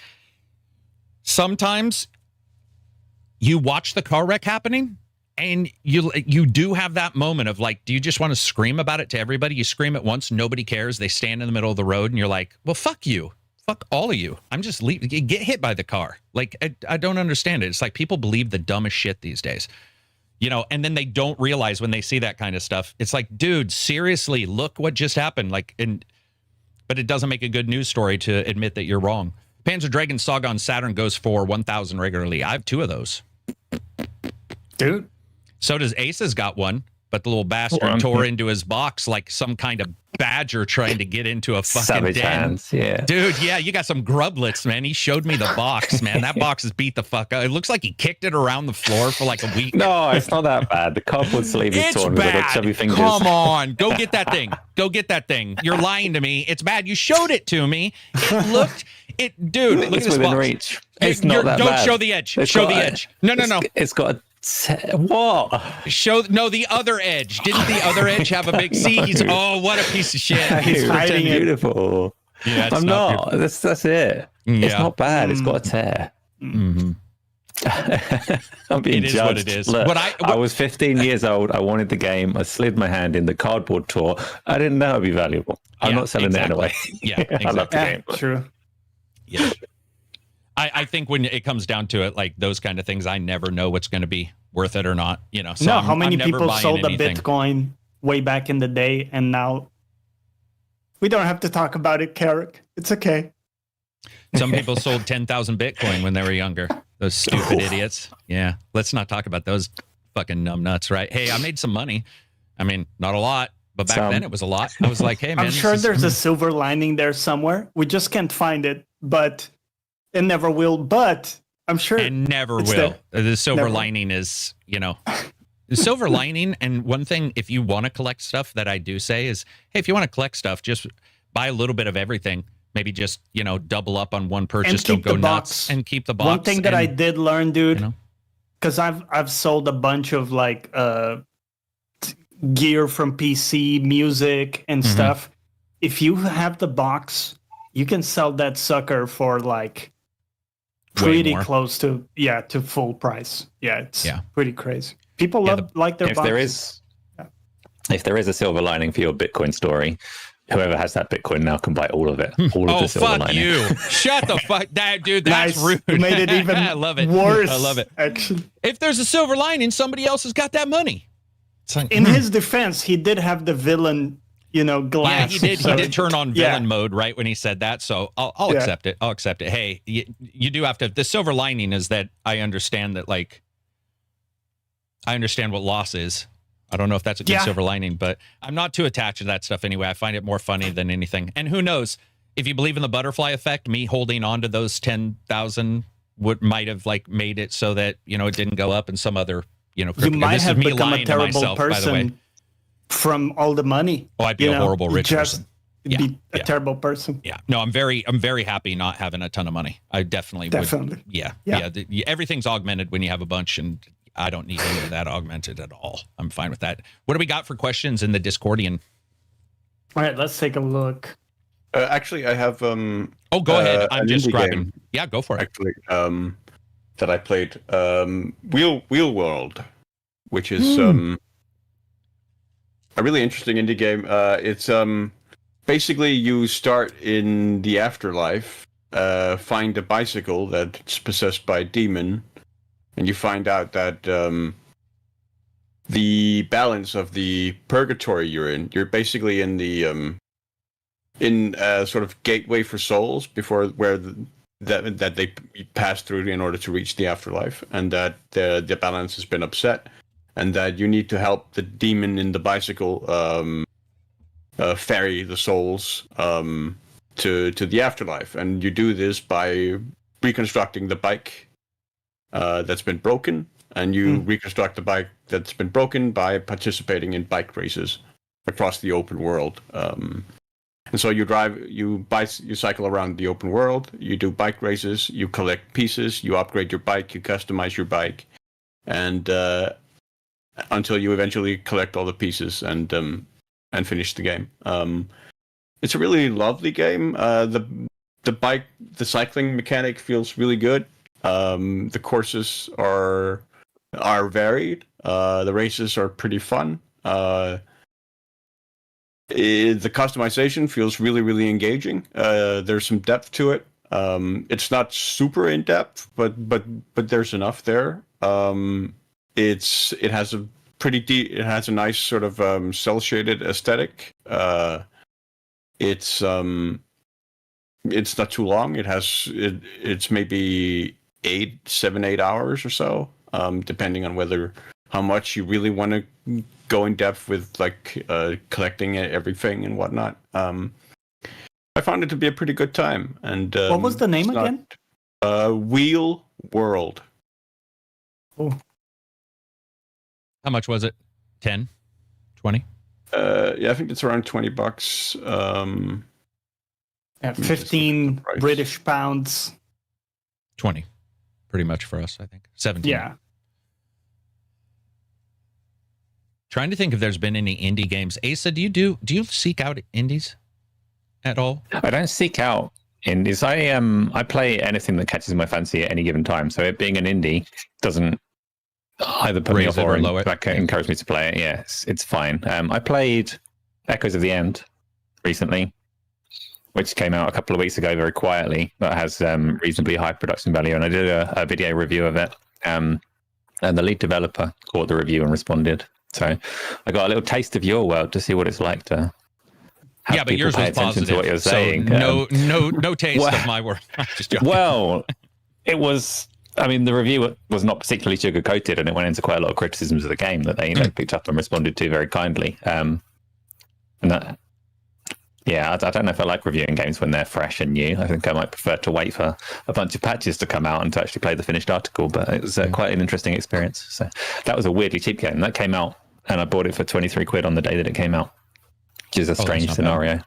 you watch the car wreck happening and you do have that moment of like, do you just want to scream about it to everybody? You scream at once, nobody cares. They stand in the middle of the road and you're like, well, fuck you. Fuck all of you. I'm just leaving. Get hit by the car. Like, I don't understand it. It's like people believe the dumbest shit these days. And then they don't realize when they see that kind of stuff. It's like, dude, seriously, look what just happened. Like, but it doesn't make a good news story to admit that you're wrong. Panzer Dragon Saga on Saturn goes for 1,000 regularly. I have 2 of those. Dude. So does Ace's got one, but the little bastard tore into his box like some kind of badger trying to get into a fucking Savage den. hands, yeah. Dude, yeah, you got some grublets, man. He showed me the box, man. That box is beat the fuck up. It looks like he kicked it around the floor for like a week. No, it's not that bad. The cardboard sleeve is torn with little chubby fingers. Come on, go get that thing. Go get that thing. You're lying to me. It's bad. You showed it to me. Dude, look at this within box. reach. It's not that don't bad. Show the edge. Show the edge. No. It's got what? The other edge. Didn't the other edge have a big C? Oh, what a piece of shit. He's hiding it. Beautiful. Yeah, I'm not. That's it. Yeah. It's not bad. It's got a tear. Mm-hmm. I'm being It is judged. what it is. Look, What I was 15 years old. I wanted the game. I slid my hand in. The cardboard tore. I didn't know it'd be valuable. I'm not selling it anyway. Yeah, exactly. I love the game. True. Yeah. I think when it comes down to it, like those kind of things, I never know what's going to be worth it or not. So how many I'm never people buying sold anything. a Bitcoin way back in the day, and now we don't have to talk about it, Carrick. It's okay. Some people sold 10,000 Bitcoin when they were younger. Those stupid idiots. Yeah. Let's not talk about those fucking numbnuts, right? Hey, I made some money. I mean, not a lot, but back then it was a lot. I was like, hey, man. I'm sure there's a silver lining there somewhere. We just can't find it, but it never will. But I'm sure it never will. The silver lining is, the silver lining. And one thing, if you want to collect stuff that I do say is, hey, if you want to collect stuff, just buy a little bit of everything. Maybe just, double up on one purchase. Don't go nuts and keep the box. One thing that I did learn, dude, because I've sold a bunch of like gear from PC, music and stuff. If you have the box, you can sell that sucker for like pretty close to full price. Yeah, it's pretty crazy. People like their boxes. if there is a silver lining for your Bitcoin story, whoever has that Bitcoin now can buy all of it. All of the silver fuck lining. you. Shut the fuck down, dude. That's Nice. rude. You made it even I love it. worse. I love it. Actually, If there's a silver lining, somebody else has got that money. It's like, in his defense, he did have the villain, yeah, glass. he did. so- He did turn on villain yeah. mode right when he said that. So I'll Yeah. accept it. I'll accept it. Hey, you do have to. The silver lining is that I understand that, like, I understand what loss is. I don't know if that's a good Yeah. silver lining, but I'm not too attached to that stuff anyway. I find it more funny than anything. And who knows, if you believe in the butterfly effect, me holding on to those 10,000 might have like made it so that, it didn't go up in some other, You crypto. might This is have me become a lying to terrible myself, by the way. person from all the money. Oh, I'd be a horrible You rich person. You'd be a Yeah. terrible person. Yeah. No, I'm very happy not having a ton of money. I definitely would. Definitely. Yeah. Yeah. Everything's augmented when you have a bunch, and I don't need any of that augmented at all. I'm fine with that. What do we got for questions in the Discordian? All right, let's take a look. Actually, I have Oh, go ahead. I'm an just indie grabbing. game, Yeah, go for it. actually, that I played, Wheel World, which is a really interesting indie game. It's basically you start in the afterlife, find a bicycle that's possessed by a demon, and you find out that the balance of the purgatory you're basically in the in a sort of gateway for souls before where that they pass through in order to reach the afterlife, and that the balance has been upset, and that you need to help the demon in the bicycle ferry the souls to the afterlife. And you do this by reconstructing the bike that's been broken, and you reconstruct the bike that's been broken by participating in bike races across the open world. And so you cycle around the open world, you do bike races, you collect pieces, you upgrade your bike, you customize your bike, and until you eventually collect all the pieces and finish the game. It's a really lovely game. The cycling mechanic feels really good. The courses are varied. The races are pretty fun. The customization feels really, really engaging. There's some depth to it. It's not super in depth, but there's enough there. It has a nice sort of cell shaded aesthetic. It's not too long. It's maybe 7-8 hours or so, depending on how much you really want to go in depth with like collecting everything and whatnot. I found it to be a pretty good time. And What was the name again? Wheel World. Oh, How much was it? 10? 20? Yeah, I think it's around $20. yeah, just look 15 at the price. British pounds. 20. Pretty much for us, I think. 17. Yeah. Trying to think if there's been any indie games. Asa, do you seek out indies at all? I don't seek out indies. I play anything that catches my fancy at any given time. So it being an indie doesn't either put me Raise off it or lower it. encourage me to play it. Yeah, it's fine. I played Echoes of the End recently, which came out a couple of weeks ago very quietly, but has reasonably high production value. And I did a video review of it. And the lead developer caught the review and responded. So I got a little taste of your world to see what it's like to have Yeah, but people yours pay was attention positive. to what you're saying. So no taste well- of my work. I'm just joking. Well, it was. I mean, the review was not particularly sugar-coated, and it went into quite a lot of criticisms of the game that they picked up and responded to very kindly. And that, yeah, I don't know if I like reviewing games when they're fresh and new. I think I might prefer to wait for a bunch of patches to come out and to actually play the finished article. But it was quite an interesting experience. So that was a weirdly cheap game. That came out, and I bought it for 23 quid on the day that it came out, which is a strange not scenario.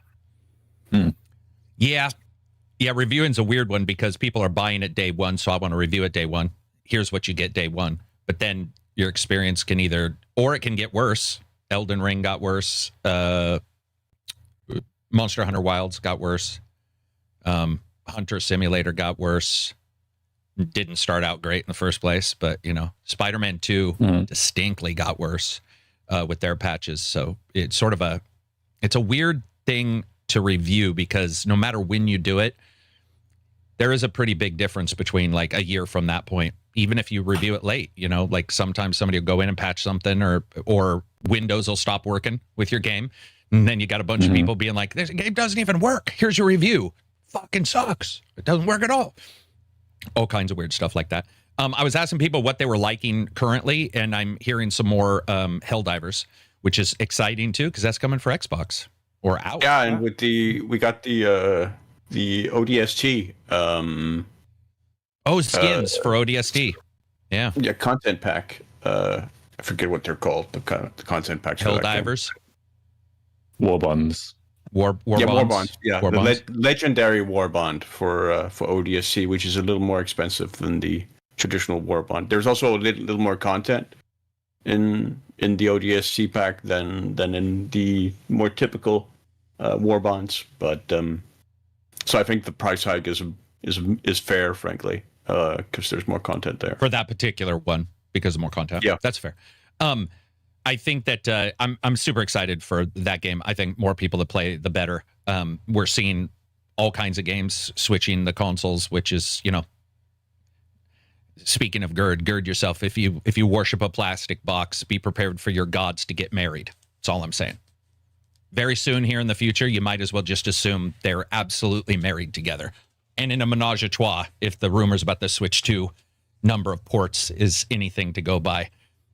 Yeah, reviewing's a weird one because people are buying it day one, so I want to review it day one. Here's what you get day one. But then your experience can it can get worse. Elden Ring got worse. Monster Hunter Wilds got worse. Hunter Simulator got worse. Didn't start out great in the first place, but Spider-Man 2 distinctly got worse. with their patches. So it's sort of it's a weird thing to review because no matter when you do it, there is a pretty big difference between like a year from that point. Even if you review it late, like sometimes somebody will go in and patch something or Windows will stop working with your game. And then you got a bunch of people being like, this game doesn't even work. Here's your review. Fucking sucks. It doesn't work at all. All kinds of weird stuff like that. I was asking people what they were liking currently, and I'm hearing some more Helldivers, which is exciting too, because that's coming for Xbox or out. Yeah, and we got the ODST. Skins for ODST. Yeah. Yeah, content pack. I forget what they're called. The content packs. Helldivers. War bonds. War bonds. Yeah, war bonds. Legendary war bond for ODST, which is a little more expensive than the traditional war bond. There's also a little more content in the ODST pack than in the more typical war bonds. But so I think the price hike is fair, frankly, because there's more content there for that particular one because of more content. Yeah, that's fair. I think that I'm super excited for that game. I think more people that play, the better. We're seeing all kinds of games switching the consoles, which is, speaking of gird yourself. If you worship a plastic box, be prepared for your gods to get married. That's all I'm saying. Very soon here in the future, you might as well just assume they're absolutely married together. And in a menage a trois, if the rumors about the Switch 2 number of ports is anything to go by.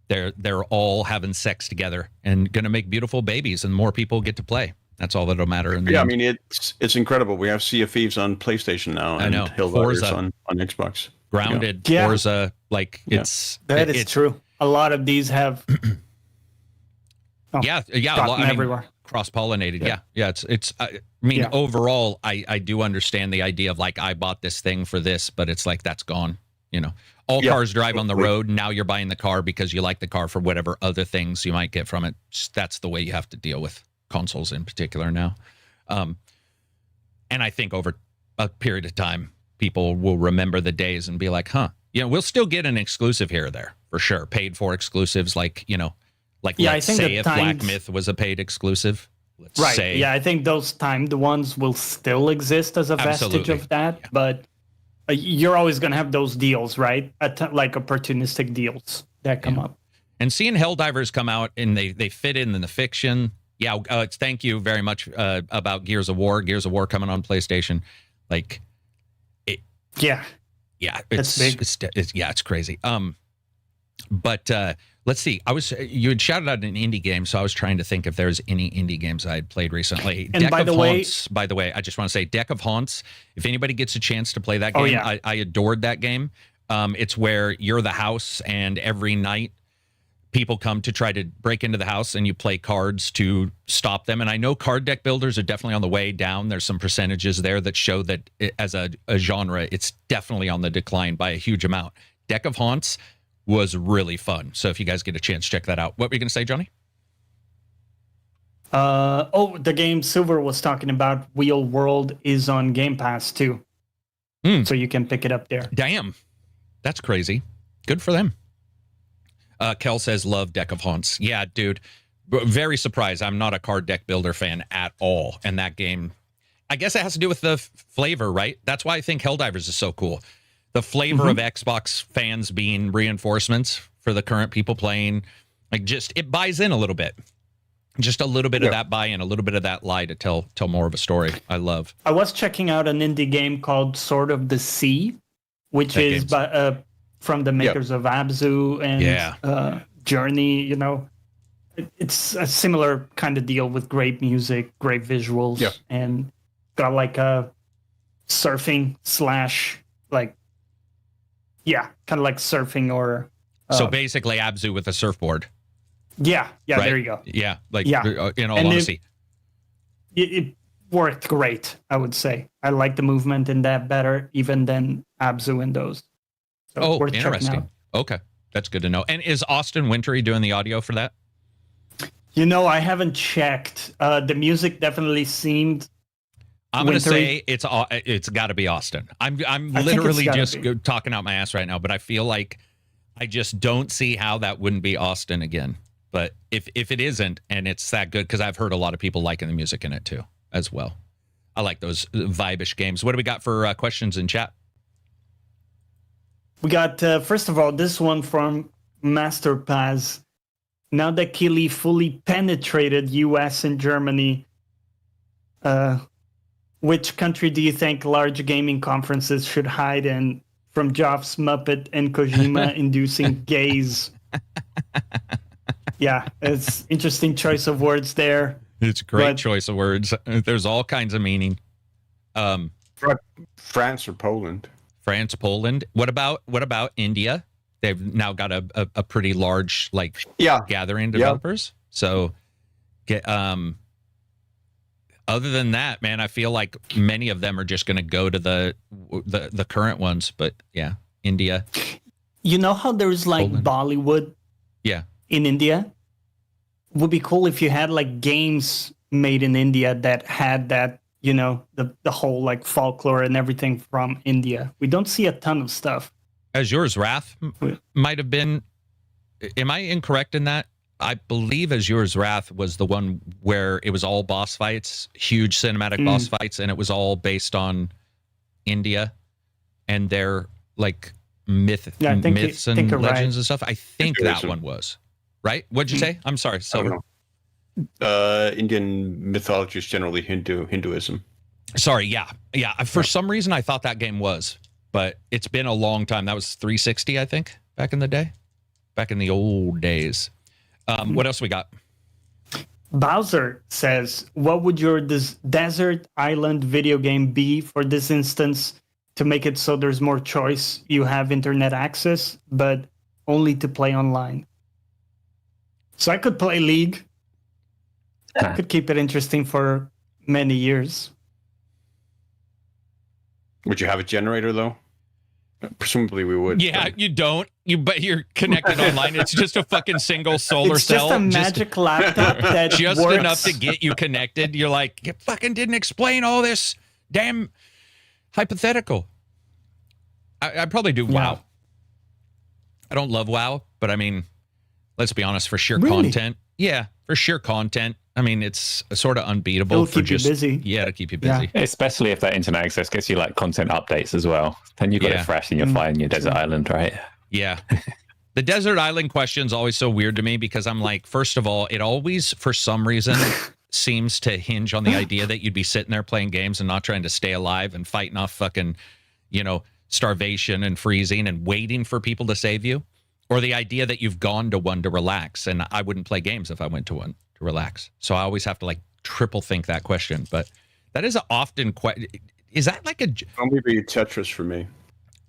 They're all having sex together and going to make beautiful babies, and more people get to play. That's all that'll matter. In the end. I mean, it's incredible. We have Sea of Thieves on PlayStation now, and Helldivers on Xbox. Grounded, Forza, it's true. A lot of these have. Everywhere. Cross-pollinated. Yeah. It's. Overall, I do understand the idea of I bought this thing for this, but it's like that's gone. All cars drive on the road. Now you're buying the car because you like the car for whatever other things you might get from it. That's the way you have to deal with consoles in particular now. And I think over a period of time, people will remember the days and be like, we'll still get an exclusive here or there for sure. Paid for exclusives let's say if Black Myth was a paid exclusive. Let's say. Yeah, I think those timed ones will still exist as a vestige of that, but you're always going to have those deals, right? Opportunistic deals that come up. And seeing Helldivers come out and they fit in the fiction. Yeah, thank you very much about Gears of War. Gears of War coming on PlayStation. It's big. It's crazy. But let's see. You had shouted out an indie game, so I was trying to think if there's any indie games I had played recently. And by the way, I just want to say Deck of Haunts. If anybody gets a chance to play that game, I adored that game. It's where you're the house, and every night people come to try to break into the house, and you play cards to stop them. And I know card deck builders are definitely on the way down. There's some percentages there that show that as a genre, it's definitely on the decline by a huge amount. Deck of Haunts was really fun. So if you guys get a chance, check that out. What were you going to say, Johnny? The game Silver was talking about, Wheel World, is on Game Pass too. So you can pick it up there. Damn. That's crazy. Good for them. Kel says, love Deck of Haunts. Yeah, dude. Very surprised. I'm not a card deck builder fan at all. And that game, I guess it has to do with the flavor, right? That's why I think Helldivers is so cool. The flavor of Xbox fans being reinforcements for the current people playing, it buys in a little bit. Just a little bit of that buy-in, a little bit of that lie to tell more of a story. I love. I was checking out an indie game called Sword of the Sea, which is from the makers of Abzu and Journey. It's a similar kind of deal with great music, great visuals, and got a surfing kind of like surfing or. So basically, Abzu with a surfboard. Yeah, right? There you go. Yeah, in all honesty. It worked great, I would say. I like the movement in that better even than Abzu in those. So worth interesting. Okay, that's good to know. And is Austin Wintory doing the audio for that? I haven't checked. The music definitely seemed. I'm going to say it's got to be Austin. I'm literally just talking out my ass right now, but I feel like I just don't see how that wouldn't be Austin again. But if it isn't, and it's that good, because I've heard a lot of people liking the music in it too, as well. I like those vibe-ish games. What do we got for questions in chat? We got, first of all, this one from Master Paz. Now that Keighley fully penetrated US and Germany, which country do you think large gaming conferences should hide in from Geoff's Muppet and Kojima inducing gaze? Yeah, it's interesting choice of words there. It's a great choice of words. There's all kinds of meaning. France or Poland? France, Poland. What about India? They've now got a pretty large gathering of developers. So other than that, man, I feel like many of them are just going to go to the current ones. But yeah, India. You know how there's like Poland. Bollywood? Yeah. In India? Would be cool if you had like games made in India that had that, you know, the whole like folklore and everything from India. We don't see a ton of stuff. Azure's Wrath might have been. Am I incorrect in that? I believe Azure's Wrath was the one where it was all boss fights, huge cinematic boss fights, and it was all based on India and their like myths and legends and stuff. I think that one was. Right? What'd you say? I'm sorry. So, Indian mythology is generally Hinduism. Sorry. Yeah. For some reason, I thought that game was, but it's been a long time. That was 360, I think, back in the day, back in the old days. What else we got? Bowser says, "What would your desert island video game be for this instance to make it so there's more choice? You have internet access, but only to play online." So I could play League. I could keep it interesting for many years. Would you have a generator though? Presumably we would. Yeah, you don't. But you're connected online. It's just a fucking single solar cell. It's just a magic laptop that just works. Enough to get you connected. You're like, you fucking didn't explain all this damn hypothetical. I'd probably do WoW. I don't love WoW, but I mean, let's be honest, for sheer content. Yeah, for sheer content. I mean, it's sort of unbeatable. It'll keep you busy. Yeah, to keep you busy. Yeah. Especially if that internet access gets you like content updates as well. Then you've got it fresh and you're flying your desert island, right? Yeah. The desert island question is always so weird to me because I'm like, first of all, it always, for some reason, seems to hinge on the idea that you'd be sitting there playing games and not trying to stay alive and fighting off fucking, you know, starvation and freezing and waiting for people to save you. Or the idea that you've gone to one to relax, and I wouldn't play games if I went to one to relax. So I always have to like triple think that question. But that is often is that like a? Maybe Tetris for me.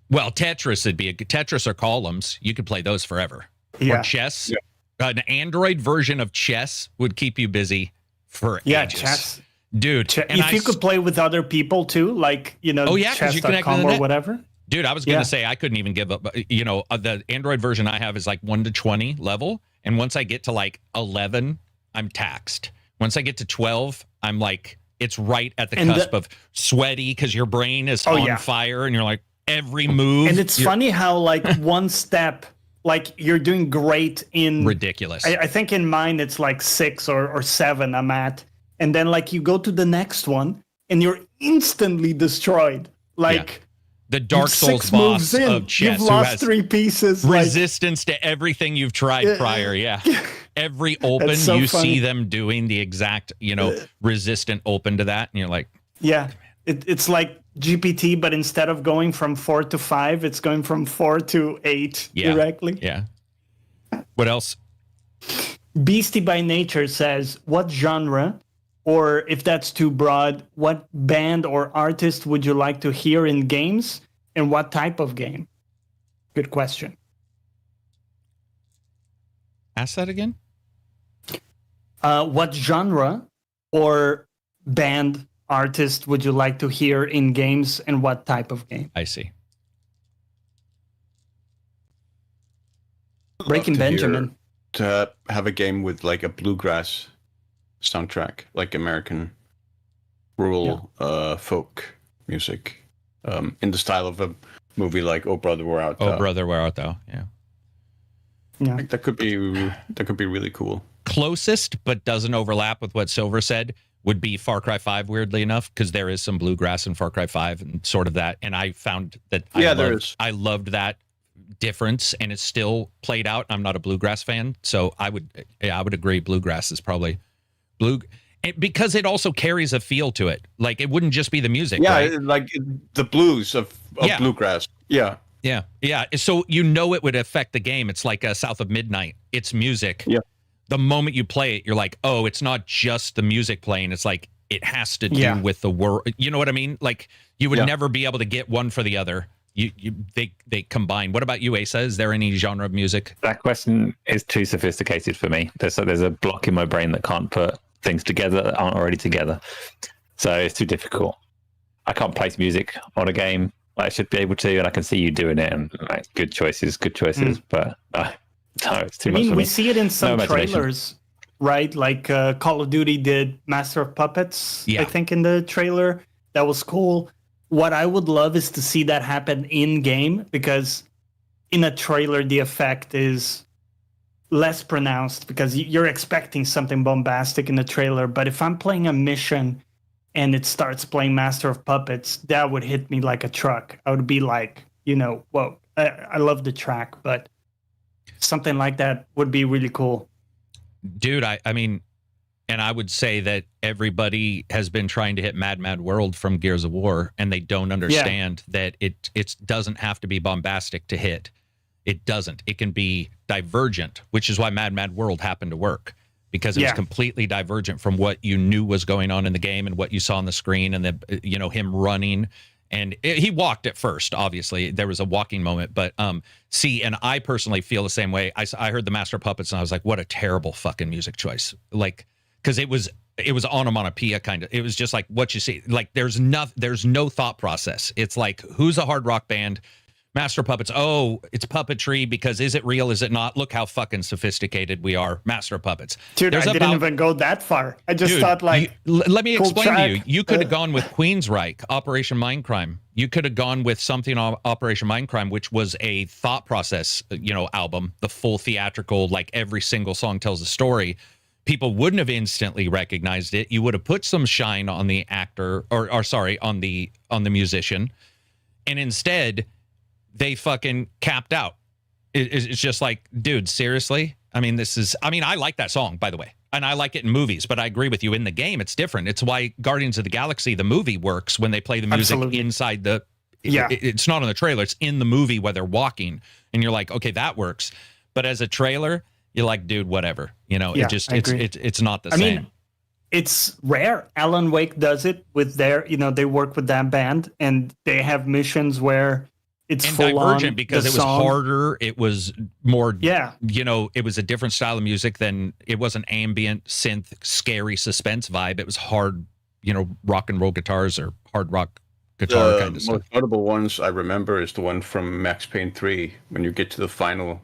Well, Tetris would be a Tetris or columns. You could play those forever. Yeah. Or chess. Yeah. An Android version of chess would keep you busy for ages. Chess. Dude. If you could play with other people too, like, you know, chess.com or whatever. Dude, I was going to say I couldn't even give up. You know, the Android version I have is like 1 to 20 level. And once I get to like 11, I'm taxed. Once I get to 12, I'm like, it's right at the cusp of sweaty because your brain is on fire and you're like, every move. And it's funny how like one step, like you're doing great in. Ridiculous. I think in mine it's like 6 or 7 I'm at. And then like you go to the next one and you're instantly destroyed. Like. Yeah. The Dark Souls boss of chess. You've lost 3 pieces. Resistance to everything you've tried prior. Yeah. Every open, so see them doing the exact, you know, resistant open to that. And you're like. Yeah. It's like GPT, but instead of going from 4 to 5, it's going from 4 to 8 directly. Yeah. What else? Beastie by Nature says, what genre, or if that's too broad, what band or artist would you like to hear in games, and what type of game? Good question. Ask that again. What genre or band artist would you like to hear in games, and what type of game? I see. Breaking Benjamin. To have a game with like a bluegrass soundtrack, like American rural folk music, in the style of a movie like Oh Brother Where Art Thou. Oh Brother Where Art Thou, yeah. Yeah. Like, that could be really cool. Closest, but doesn't overlap with what Silver said, would be Far Cry 5, weirdly enough, because there is some bluegrass in Far Cry 5 and sort of that. And I found that I loved that difference, and it's still played out. I'm not a bluegrass fan, so I would agree bluegrass is probably because it also carries a feel to it. Like, it wouldn't just be the music. Yeah, right? like the blues of bluegrass. Yeah. Yeah. So it would affect the game. It's like South of Midnight. It's music. Yeah. The moment you play it, you're like, oh, it's not just the music playing. It's like it has to do with the word. You know what I mean? Like, you would never be able to get one for the other. They combine. What about you, Asa? Is there any genre of music? That question is too sophisticated for me. There's a block in my brain that can't put things together that aren't already together. So it's too difficult. I can't place music on a game. I should be able to, and I can see you doing it, and like, good choices. But no, it's too much for me. We see it in some trailers, right? Like Call of Duty did Master of Puppets, I think, in the trailer. That was cool. What I would love is to see that happen in-game, because in a trailer, the effect is less pronounced because you're expecting something bombastic in the trailer. But if I'm playing a mission and it starts playing Master of Puppets, that would hit me like a truck. I would be like, whoa, I love the track, but something like that would be really cool. Dude, I mean, and I would say that everybody has been trying to hit Mad Mad World from Gears of War, and they don't understand that it doesn't have to be bombastic to hit. It doesn't. It can be divergent, which is why Mad Mad World happened to work. Because it was completely divergent from what you knew was going on in the game and what you saw on the screen, and him running. And he walked at first, obviously. There was a walking moment. But and I personally feel the same way. I heard the Master of Puppets, and I was like, what a terrible fucking music choice. Like, because it was onomatopoeia kind of. It was just like what you see. Like, there's no thought process. It's like, who's a hard rock band? Master Puppets. Oh, it's puppetry because is it real? Is it not? Look how fucking sophisticated we are. Master Puppets. Dude, I didn't even go that far. I just thought like. Let me explain to you. You could have gone with Queensryche, Operation Mindcrime. You could have gone with something on Operation Mindcrime, which was a thought process, album, the full theatrical, like every single song tells a story. People wouldn't have instantly recognized it. You would have put some shine on the actor, on the musician, and instead they fucking capped out. It's just like, dude, seriously? I mean, I like that song, by the way, and I like it in movies, but I agree with you. In the game, it's different. It's why Guardians of the Galaxy, the movie, works when they play the music inside the... It's not on the trailer. It's in the movie where they're walking, and you're like, okay, that works. But as a trailer, you're like, dude, whatever. It's not the same. I mean, it's rare. Alan Wake does it with their, they work with that band, and they have missions where it's and full divergent on because it was harder. It was more, it was a different style of music than it was an ambient synth, scary suspense vibe. It was hard, rock and roll guitars or hard rock guitar kind of stuff. The most notable ones I remember is the one from Max Payne 3 when you get to the final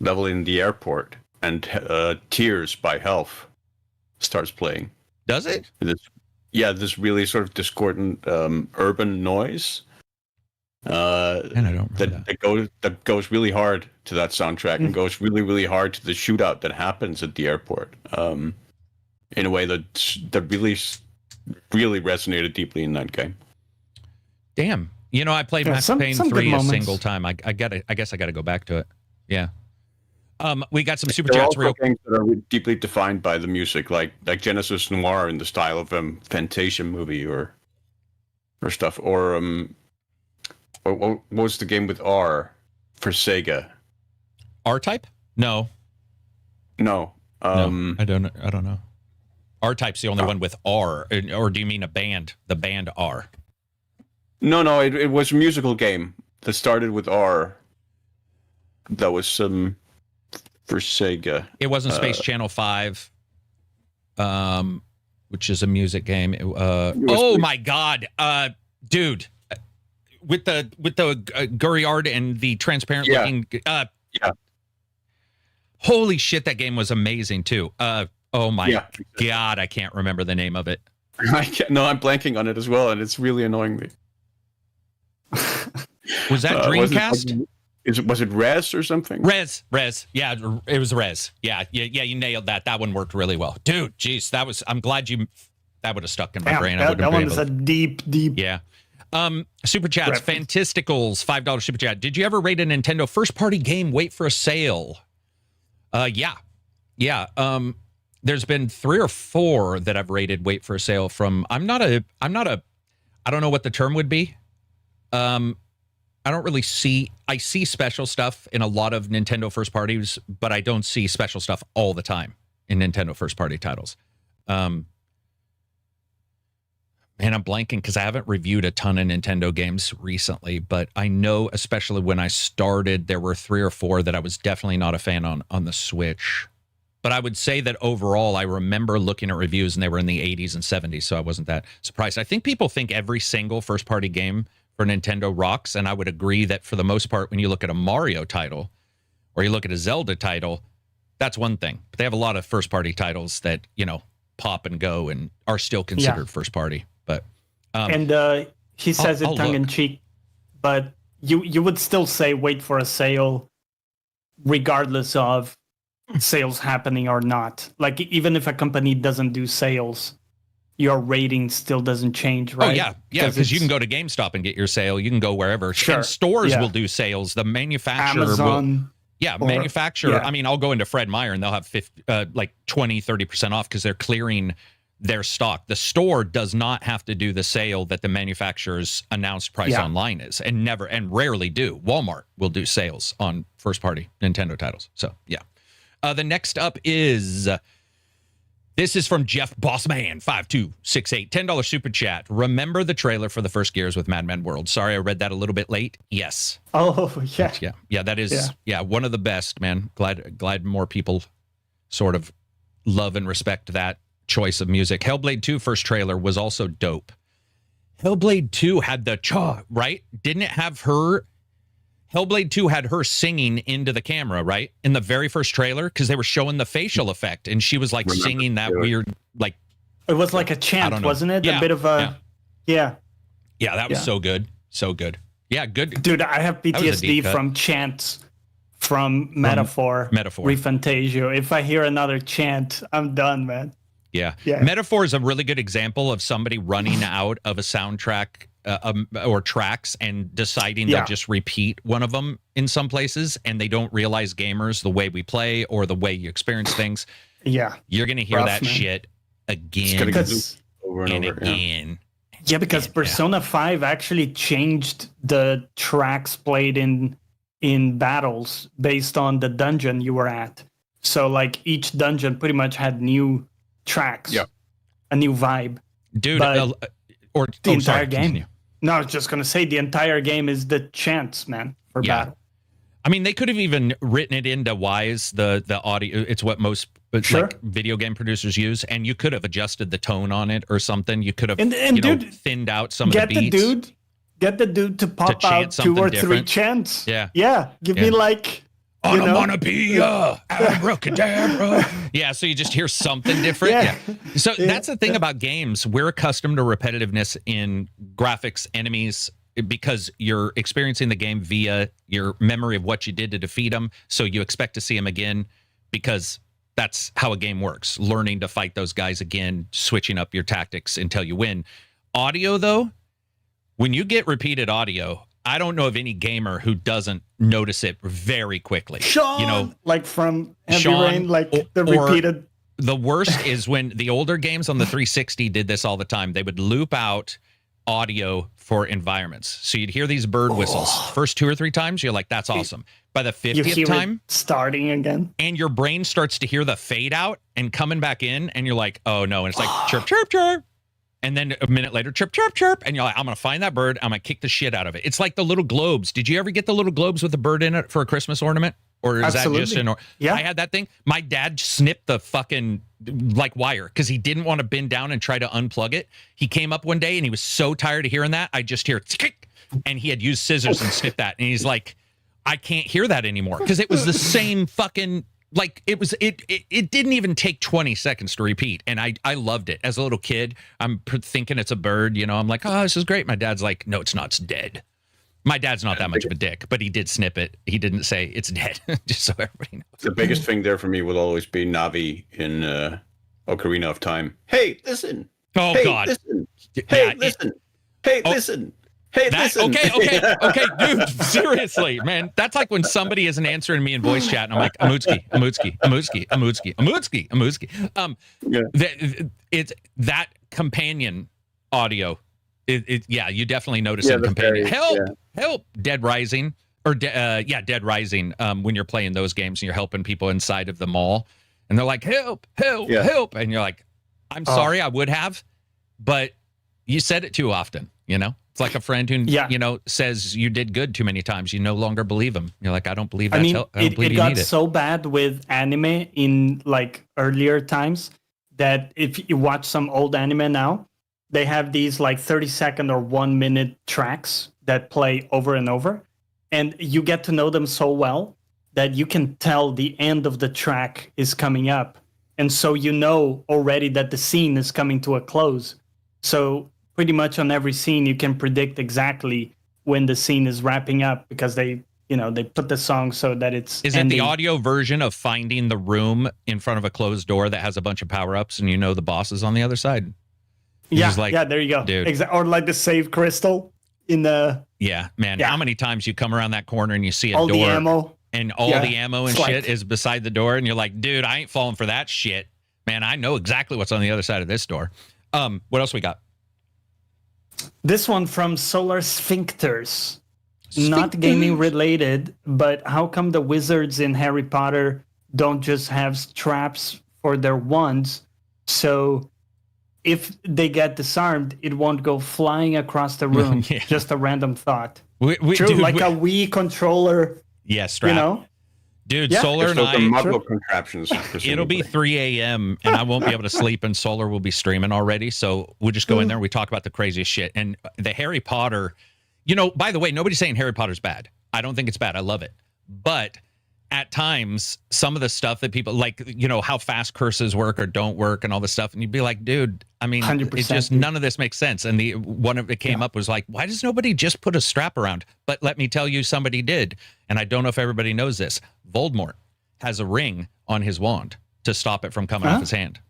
level in the airport and Tears by Health starts playing. Does it? This really sort of discordant urban noise. And I don't remember that goes really hard to that soundtrack and goes really, really hard to the shootout that happens at the airport. In a way that really, really resonated deeply in that game. Damn. I played Max Payne 3 a single time. I guess I gotta go back to it. Yeah. We got some super chats. Real things that are deeply defined by the music, like Genesis Noir in the style of Fantasia movie or stuff, or what was the game with R for Sega? R-Type? No. No. No, I don't know. R-Type's the only one with R, or do you mean a band? The band R? No. It was a musical game that started with R. That was for Sega. It wasn't Space Channel 5, which is a music game. My God, dude. With the Guriard and the transparent looking, holy shit, that game was amazing too. Oh my God, I can't remember the name of it. I'm blanking on it as well, and it's really annoying me. Was that Dreamcast? Was it Res or something? Res. Yeah, it was Res. Yeah, you nailed that. That one worked really well, dude. Jeez, I'm glad that would have stuck in my brain. That one is a deep. Yeah. Super chats, reference. Fantasticals, $5 super chat. Did you ever rate a Nintendo first party game? Wait for a sale. Yeah. There's been 3 or 4 that I've rated wait for a sale from. I don't know what the term would be. I don't really I see special stuff in a lot of Nintendo first parties, but I don't see special stuff all the time in Nintendo first party titles. Man, I'm blanking because I haven't reviewed a ton of Nintendo games recently, but I know, especially when I started, there were 3 or 4 that I was definitely not a fan on the Switch. But I would say that overall, I remember looking at reviews and they were in the 80s and 70s, so I wasn't that surprised. I think people think every single first party game for Nintendo rocks, and I would agree that for the most part, when you look at a Mario title or you look at a Zelda title, that's one thing. But they have a lot of first party titles that, pop and go and are still considered first party. But and he says it tongue in cheek, but you would still say wait for a sale regardless of sales happening or not. Like, even if a company doesn't do sales, your rating still doesn't change, right? Oh, yeah, because you can go to GameStop and get your sale. You can go wherever. Sure. And stores will do sales. The manufacturer Amazon. Manufacturer. I mean, I'll go into Fred Meyer and they'll have 20, 30% off because they're clearing their stock. The store does not have to do the sale that the manufacturer's announced price online is, and rarely do. Walmart will do sales on first party Nintendo titles. So, yeah. The next up is... This is from Jeff Bossman, 5268, $10 super chat. Remember the trailer for the first Gears with Mad Men World? Sorry, I read that a little bit late. Yes. Oh, yeah. Yeah, that is one of the best, man. Glad more people sort of love and respect that choice of music. Hellblade 2 first trailer was also dope. Hellblade 2 had the right? Didn't it have her? Hellblade 2 had her singing into the camera, right? In the very first trailer, because they were showing the facial effect, and she was like singing that weird, like... It was like a chant, wasn't it? Yeah, a bit of a... Yeah. Yeah, that was so good. So good. Yeah, good. Dude, I have PTSD from chants from Metaphor. Refantasio. If I hear another chant, I'm done, man. Yeah. Metaphor is a really good example of somebody running out of a soundtrack or tracks and deciding they'll just repeat one of them in some places, and they don't realize gamers, the way we play or the way you experience things. Yeah. You're going to hear that shit again over and over again. Yeah, because Persona 5 actually changed the tracks played in battles based on the dungeon you were at. So like each dungeon pretty much had new tracks, a new vibe. Dude, or the entire game. Continue. No, I was just going to say the entire game is the chants, man, for battle. I mean, they could have even written it into Wise, the audio. It's what most like video game producers use, and you could have adjusted the tone on it or something. You could have thinned out some of the beats. Get the dude to pop out 2 or 3 chants. Yeah. Give me like... Onomatopoeia, abracadabra. Yeah, so you just hear something different. So that's the thing about games. We're accustomed to repetitiveness in graphics, enemies, because you're experiencing the game via your memory of what you did to defeat them. So you expect to see them again because that's how a game works. Learning to fight those guys again, switching up your tactics until you win. Audio, though, when you get repeated audio, I don't know of any gamer who doesn't notice it very quickly. Sean, like from Heavy Rain, like the repeated. The worst is when the older games on the 360 did this all the time. They would loop out audio for environments. So you'd hear these bird whistles. First 2 or 3 times, you're like, that's awesome. By the 50th time, starting again. And your brain starts to hear the fade out and coming back in, and you're like, oh no. And it's like, chirp, chirp, chirp. And then a minute later, chirp, chirp, chirp. And you're like, I'm going to find that bird. I'm going to kick the shit out of it. It's like the little globes. Did you ever get the little globes with the bird in it for a Christmas ornament? Or is that just an... I had that thing. My dad snipped the fucking like wire because he didn't want to bend down and try to unplug it. He came up one day and he was so tired of hearing that. I just hear... And he had used scissors and snipped that. And he's like, I can't hear that anymore. Because it was the same fucking... Like it was, it didn't even take 20 seconds to repeat. And I loved it. As a little kid, I'm thinking it's a bird, I'm like, oh, this is great. My dad's like, no, it's not. It's dead. My dad's not that much of a dick, but he did snip it. He didn't say it's dead, just so everybody knows. The biggest thing there for me will always be Navi in Ocarina of Time. Hey, listen. Oh, hey, God. Listen. Hey, listen. Hey, listen. Hey, listen. Okay, dude, seriously, man. That's like when somebody isn't answering me in voice chat, and I'm like, Amutski. It's that companion audio. Yeah, you definitely notice it in companion. Help, Dead Rising, or Dead Rising. When you're playing those games and you're helping people inside of the mall, and they're like, help, and you're like, I'm sorry, I would have, but you said it too often. You know, it's like a friend who says you did good too many times. You no longer believe him. You're like, I don't believe that's it got so bad with anime in like earlier times that if you watch some old anime now, they have these like 30-second or 1 minute tracks that play over and over. And you get to know them so well that you can tell the end of the track is coming up. And so you know already that the scene is coming to a close. So pretty much on every scene, you can predict exactly when the scene is wrapping up because they put the song so that it's Is ending. It the audio version of finding the room in front of a closed door that has a bunch of power-ups and you know the boss is on the other side? There you go. Dude. Or like the save crystal in the... Yeah, man. Yeah. How many times you come around that corner and you see a all door... the ammo. And all the ammo and shit is beside the door, and you're like, dude, I ain't falling for that shit. Man, I know exactly what's on the other side of this door. What else we got? This one from Solar Sphincters. Not gaming related, but how come the wizards in Harry Potter don't just have straps for their wands? So if they get disarmed, it won't go flying across the room. Just a random thought. True, dude, like a Wii controller. Yeah, strap. You know? Dude, Solar and I... contraptions. It'll be 3 a.m. and I won't be able to sleep, and Solar will be streaming already. So we'll just go in there and we talk about the craziest shit. And the Harry Potter... by the way, nobody's saying Harry Potter's bad. I don't think it's bad. I love it. But at times, some of the stuff that people... Like, how fast curses work or don't work and all this stuff. And you'd be like, dude, I mean, 100%. it's just... None of this makes sense. And the one of it came up was like, why does nobody just put a strap around? But let me tell you, somebody did. And I don't know if everybody knows this. Voldemort has a ring on his wand to stop it from coming off his hand.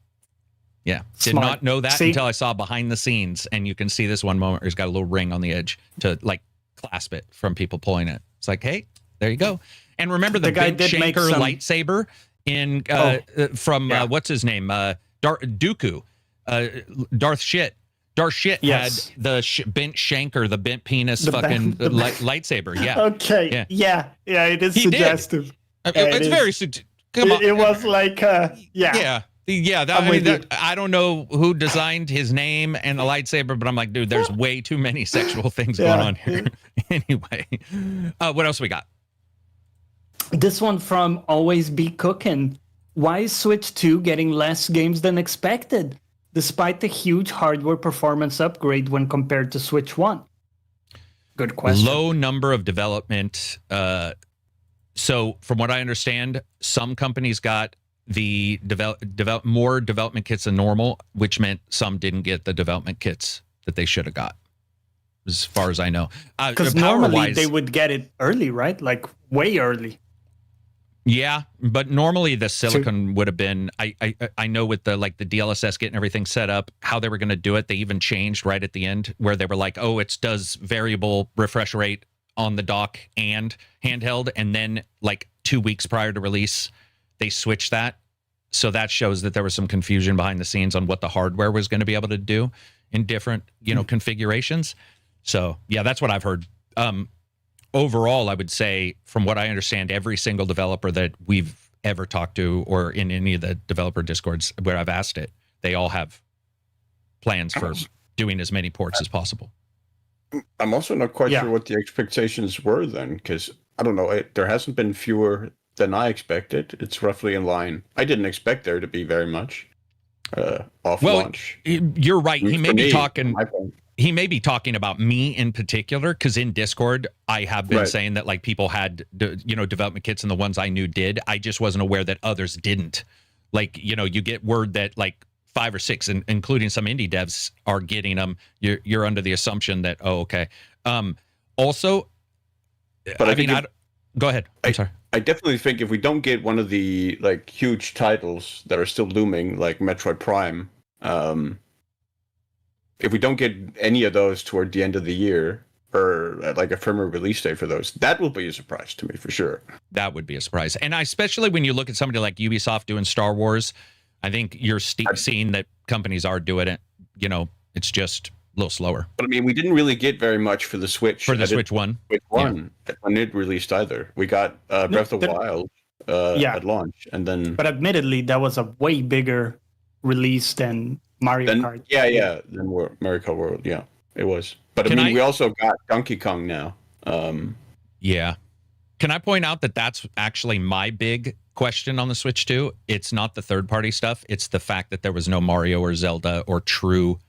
Yeah. Did not know that until I saw behind the scenes. And you can see this one moment where he's got a little ring on the edge to like clasp it from people pulling it. It's like, hey, there you go. And remember the big Shanker lightsaber in from what's his name? Dooku. Darth Shit. Darth Shit had the bent shanker, the bent penis lightsaber. Yeah. Okay. Yeah. It is suggestive. It's very come on. It was like Yeah. I don't know who designed his name and the lightsaber, but I'm like, dude, there's way too many sexual things going on here. Anyway, what else we got? This one from Always Be Cooking. Why is Switch 2 getting less games than expected, despite the huge hardware performance upgrade when compared to Switch 1? Good question. Low number of development. So from what I understand, some companies got the more development kits than normal, which meant some didn't get the development kits that they should have got, as far as I know. Because normally they would get it early, right? Like way early. Yeah, but normally the silicon would have been. I know with the DLSS getting everything set up, how they were going to do it. They even changed right at the end where they were like, "Oh, it does variable refresh rate on the dock and handheld," and then like 2 weeks prior to release, they switched that. So that shows that there was some confusion behind the scenes on what the hardware was going to be able to do in different configurations. So yeah, that's what I've heard. Overall, I would say, from what I understand, every single developer that we've ever talked to or in any of the developer discords where I've asked it, they all have plans for doing as many ports as possible. I'm also not quite sure what the expectations were then, because I don't know. There hasn't been fewer than I expected. It's roughly in line. I didn't expect there to be very much off launch. You're right. He may be talking... He may be talking about me in particular, because in Discord, I have been saying that like people had, development kits and the ones I knew did. I just wasn't aware that others didn't. Like, you get word that like 5 or 6, including some indie devs, are getting them. You're under the assumption that, oh, okay. Also, But I mean, go ahead. I'm sorry. I definitely think if we don't get one of the like huge titles that are still looming, like Metroid Prime, if we don't get any of those toward the end of the year, or like a firmer release date for those, that will be a surprise to me for sure. That would be a surprise. And especially when you look at somebody like Ubisoft doing Star Wars, I think you're seeing that companies are doing it. You know, it's just a little slower. But I mean, we didn't really get very much for the Switch. For the Switch One. When it released either. We got Breath of the Wild at launch, and then. But admittedly, that was a way bigger release than Mario Kart. Yeah, than Mario Kart World. Yeah, it was. But I mean, we also got Donkey Kong now. Yeah. Can I point out that that's actually my big question on the Switch 2? It's not the third-party stuff. It's the fact that there was no Mario or Zelda or True.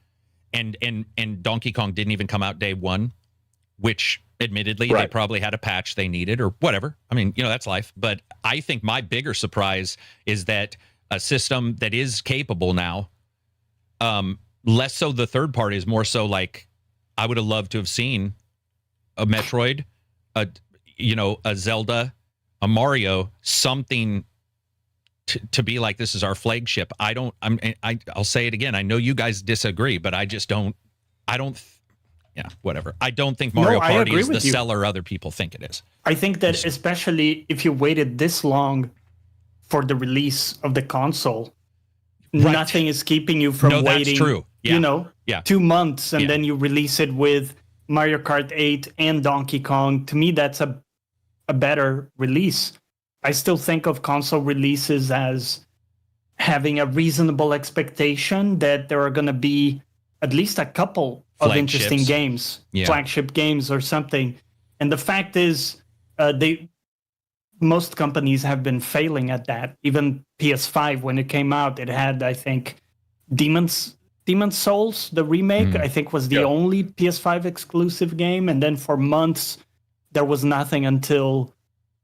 And Donkey Kong didn't even come out day one, which admittedly they probably had a patch they needed or whatever. I mean, you know, that's life. But I think my bigger surprise is that a system that is capable now, less so the third party, is more so like, I would have loved to have seen a Metroid, a Zelda, a Mario, something to be like, this is our flagship. I'll say it again. I know you guys disagree, but I just don't. Yeah, whatever. I don't think Mario Party is the seller other people think it is. I think that especially if you waited this long for the release of the console, nothing is keeping you from waiting. That's true. Yeah. 2 months and then you release it with Mario Kart 8 and Donkey Kong. To me, that's a better release. I still think of console releases as having a reasonable expectation that there are going to be at least a couple of interesting games, flagship games or something. And the fact is, most companies have been failing at that. Even PS5, when it came out, it had, I think, Demon's Souls, the remake, I think was the only PS5 exclusive game. And then for months, there was nothing until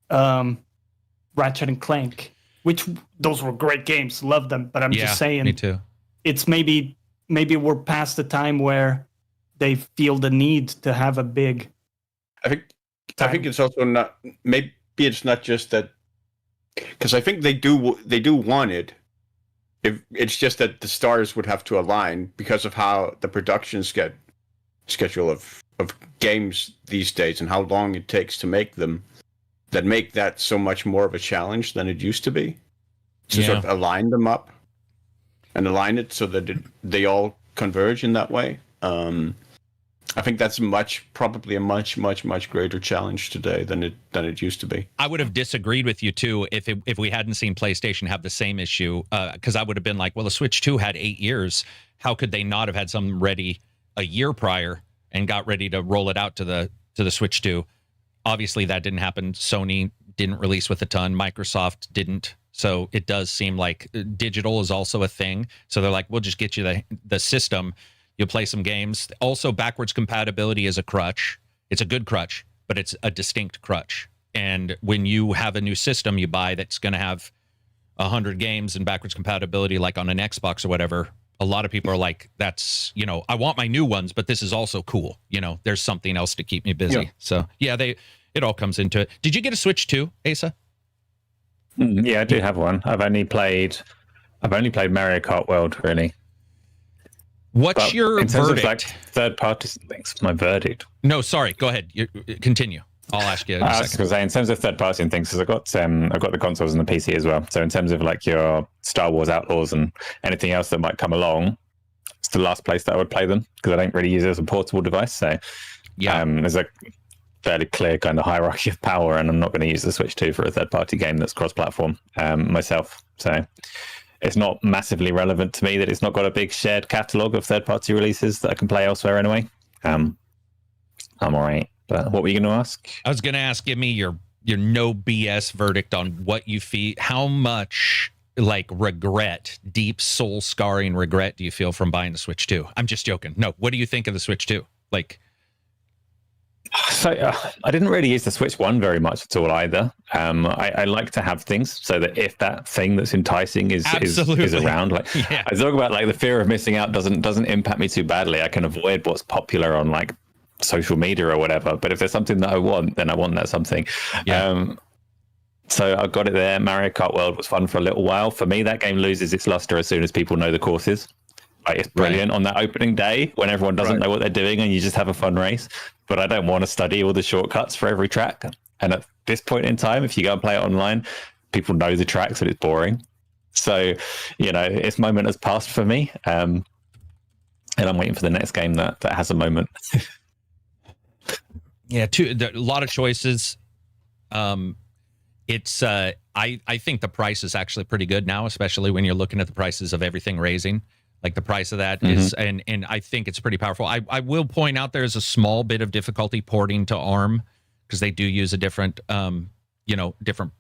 Ratchet and Clank, which those were great games. Love them. But I'm just saying, me too. It's maybe we're past the time where they feel the need to have a big. I think it's also not. Maybe it's not just that, because I think they do want it. If it's just that the stars would have to align because of how the production schedule of games these days and how long it takes to make them, that make that so much more of a challenge than it used to be. To sort of align them up and align it so that they all converge in that way. I think that's probably a much greater challenge today than it used to be. I would have disagreed with you too if we hadn't seen PlayStation have the same issue, because I would have been like, well, the Switch 2 had 8 years. How could they not have had something ready a year prior and got ready to roll it out to the Switch 2? Obviously, that didn't happen. Sony didn't release with a ton. Microsoft didn't. So it does seem like digital is also a thing. So they're like, we'll just get you the system. You'll play some games. Also, backwards compatibility is a crutch. It's a good crutch, but it's a distinct crutch. And when you have a new system you buy that's going to have 100 games and backwards compatibility, like on an Xbox or whatever, a lot of people are like, that's, I want my new ones, but this is also cool. There's something else to keep me busy. Yeah. So, it all comes into it. Did you get a Switch too, Asa? Yeah, I do have one. I've only played Mario Kart World, really. What's your in terms verdict? Of like third-party things, my verdict. No, sorry. Go ahead. Continue. I'll ask you in a second. I was going to say, in terms of third-party and things, because I've got the consoles and the PC as well. So in terms of like your Star Wars Outlaws and anything else that might come along, it's the last place that I would play them, because I don't really use it as a portable device. So there's a fairly clear kind of hierarchy of power, and I'm not going to use the Switch 2 for a third-party game that's cross-platform myself. So it's not massively relevant to me that it's not got a big shared catalog of third-party releases that I can play elsewhere anyway. I'm all right. But what were you going to ask? I was going to ask, give me your no BS verdict on what you feel. How much like regret, deep soul scarring regret do you feel from buying the Switch 2? I'm just joking. No, what do you think of the Switch 2? Like, so I didn't really use the Switch 1 very much at all either. I like to have things so that if that thing that's enticing is around, like I talk about, like the fear of missing out doesn't impact me too badly. I can avoid what's popular on like social media or whatever. But if there's something that I want, then I want that something. Yeah. So I got it there. Mario Kart World was fun for a little while. For me, that game loses its luster as soon as people know the courses. Like, it's brilliant on that opening day when everyone doesn't know what they're doing and you just have a fun race. But I don't want to study all the shortcuts for every track. And at this point in time, if you go and play it online, people know the tracks and it's boring. So, its moment has passed for me. And I'm waiting for the next game that has a moment. Yeah, a lot of choices. It's I think the price is actually pretty good now, especially when you're looking at the prices of everything raising. Like the price of that is, and I think it's pretty powerful. I will point out there's a small bit of difficulty porting to ARM because they do use a different, different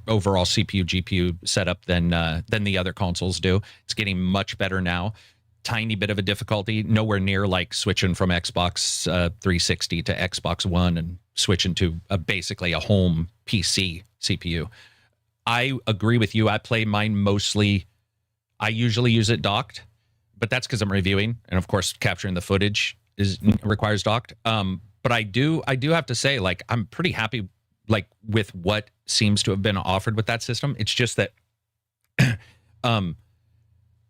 overall CPU GPU setup than the other consoles do. It's getting much better now. Tiny bit of a difficulty, nowhere near like switching from Xbox 360 to Xbox One and switching to basically a home PC CPU. I agree with you. I play mine mostly. I usually use it docked, but that's because I'm reviewing, and of course, capturing the footage requires docked. But I do have to say, like, I'm pretty happy, like, with what seems to have been offered with that system. It's just that,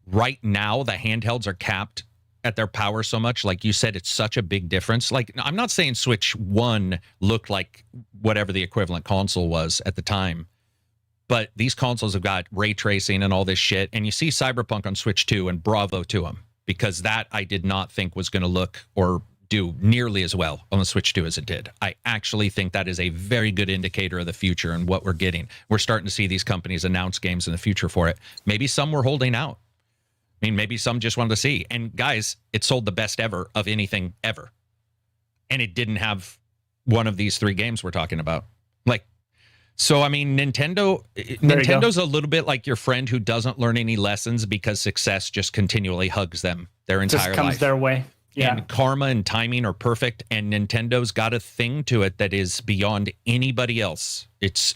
right now the handhelds are capped at their power so much. Like you said, it's such a big difference. Like, I'm not saying Switch 1 looked like whatever the equivalent console was at the time, but these consoles have got ray tracing and all this shit. And you see Cyberpunk on Switch 2, and bravo to them, because that I did not think was going to look or do nearly as well on the Switch 2 as it did. I actually think that is a very good indicator of the future and what we're getting. We're starting to see these companies announce games in the future for it. Maybe some were holding out. I mean, maybe some just wanted to see. And guys, it sold the best ever of anything ever. And it didn't have one of these 3 games we're talking about. Like, so, I mean, Nintendo's a little bit like your friend who doesn't learn any lessons because success just continually hugs them their entire life. Just comes their way. Yeah. And karma and timing are perfect. And Nintendo's got a thing to it that is beyond anybody else. It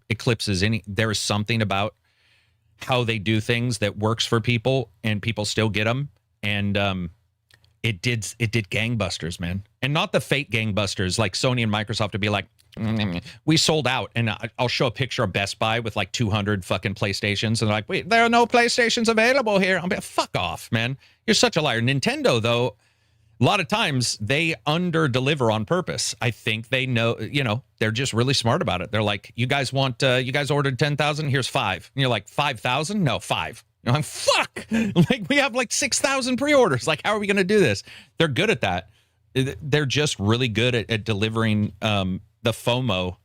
eclipses any. There is something about how they do things that works for people, and people still get them. And it did gangbusters, man. And not the fake gangbusters like Sony and Microsoft to be like, we sold out. And I'll show a picture of Best Buy with like 200 fucking PlayStations, and they're like, wait, there are no PlayStations available here. I'll be like, fuck off, man. You're such a liar. Nintendo, though, a lot of times they under deliver on purpose. I think they know, they're just really smart about it. They're like, you guys ordered 10,000, here's 5. And you're like, 5,000? No, 5. You're like, fuck. Like, we have like 6,000 pre-orders. Like, how are we going to do this? They're good at that. They're just really good at delivering the FOMO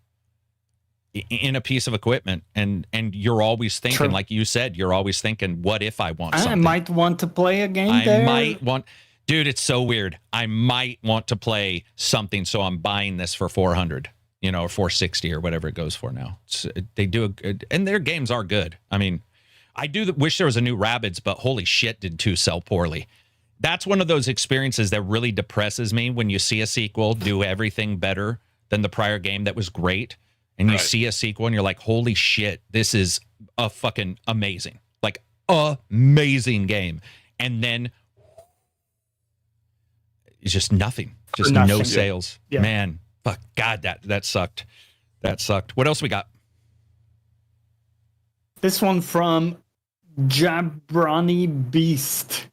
in a piece of equipment. And you're always thinking, like you said, you're always thinking, what if I want something? I might want to play a game there. Dude, it's so weird. I might want to play something, so I'm buying this for 400, or 460 or whatever it goes for now. They do and their games are good. I mean, I do wish there was a new Rabbids, but holy shit, did 2 sell poorly. That's one of those experiences that really depresses me when you see a sequel do everything better than the prior game that was great, and you see a sequel and you're like, holy shit, this is a fucking amazing, like amazing game, and then it's just nothing. Just no sales. Yeah. Man, fuck, God, that sucked. That sucked. What else we got? This one from Jabroni Beast.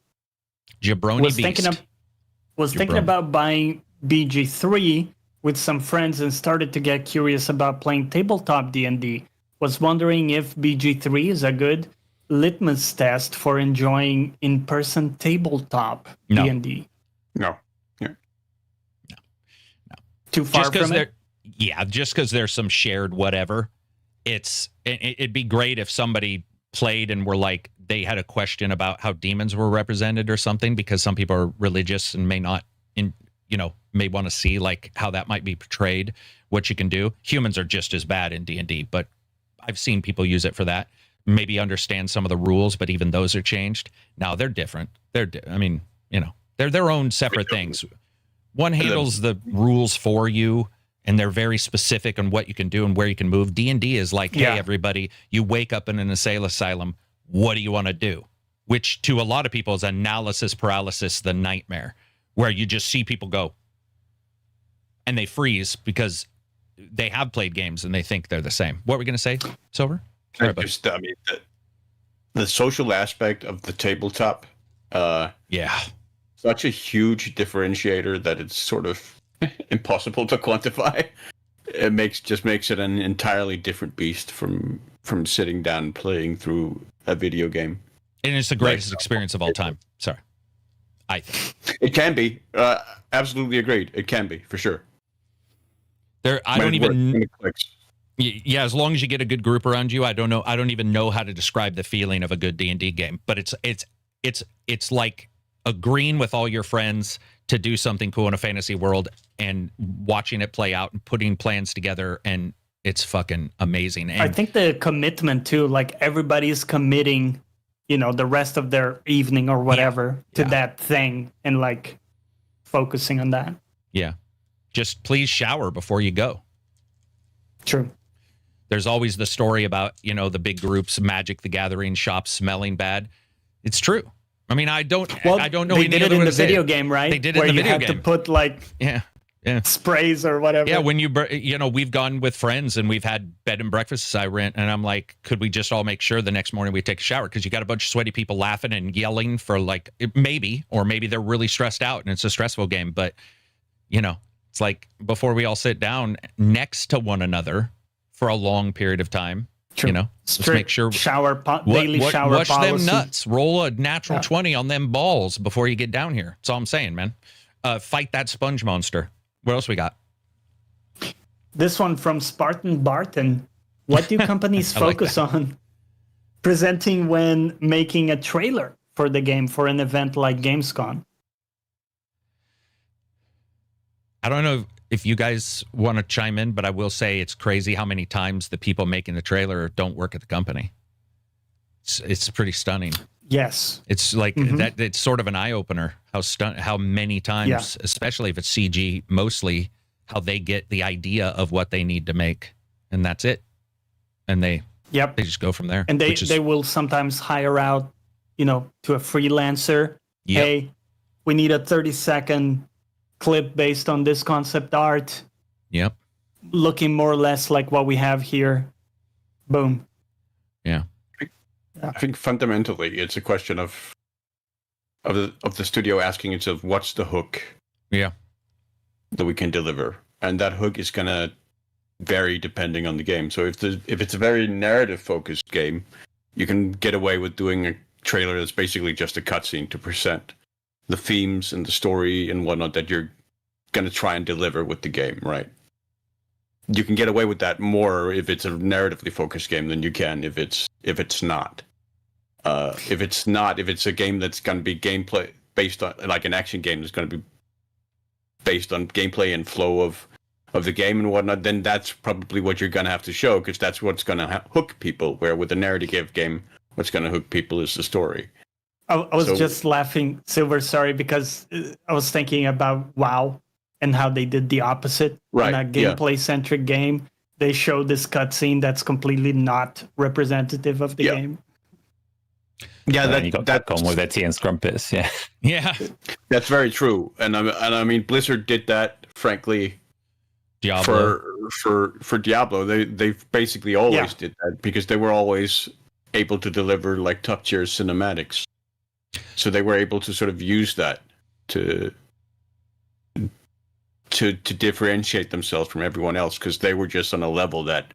Was thinking about buying BG3 with some friends and started to get curious about playing tabletop D&D. Was wondering if BG3 is a good litmus test for enjoying in-person tabletop D&D. No. Too far from it? Yeah, just because there's some shared whatever. It'd be great if somebody played and were like, they had a question about how demons were represented or something, because some people are religious and may not, may want to see like how that might be portrayed, what you can do. Humans are just as bad in D&D, but I've seen people use it for that. Maybe understand some of the rules, but even those are changed. Now they're different. They're their own separate things. One handles the rules for you, and they're very specific on what you can do and where you can move. D&D is like, hey, everybody, you wake up in an asylum. What do you want to do? Which to a lot of people is analysis paralysis, the nightmare, where you just see people go, and they freeze because they have played games and they think they're the same. What were we going to say, Silver? Sorry, I mean, the social aspect of the tabletop, yeah, such a huge differentiator that it's sort of impossible to quantify. It makes it an entirely different beast from sitting down and playing through a video game. And it's the greatest experience of all time. Sorry. I think. It can be. Absolutely agreed. It can be, for sure. I don't even... Yeah, as long as you get a good group around you, I don't even know how to describe the feeling of a good D&D game. But it's like agreeing with all your friends to do something cool in a fantasy world and watching it play out and putting plans together, and it's fucking amazing. And I think the commitment too, like everybody's committing, the rest of their evening or whatever to that thing and like focusing on that. Yeah. Just please shower before you go. True. There's always the story about, the big groups, Magic the Gathering shops smelling bad. It's true. I mean, I don't know. They did it in the video game, right? They did it in the video game. Where you had to put like sprays or whatever. Yeah, when we've gone with friends and we've had bed and breakfasts I rent, and I'm like, could we just all make sure the next morning we take a shower? Because you got a bunch of sweaty people laughing and yelling for like maybe they're really stressed out and it's a stressful game. But it's like before we all sit down next to one another for a long period of time. True. Just make sure daily shower wash policy. them nuts. Roll a natural 20 on them balls before you get down here. That's all I'm saying, man. Fight that sponge monster. What else we got? This one from Spartan Barton. What do companies focus on presenting when making a trailer for the game for an event like Gamescom? I don't know if you guys want to chime in, but I will say it's crazy how many times the people making the trailer don't work at the company. It's pretty stunning. Yes. It's like that. It's sort of an eye opener how many times, especially if it's CG, mostly how they get the idea of what they need to make, and that's it. And they just go from there. And they will sometimes hire out, to a freelancer. Yep. Hey, we need a 30-second clip based on this concept art. Yep. Looking more or less like what we have here. Boom. Yeah. I think fundamentally it's a question of the studio asking itself, what's the hook? Yeah. That we can deliver, and that hook is gonna vary depending on the game. So if it's a very narrative focused game, you can get away with doing a trailer that's basically just a cutscene to present the themes and the story and whatnot that you're gonna try and deliver with the game, right? You can get away with that more if it's a narratively focused game than you can if it's not. If it's a game that's going to be gameplay based on, like an action game that's going to be based on gameplay and flow of the game and whatnot, then that's probably what you're going to have to show, because that's what's going to hook people. Where with a narrative game, what's going to hook people is the story. I was just laughing, Silver, sorry, because I was thinking about WoW and how they did the opposite. Right, in a gameplay-centric game. They show this cutscene that's completely not representative of the game. Yeah, you got Capcom with their tea and scrumpets. Yeah, yeah, that's very true. And I mean, Blizzard did that, frankly. Diablo. For Diablo, they basically always did that because they were always able to deliver like top tier cinematics. So they were able to sort of use that to differentiate themselves from everyone else, because they were just on a level that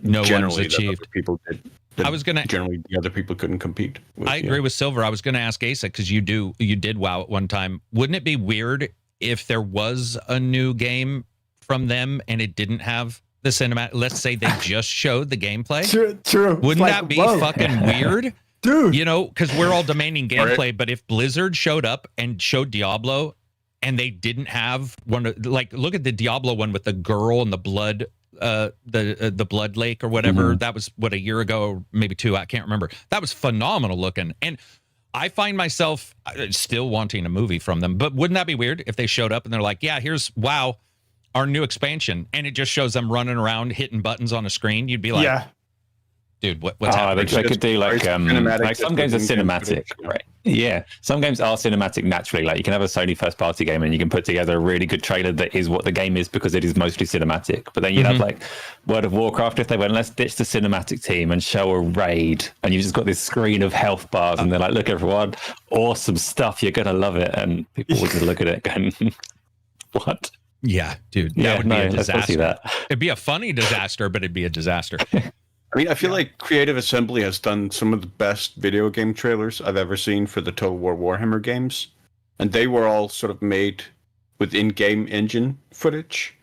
no generally one's achieved. People did. Generally the other people couldn't compete with. I agree with Silver. I was going to ask Asa, because you did WoW at one time. Wouldn't it be weird if there was a new game from them and it didn't have the cinematic? Let's say they just showed the gameplay. True. Wouldn't that be fucking weird? Dude. Because we're all demanding gameplay, but if Blizzard showed up and showed Diablo and they didn't have one, like look at the Diablo one with the girl and the blood, the blood lake or whatever. That was a year ago, maybe 2. I can't remember. That was phenomenal looking. And I find myself still wanting a movie from them, but wouldn't that be weird if they showed up and they're like, yeah, here's WoW, our new expansion. And it just shows them running around, hitting buttons on a screen. You'd be like, dude, what's happening? They could do like some games are cinematic, right? Yeah, some games are cinematic naturally. Like you can have a Sony first-party game and you can put together a really good trailer that is what the game is because it is mostly cinematic. But then you'd have like World of Warcraft if they went, let's ditch the cinematic team and show a raid, and you've just got this screen of health bars, and they're like, look everyone, awesome stuff, you're gonna love it, and people would just look at it going, what? Yeah, dude, that would be a disaster. That. It'd be a funny disaster, but it'd be a disaster. I mean, I feel like Creative Assembly has done some of the best video game trailers I've ever seen for the Total War Warhammer games. And they were all sort of made with in-game engine footage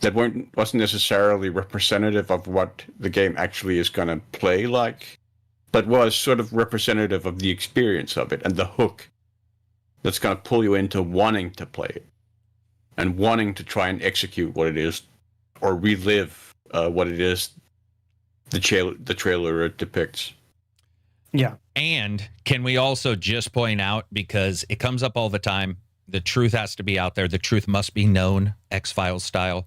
that wasn't necessarily representative of what the game actually is going to play like, but was sort of representative of the experience of it and the hook that's going to pull you into wanting to play it and wanting to try and execute what it is or relive what it is the trailer depicts. Yeah. And can we also just point out, because it comes up all the time, the truth has to be out there. The truth must be known, X-Files style.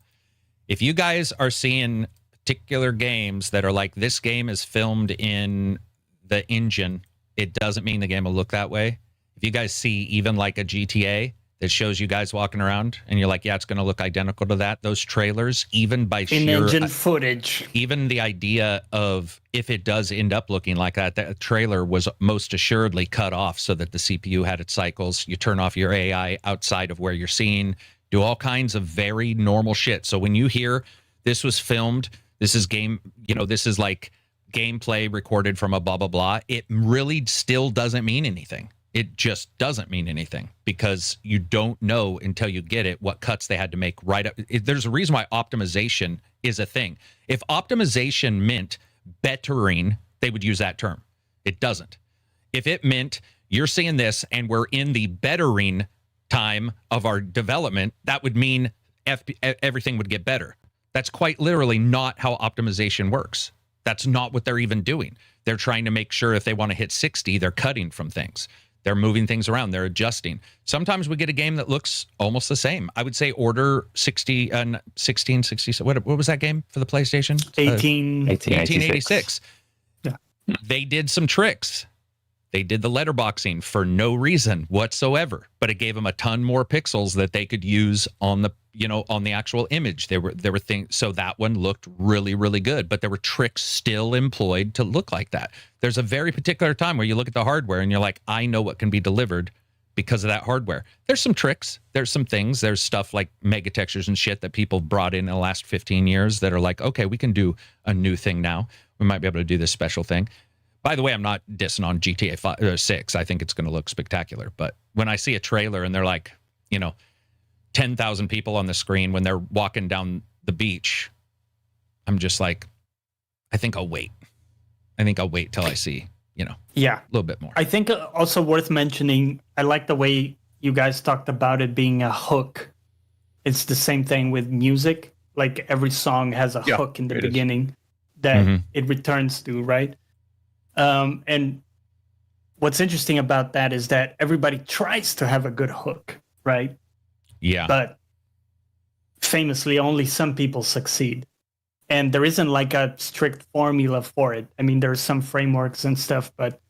If you guys are seeing particular games that are like, this game is filmed in the engine, it doesn't mean the game will look that way. If you guys see even like a GTA that shows you guys walking around and you're like, yeah, it's going to look identical to that. Those trailers, even by in-engine footage, even the idea of if it does end up looking like that, that trailer was most assuredly cut off so that the CPU had its cycles. You turn off your AI outside of where you're seeing, do all kinds of very normal shit. So when you hear this was filmed, this is this is like gameplay recorded from a blah, blah, blah, it really still doesn't mean anything. It just doesn't mean anything because you don't know until you get it what cuts they had to make right up. There's a reason why optimization is a thing. If optimization meant bettering, they would use that term. It doesn't. If it meant you're seeing this and we're in the bettering time of our development, that would mean everything would get better. That's quite literally not how optimization works. That's not what they're even doing. They're trying to make sure if they want to hit 60, they're cutting from things. They're moving things around. They're adjusting. Sometimes we get a game that looks almost the same. I would say Order 1660. What was that game for the PlayStation? 1886. Yeah. They did some tricks. They did the letterboxing for no reason whatsoever, but it gave them a ton more pixels that they could use on the, on the actual image. There were things, so that one looked really, really good, but there were tricks still employed to look like that. There's a very particular time where you look at the hardware and you're like, I know what can be delivered because of that hardware. There's some tricks. There's some things. There's stuff like mega textures and shit that people brought in the last 15 years that are like, okay, we can do a new thing now. We might be able to do this special thing. By the way, I'm not dissing on GTA 6. I think it's going to look spectacular. But when I see a trailer and they're like, 10,000 people on the screen when they're walking down the beach, I'm just like, I think I'll wait. I think I'll wait till I see, a little bit more. I think also worth mentioning, I like the way you guys talked about it being a hook. It's the same thing with music. Like every song has a hook in the beginning that it returns to, right? And what's interesting about that is that everybody tries to have a good hook, right? Yeah. But famously, only some people succeed. And there isn't like a strict formula for it. I mean, there's some frameworks and stuff, but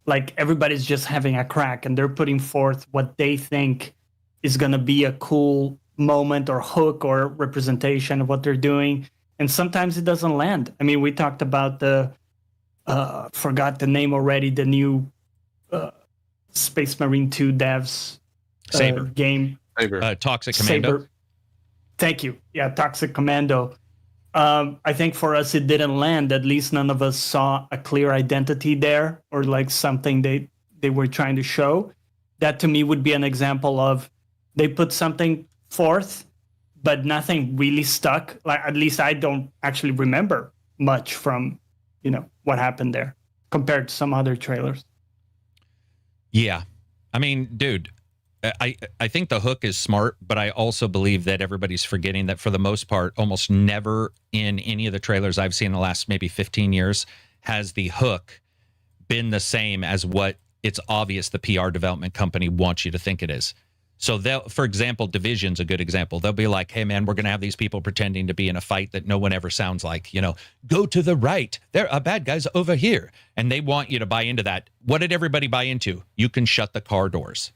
like everybody's just having a crack and they're putting forth what they think is going to be a cool moment or hook or representation of what they're doing. And sometimes it doesn't land. I mean, we talked about forgot the name already, the new Space Marine 2 devs Saber game. Saber. Toxic Commando. Saber. Thank you. Yeah, Toxic Commando. I think for us it didn't land. At least none of us saw a clear identity there or like something they were trying to show. That to me would be an example of they put something forth, but nothing really stuck. Like at least I don't actually remember much from what happened there compared to some other trailers. Yeah. I mean, dude, I think the hook is smart, but I also believe that everybody's forgetting that for the most part, almost never in any of the trailers I've seen in the last maybe 15 years has the hook been the same as what it's obvious the PR development company wants you to think it is. So they'll, for example, Division's a good example. They'll be like, hey man, we're going to have these people pretending to be in a fight that no one ever sounds like, go to the right. There are bad guys over here. And they want you to buy into that. What did everybody buy into? You can shut the car doors.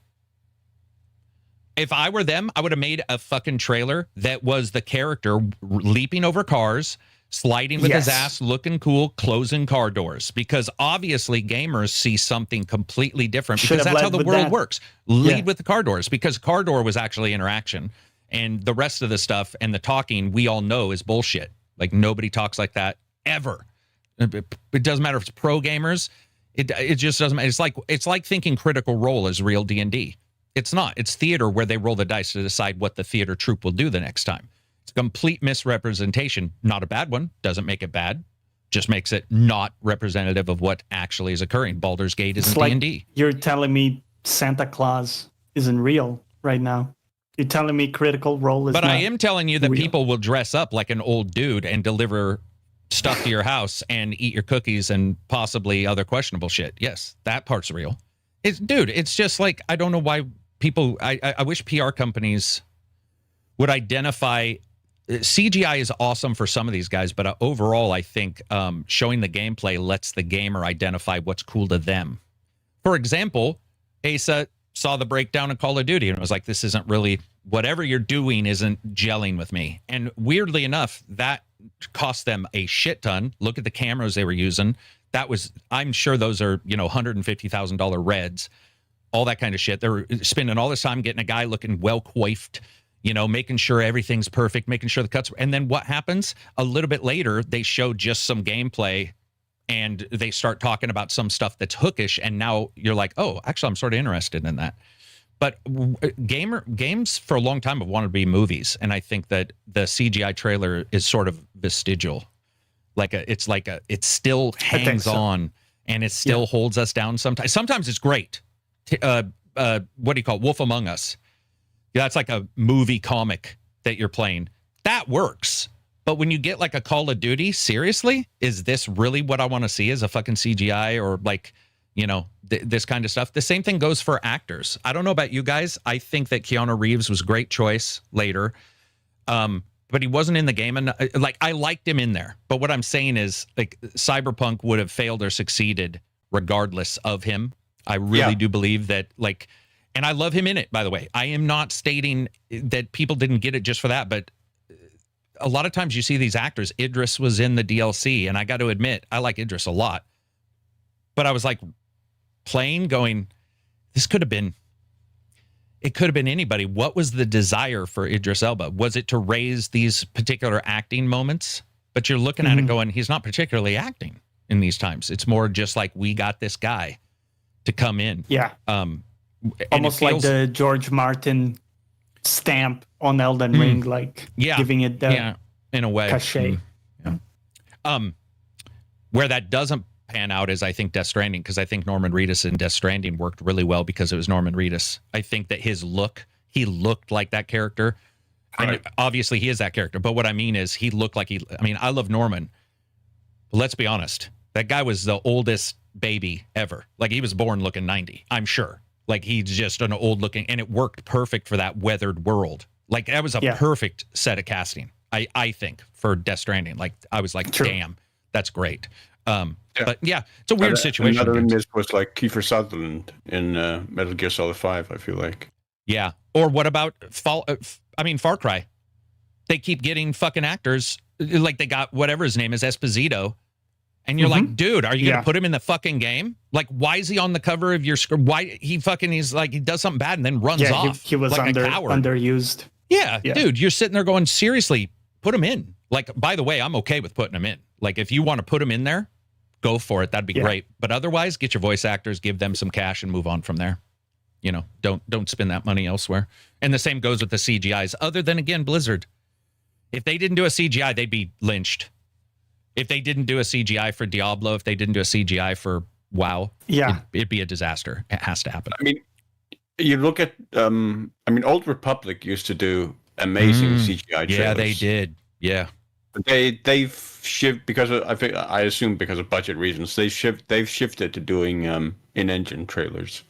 If I were them, I would have made a fucking trailer that was the character leaping over cars, sliding with his ass, looking cool, closing car doors. Because obviously gamers see something completely different because that's how the world works. Lead with the car doors, because car door was actually interaction. And the rest of the stuff and the talking we all know is bullshit. Like nobody talks like that ever. It doesn't matter if it's pro gamers. It just doesn't matter. It's like thinking Critical Role is real D&D. It's not. It's theater where they roll the dice to decide what the theater troupe will do the next time. It's a complete misrepresentation. Not a bad one. Doesn't make it bad. Just makes it not representative of what actually is occurring. Baldur's Gate isn't D&D. You're telling me Santa Claus isn't real right now. You're telling me Critical Role is But not I am telling you that real. people will dress up like an old dude and deliver stuff to your house and eat your cookies and possibly other questionable shit. Yes, that part's real. It's just like, I don't know why people, I wish PR companies would identify. CGI is awesome for some of these guys, but overall, I think showing the gameplay lets the gamer identify what's cool to them. For example, Asa saw the breakdown of Call of Duty and it was like, this isn't really, whatever you're doing isn't gelling with me. And weirdly enough, that cost them a shit ton. Look at the cameras they were using. That was, I'm sure those are, $150,000 reds, all that kind of shit. They're spending all this time getting a guy looking well coiffed, making sure everything's perfect, making sure the cuts. And then what happens? A little bit later, they show just some gameplay and they start talking about some stuff that's hookish. And now you're like, oh, actually, I'm sort of interested in that. But games for a long time have wanted to be movies. And I think that the CGI trailer is sort of vestigial. It still hangs on and it still holds us down sometimes. Sometimes it's great. What do you call it? Wolf Among Us. That's like a movie comic that you're playing. That works. But when you get like a Call of Duty, seriously, is this really what I want to see as a fucking CGI or like, this kind of stuff? The same thing goes for actors. I don't know about you guys. I think that Keanu Reeves was a great choice later. But he wasn't in the game. And I liked him in there. But what I'm saying is like Cyberpunk would have failed or succeeded regardless of him. I really do believe that and I love him in it, by the way. I am not stating that people didn't get it just for that, but a lot of times you see these actors. Idris was in the DLC, and I got to admit, I like Idris a lot. But I was like playing, going, it could have been anybody. What was the desire for Idris Elba? Was it to raise these particular acting moments? But you're looking at it going, he's not particularly acting in these times. It's more just like, we got this guy to come in. Yeah. Almost like the George Martin stamp on Elden Ring, giving it the in a way. Cachet. Where that doesn't pan out is, I think, Death Stranding, because I think Norman Reedus in Death Stranding worked really well because it was Norman Reedus. I think that he looked like that character. And obviously he is that character. But what I mean is he looked like I love Norman. But let's be honest. That guy was the oldest baby ever. Like, he was born looking 90, I'm sure. Like, he's just an old looking, and it worked perfect for that weathered world. Like, that was a perfect set of casting, I think, for Death Stranding. Like, I was like, damn, that's great. But yeah, it's a weird situation. Another in this was like Kiefer Sutherland in Metal Gear Solid 5, I feel like. Yeah. Or what about Far Cry? They keep getting fucking actors. Like, they got whatever his name is, Esposito. And you're like, dude, are you going to put him in the fucking game? Like, why is he on the cover of your script? Why he's like, he does something bad and then runs off. He was like a coward. Underused. Yeah, dude, you're sitting there going, seriously, put him in. Like, by the way, I'm okay with putting him in. Like, if you want to put him in there, go for it. That'd be great. But otherwise, get your voice actors, give them some cash and move on from there. Don't spend that money elsewhere. And the same goes with the CGIs. Other than, again, Blizzard. If they didn't do a CGI, they'd be lynched. If they didn't do a CGI for Diablo, if they didn't do a CGI for WoW, it'd be a disaster. It has to happen. I mean, you look at, Old Republic used to do amazing CGI trailers. Yeah, they did. Yeah. They've shifted because I assume because of budget reasons. They've shifted to doing in-engine trailers.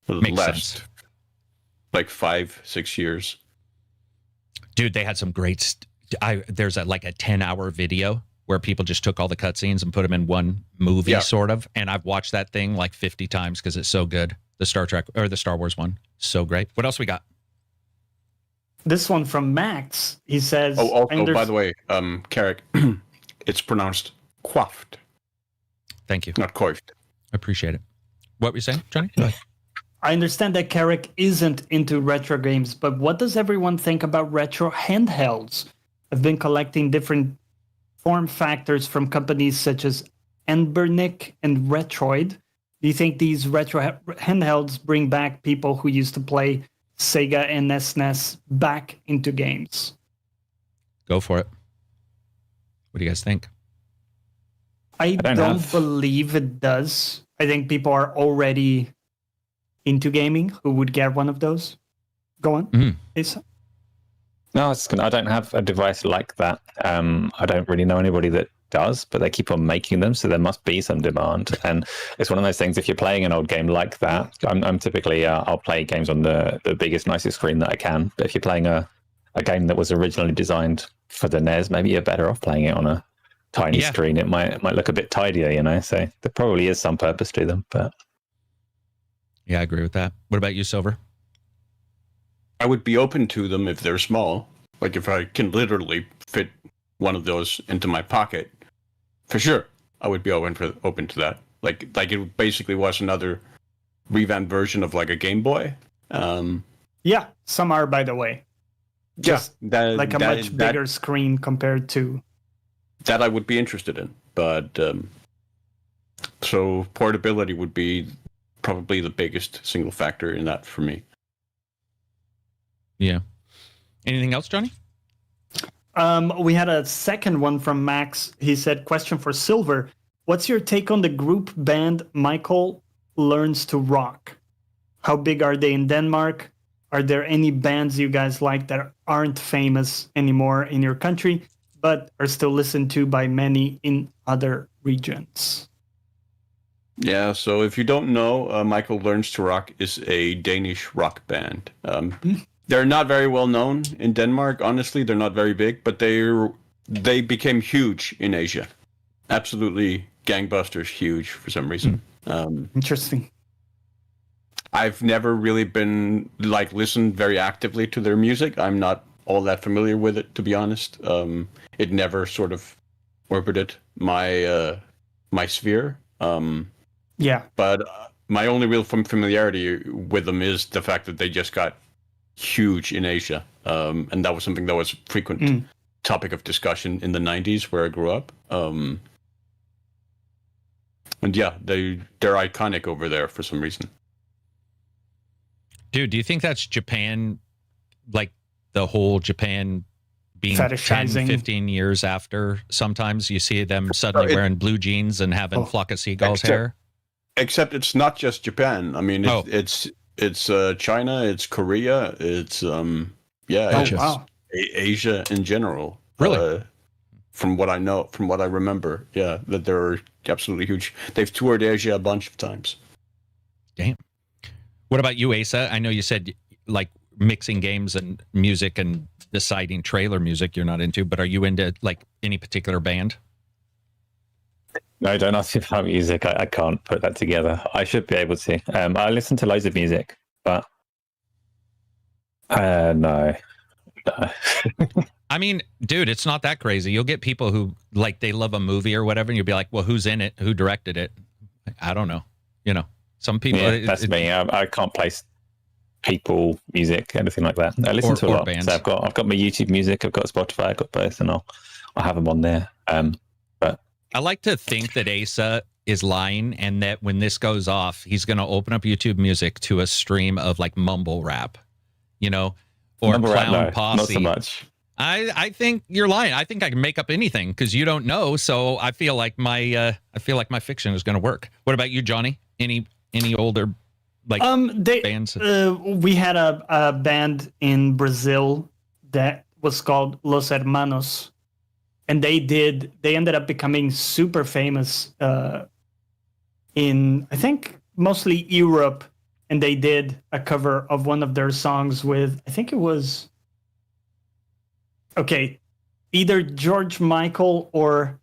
Makes sense. like 5-6 years. Dude, they had some great. There's like a 10-hour video where people just took all the cutscenes and put them in one movie, sort of. And I've watched that thing like 50 times because it's so good. The Star Trek or the Star Wars one, so great. What else we got? This one from Max. He says. Oh, also, by the way, Carrick, it's pronounced quaffed. Thank you. Not coiffed. Appreciate it. What were you saying, Johnny? I understand that Carrick isn't into retro games, but what does everyone think about retro handhelds? I've been collecting different form factors from companies such as Enbernick and Retroid. Do you think these retro handhelds bring back people who used to play Sega and SNES back into games? Go for it. What do you guys think? I don't believe it does. I think people are already into gaming who would get one of those. Go on. Asa? No, I don't have a device like that. I don't really know anybody that does, but they keep on making them, so there must be some demand. And it's one of those things, if you're playing an old game like that, I'm typically, I'll play games on the biggest, nicest screen that I can. But if you're playing a game that was originally designed for the NES, maybe you're better off playing it on a tiny screen. It might look a bit tidier, you know, so there probably is some purpose to them. But yeah, I agree with that. What about you, Silver? I would be open to them if they're small. Like if I can literally fit one of those into my pocket, for sure, I would be open to that. Like it basically was another revamped version of like a Game Boy. Yeah, some are, by the way. Just like a much bigger screen compared to that I would be interested in. But so portability would be probably the biggest single factor in that for me. Yeah. Anything else, Johnny? We had a second one from Max. He said, question for Silver. What's your take on the group band Michael Learns to Rock? How big are they in Denmark? Are there any bands you guys like that aren't famous anymore in your country, but are still listened to by many in other regions? Yeah, so if you don't know, Michael Learns to Rock is a Danish rock band. They're not very well known in Denmark. Honestly, they're not very big, but they became huge in Asia. Absolutely gangbusters huge for some reason. Interesting. I've never really been listened very actively to their music. I'm not all that familiar with it, to be honest. It never sort of orbited my my sphere. Yeah. But my only real familiarity with them is the fact that they just got huge in Asia. And that was something that was a frequent topic of discussion in the 90s where I grew up. And yeah, they're iconic over there for some reason. Dude, do you think that's Japan, like the whole Japan being 10, 15 years after? Sometimes you see them suddenly wearing blue jeans and having Flock of Seagulls hair. Except it's not just Japan. I mean, it's China, it's Korea, it's Asia in general. Really? From what I know, from what I remember, yeah, that they're absolutely huge. They've toured Asia a bunch of times. Damn. What about you, Asa? I know you said like mixing games and music and deciding trailer music you're not into, but are you into like any particular band? No, don't ask me about music. I can't put that together. I should be able to. I listen to loads of music, but no. I mean, dude, it's not that crazy. You'll get people who like they love a movie or whatever, and you'll be like, "Well, who's in it? Who directed it?" I don't know. You know, some people. Yeah, that's me. I can't place people, music, anything like that. I listen to a lot. Bands. So I've got my YouTube music. I've got Spotify. I've got both, and I'll have them on there. But I like to think that Asa is lying, and that when this goes off, he's going to open up YouTube Music to a stream of like mumble rap, you know, or mumble Clown rap, no, Posse. not so much. I think you're lying. I think I can make up anything because you don't know. So I feel like my fiction is going to work. What about you, Johnny? Any older like bands? We had a band in Brazil that was called Los Hermanos, and they ended up becoming super famous in I think mostly Europe and they did a cover of one of their songs with, I think it was, okay, either George Michael or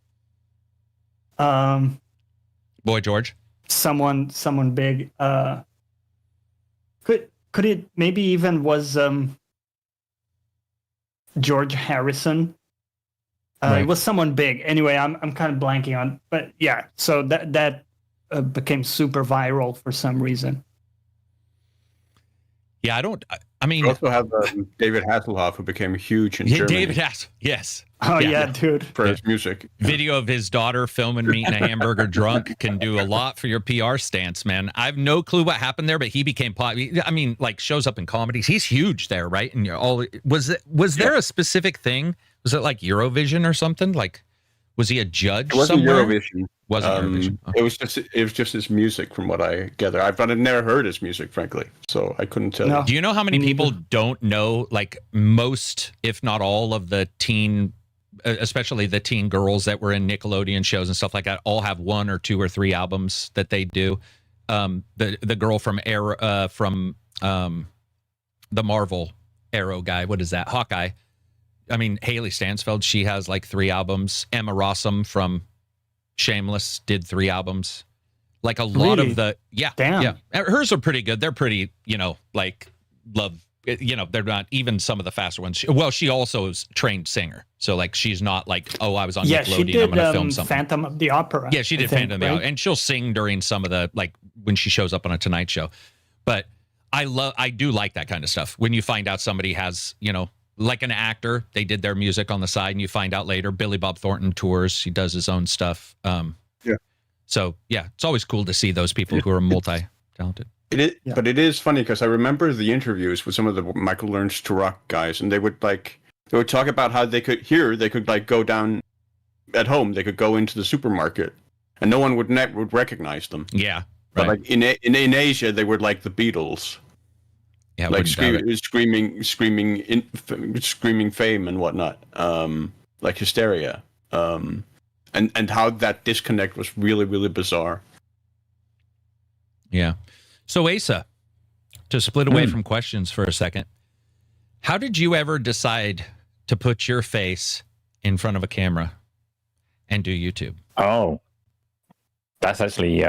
Boy George. someone big. Could it maybe even was George Harrison? Right. It was someone big. Anyway, I'm kind of blanking on, but yeah. So that became super viral for some reason. Yeah, I mean, You also have David Hasselhoff, who became huge in Germany David Hass. Yes. Oh yeah, dude. for his music. Video of his daughter filming me eating a hamburger drunk can do a lot for your PR stance, man. I have no clue what happened there, but he became popular. I mean, like, shows up in comedies. He's huge there, right? And was there a specific thing? Was it like Eurovision or something? Like, was he a judge? It wasn't somewhere? Eurovision. Wasn't Eurovision. Okay. It was just his music, from what I gather. I've never heard his music, frankly, so I couldn't tell No. you. Do you know how many people don't know, like, most, if not all, of the teen, especially the teen girls that were in Nickelodeon shows and stuff like that, all have 1 or 2 or 3 albums that they do? The girl from the Marvel Arrow guy, what is that? Hawkeye. I mean, Haley Stansfeld, she has like 3 albums. Emma Rossum from Shameless did 3 albums. Like a lot Really? of the, yeah. Damn. Yeah. Hers are pretty good. They're pretty, like, they're not even some of the faster ones. Well, she also is a trained singer. So, like, she's not like, oh, I was on Yeah, Nickelodeon, she did I'm going to film something. Phantom of the Opera. Yeah, she did Phantom of the Opera. And she'll sing during some of the, like, when she shows up on a Tonight Show. But I do like that kind of stuff. When you find out somebody has, like an actor, they did their music on the side, and you find out later Billy Bob Thornton tours. He does his own stuff. Yeah. So, yeah, it's always cool to see those people who are multi-talented. But it is funny because I remember the interviews with some of the Michael Learns to Rock guys, and they would talk about how they could like go down at home. They could go into the supermarket, and no one would recognize them. Yeah. But Right. like in Asia, they were like the Beatles. Yeah, Like wouldn't doubt it. screaming fame and whatnot, like Hysteria, and how that disconnect was really, really bizarre. Yeah. So, Asa, to split away from questions for a second, how did you ever decide to put your face in front of a camera and do YouTube? Oh, that's actually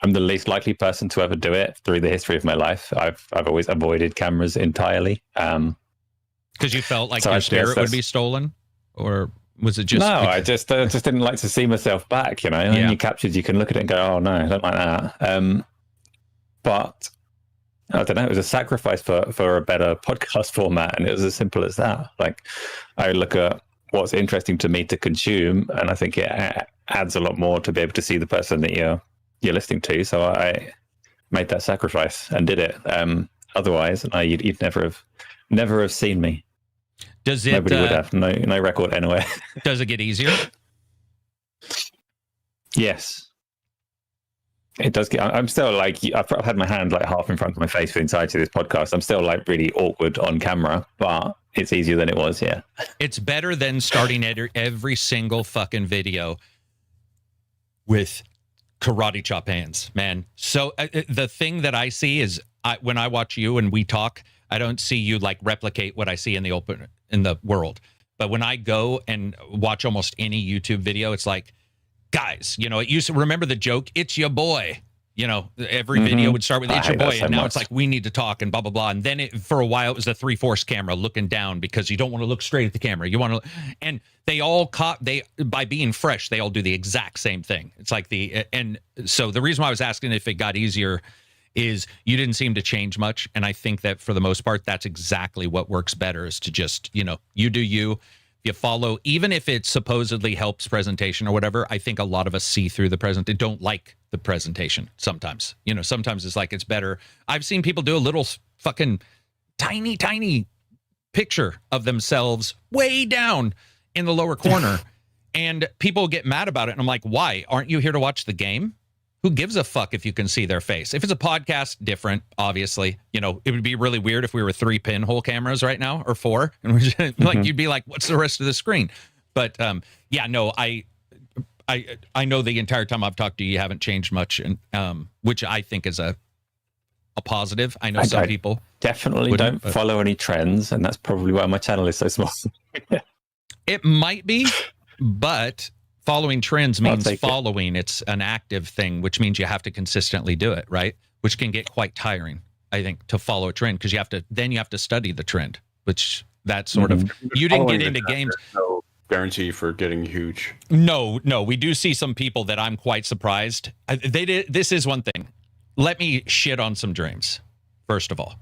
I'm the least likely person to ever do it through the history of my life. I've always avoided cameras entirely. Because you felt like So I your guess spirit would that's- be stolen, or was it just? No, I just didn't like to see myself back. And Yeah. you captured, you can look at it and go, "Oh no, I don't like that." But I don't know. It was a sacrifice for a better podcast format, and it was as simple as that. Like, I look at what's interesting to me to consume, and I think it adds a lot more to be able to see the person that you're listening to. So I made that sacrifice and did it. Otherwise, you'd never have seen me. Does it? Nobody would have. No record anywhere. Does it get easier? Yes. It does get. I'm still like, I've had my hand like half in front of my face for the entirety of this podcast. I'm still like really awkward on camera, but it's easier than it was. Yeah. It's better than starting every single fucking video with karate chop hands, man. So the thing that I see is when I watch you and we talk, I don't see you like replicate what I see in the world. But when I go and watch almost any YouTube video, it's like, guys, it used to, remember the joke, it's your boy. Every video would start with it's your boy, and now it's like, we need to talk and blah, blah, blah. And then for a while, it was the 3/4 camera looking down because you don't want to look straight at the camera. You want to, and they all by being fresh, they all do the exact same thing. It's like and so the reason why I was asking if it got easier is you didn't seem to change much. And I think that for the most part, that's exactly what works better, is to just, you do you. You follow, even if it supposedly helps presentation or whatever. I think a lot of us see through the presentation, don't like the presentation sometimes. Sometimes it's like, it's better. I've seen people do a little fucking tiny picture of themselves way down in the lower corner, and people get mad about it. And I'm like, why? Aren't you here to watch the game? Who gives a fuck if you can see their face? If it's a podcast, different, obviously. It would be really weird if we were 3 pinhole cameras right now, or 4, and we're just, like, you'd be like, what's the rest of the screen? But yeah, no, I know the entire time I've talked to you, you haven't changed much, and which I think is a a positive. I know some people definitely don't follow any trends, and that's probably why my channel is so small. It might be, but following trends means following. It's an active thing, which means you have to consistently do it, right? Which can get quite tiring, I think, to follow a trend, because you have to study the trend, which that sort of, you didn't get into games. No guarantee for getting huge. No, we do see some people that I'm quite surprised. This is one thing. Let me shit on some dreams. First of all,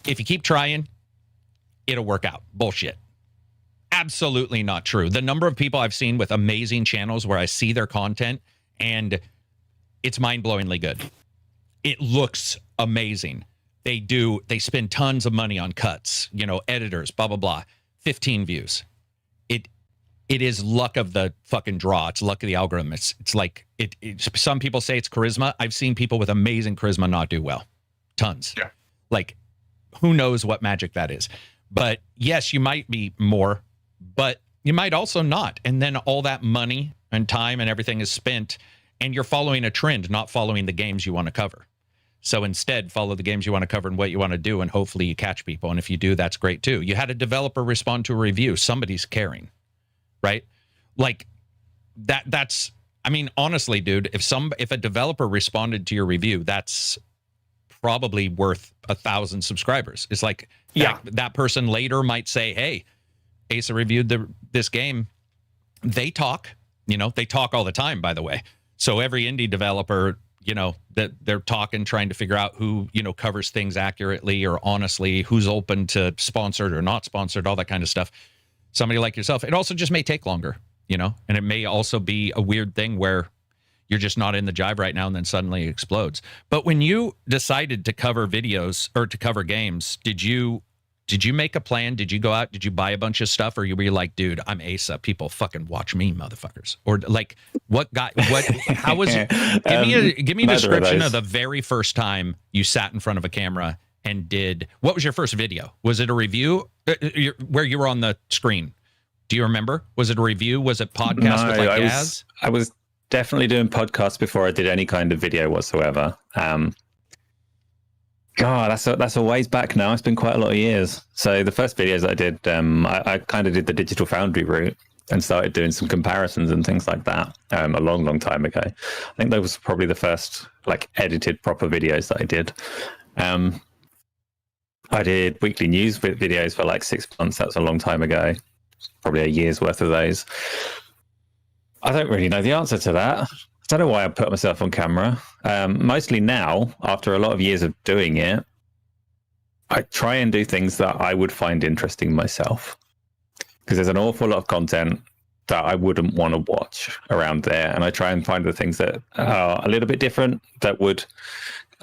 if you keep trying, it'll work out. Bullshit. Absolutely not true. The number of people I've seen with amazing channels where I see their content and it's mind-blowingly good. It looks amazing. They spend tons of money on cuts, editors, blah, blah, blah. 15 views. It is luck of the fucking draw. It's luck of the algorithm. It's like some people say it's charisma. I've seen people with amazing charisma not do well. Tons. Yeah. Like, who knows what magic that is? But yes, you might be more, but you might also not. And then all that money and time and everything is spent, and you're following a trend, not following the games you want to cover. So instead, follow the games you want to cover and what you want to do, and hopefully you catch people. And if you do, that's great too. You had a developer respond to a review. Somebody's caring, right? Like that's, I mean, honestly, dude, if a developer responded to your review, that's probably worth 1,000 subscribers. It's like, that person later might say, hey, Asa reviewed this game. They talk all the time, by the way. So every indie developer, that they're talking, trying to figure out who, covers things accurately or honestly, who's open to sponsored or not sponsored, all that kind of stuff. Somebody like yourself. It also just may take longer, and it may also be a weird thing where you're just not in the jive right now and then suddenly it explodes. But when you decided to cover videos or to cover games, did you make a plan? Did you go out? Did you buy a bunch of stuff? Or were you like, dude, I'm Asa. People fucking watch me, motherfuckers. Or like, how was it? Give me a description of the very first time you sat in front of a camera and what was your first video? Was it a review where you were on the screen? Do you remember? Was it a review? Was it podcast with like Gaz? I was definitely doing podcasts before I did any kind of video whatsoever. God, that's a ways back now. It's been quite a lot of years. So the first videos I did, I kind of did the Digital Foundry route and started doing some comparisons and things like that a long, long time ago. I think that was probably the first like edited proper videos that I did. I did weekly news videos for like 6 months. That was a long time ago. Probably a year's worth of those. I don't really know the answer to that. I don't know why I put myself on camera. Mostly now, after a lot of years of doing it, I try and do things that I would find interesting myself. Because there's an awful lot of content that I wouldn't want to watch around there. And I try and find the things that are a little bit different that would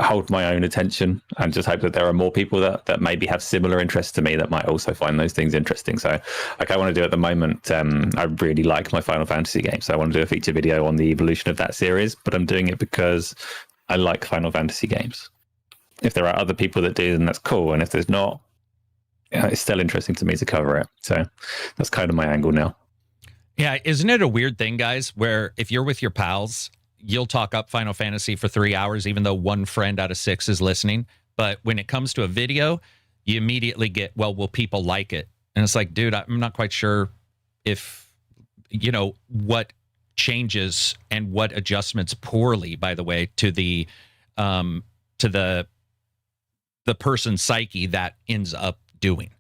hold my own attention, and just hope that there are more people that maybe have similar interests to me that might also find those things interesting. So like I want to do at the moment, I really like my Final Fantasy game. So I want to do a feature video on the evolution of that series, but I'm doing it because I like Final Fantasy games. If there are other people that do, then that's cool. And if there's not, it's still interesting to me to cover it. So that's kind of my angle now. Yeah. Isn't it a weird thing, guys, where if you're with your pals, you'll talk up Final Fantasy for 3 hours, even though one friend out of 6 is listening. But when it comes to a video, you immediately get, well, will people like it? And it's like, dude, I'm not quite sure if, what changes and what adjustments poorly, by the way, to the person's psyche that ends up doing.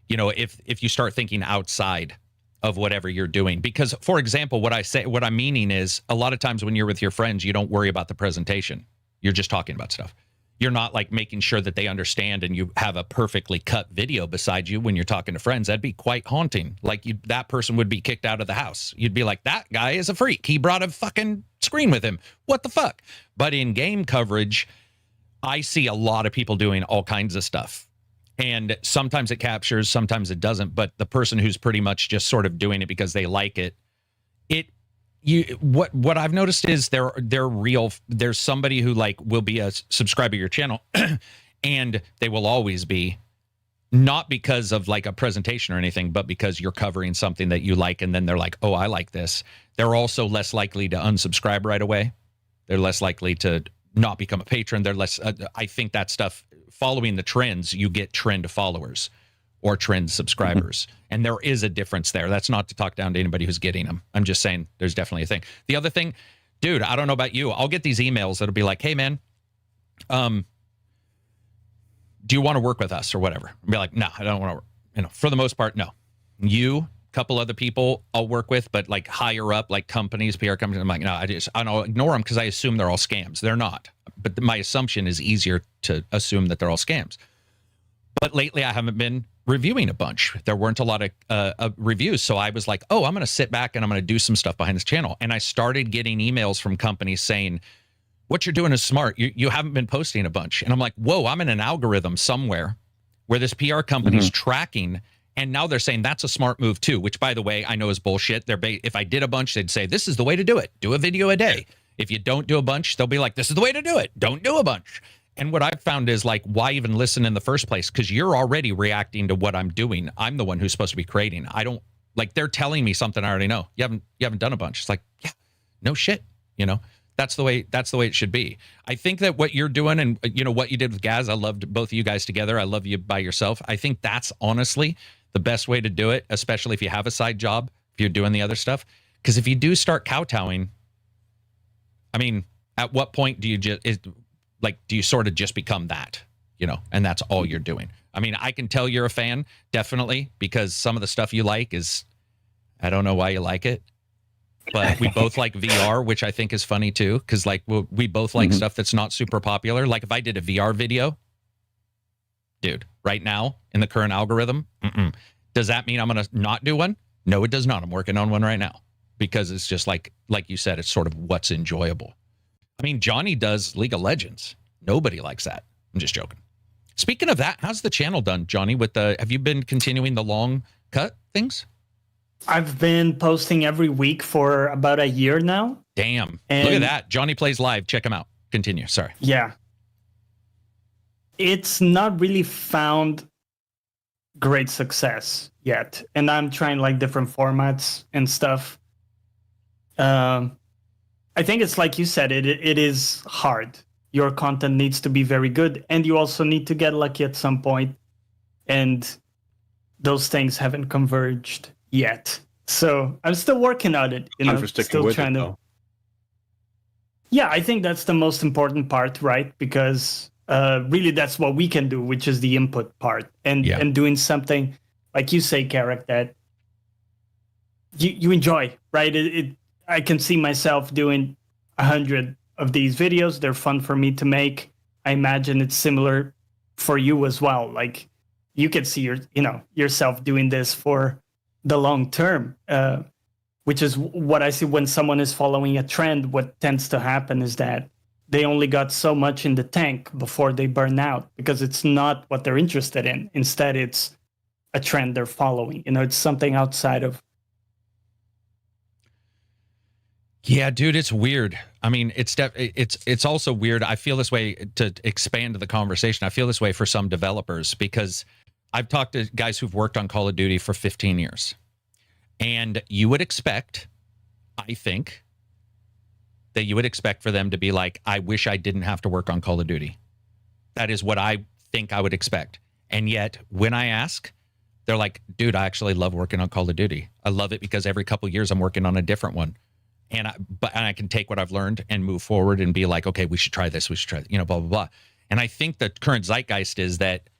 If you start thinking outside of whatever you're doing. Because, for example, what I'm meaning is a lot of times when you're with your friends, you don't worry about the presentation. You're just talking about stuff. You're not like making sure that they understand and you have a perfectly cut video beside you when you're talking to friends. That'd be quite haunting. Like that person would be kicked out of the house. You'd be like, that guy is a freak. He brought a fucking screen with him. What the fuck? But in game coverage, I see a lot of people doing all kinds of stuff. And sometimes it captures, sometimes it doesn't. But the person who's pretty much just sort of doing it because they like it, what I've noticed is they're real. There's somebody who like will be a subscriber to your channel, and they will always be, not because of like a presentation or anything, but because you're covering something that you like, and then they're like, oh, I like this. They're also less likely to unsubscribe right away. They're less likely to not become a patron. They're less. I think that stuff, following the trends, you get trend followers or trend subscribers, and there is a difference there. That's not to talk down to anybody who's getting them. I'm just saying there's definitely a thing. The other thing, dude, I don't know about you. I'll get these emails that'll be like, "Hey, man, do you want to work with us or whatever?" I'll be like, "No, I don't want to work." For the most part, no. You, couple other people I'll work with, but like higher up, like companies, PR companies, I'm like, no, I'll ignore them because I assume they're all scams. They're not. But my assumption is easier to assume that they're all scams. But lately I haven't been reviewing a bunch. There weren't a lot of reviews. So I was like, oh, I'm going to sit back and I'm going to do some stuff behind this channel. And I started getting emails from companies saying, what you're doing is smart. You haven't been posting a bunch. And I'm like, whoa, I'm in an algorithm somewhere where this PR company's tracking. And now they're saying that's a smart move too, which, by the way, I know is bullshit. If I did a bunch, they'd say, this is the way to do it. Do a video a day. If you don't do a bunch, they'll be like, this is the way to do it. Don't do a bunch. And what I've found is, like, why even listen in the first place? Because you're already reacting to what I'm doing. I'm the one who's supposed to be creating. I don't, like, they're telling me something I already know. You haven't done a bunch. It's like, yeah, no shit. That's the way it should be. I think that what you're doing and, what you did with Gaz, I loved both of you guys together. I love you by yourself. I think that's honestly the best way to do it, especially if you have a side job, if you're doing the other stuff. Because if you do start kowtowing, I mean, at what point do you do you sort of just become that, and that's all you're doing? I mean, I can tell you're a fan, definitely, because some of the stuff you like is, I don't know why you like it, but we both like VR, which I think is funny too, because like we both like stuff that's not super popular. Like if I did a VR video, dude, right now in the current algorithm, does that mean I'm going to not do one? No, it does not. I'm working on one right now because it's just like you said, it's sort of what's enjoyable. I mean, Johnny does League of Legends. Nobody likes that. I'm just joking. Speaking of that, how's the channel done, Johnny? Have you been continuing the long cut things? I've been posting every week for about a year now. Damn. Look at that. Johnny Plays Live. Check him out. Continue. Sorry. Yeah. It's not really found great success yet. And I'm trying like different formats and stuff. I think it's like you said, it is hard. Your content needs to be very good. And you also need to get lucky at some point. And those things haven't converged yet. So I'm still working on it. Still trying to. Yeah, I think that's the most important part, right? Because really that's what we can do, which is the input part. And doing something, like you say, Carrick, that you enjoy, right? I can see myself doing 100 of these videos. They're fun for me to make. I imagine it's similar for you as well. Like you could see yourself doing this for the long term, which is what I see when someone is following a trend. What tends to happen is that they only got so much in the tank before they burn out because it's not what they're interested in. Instead, it's a trend they're following. It's something outside of. Yeah, dude, it's weird. I mean, it's also weird. I feel this way, to expand the conversation. I feel this way for some developers because I've talked to guys who've worked on Call of Duty for 15 years. And you would expect, I think, that you would expect for them to be like, I wish I didn't have to work on Call of Duty. That is what I think I would expect. And yet, when I ask, they're like, dude, I actually love working on Call of Duty. I love it because every couple of years I'm working on a different one. And I can take what I've learned and move forward and be like, okay, we should try this. We should try, blah, blah, blah. And I think the current zeitgeist is that,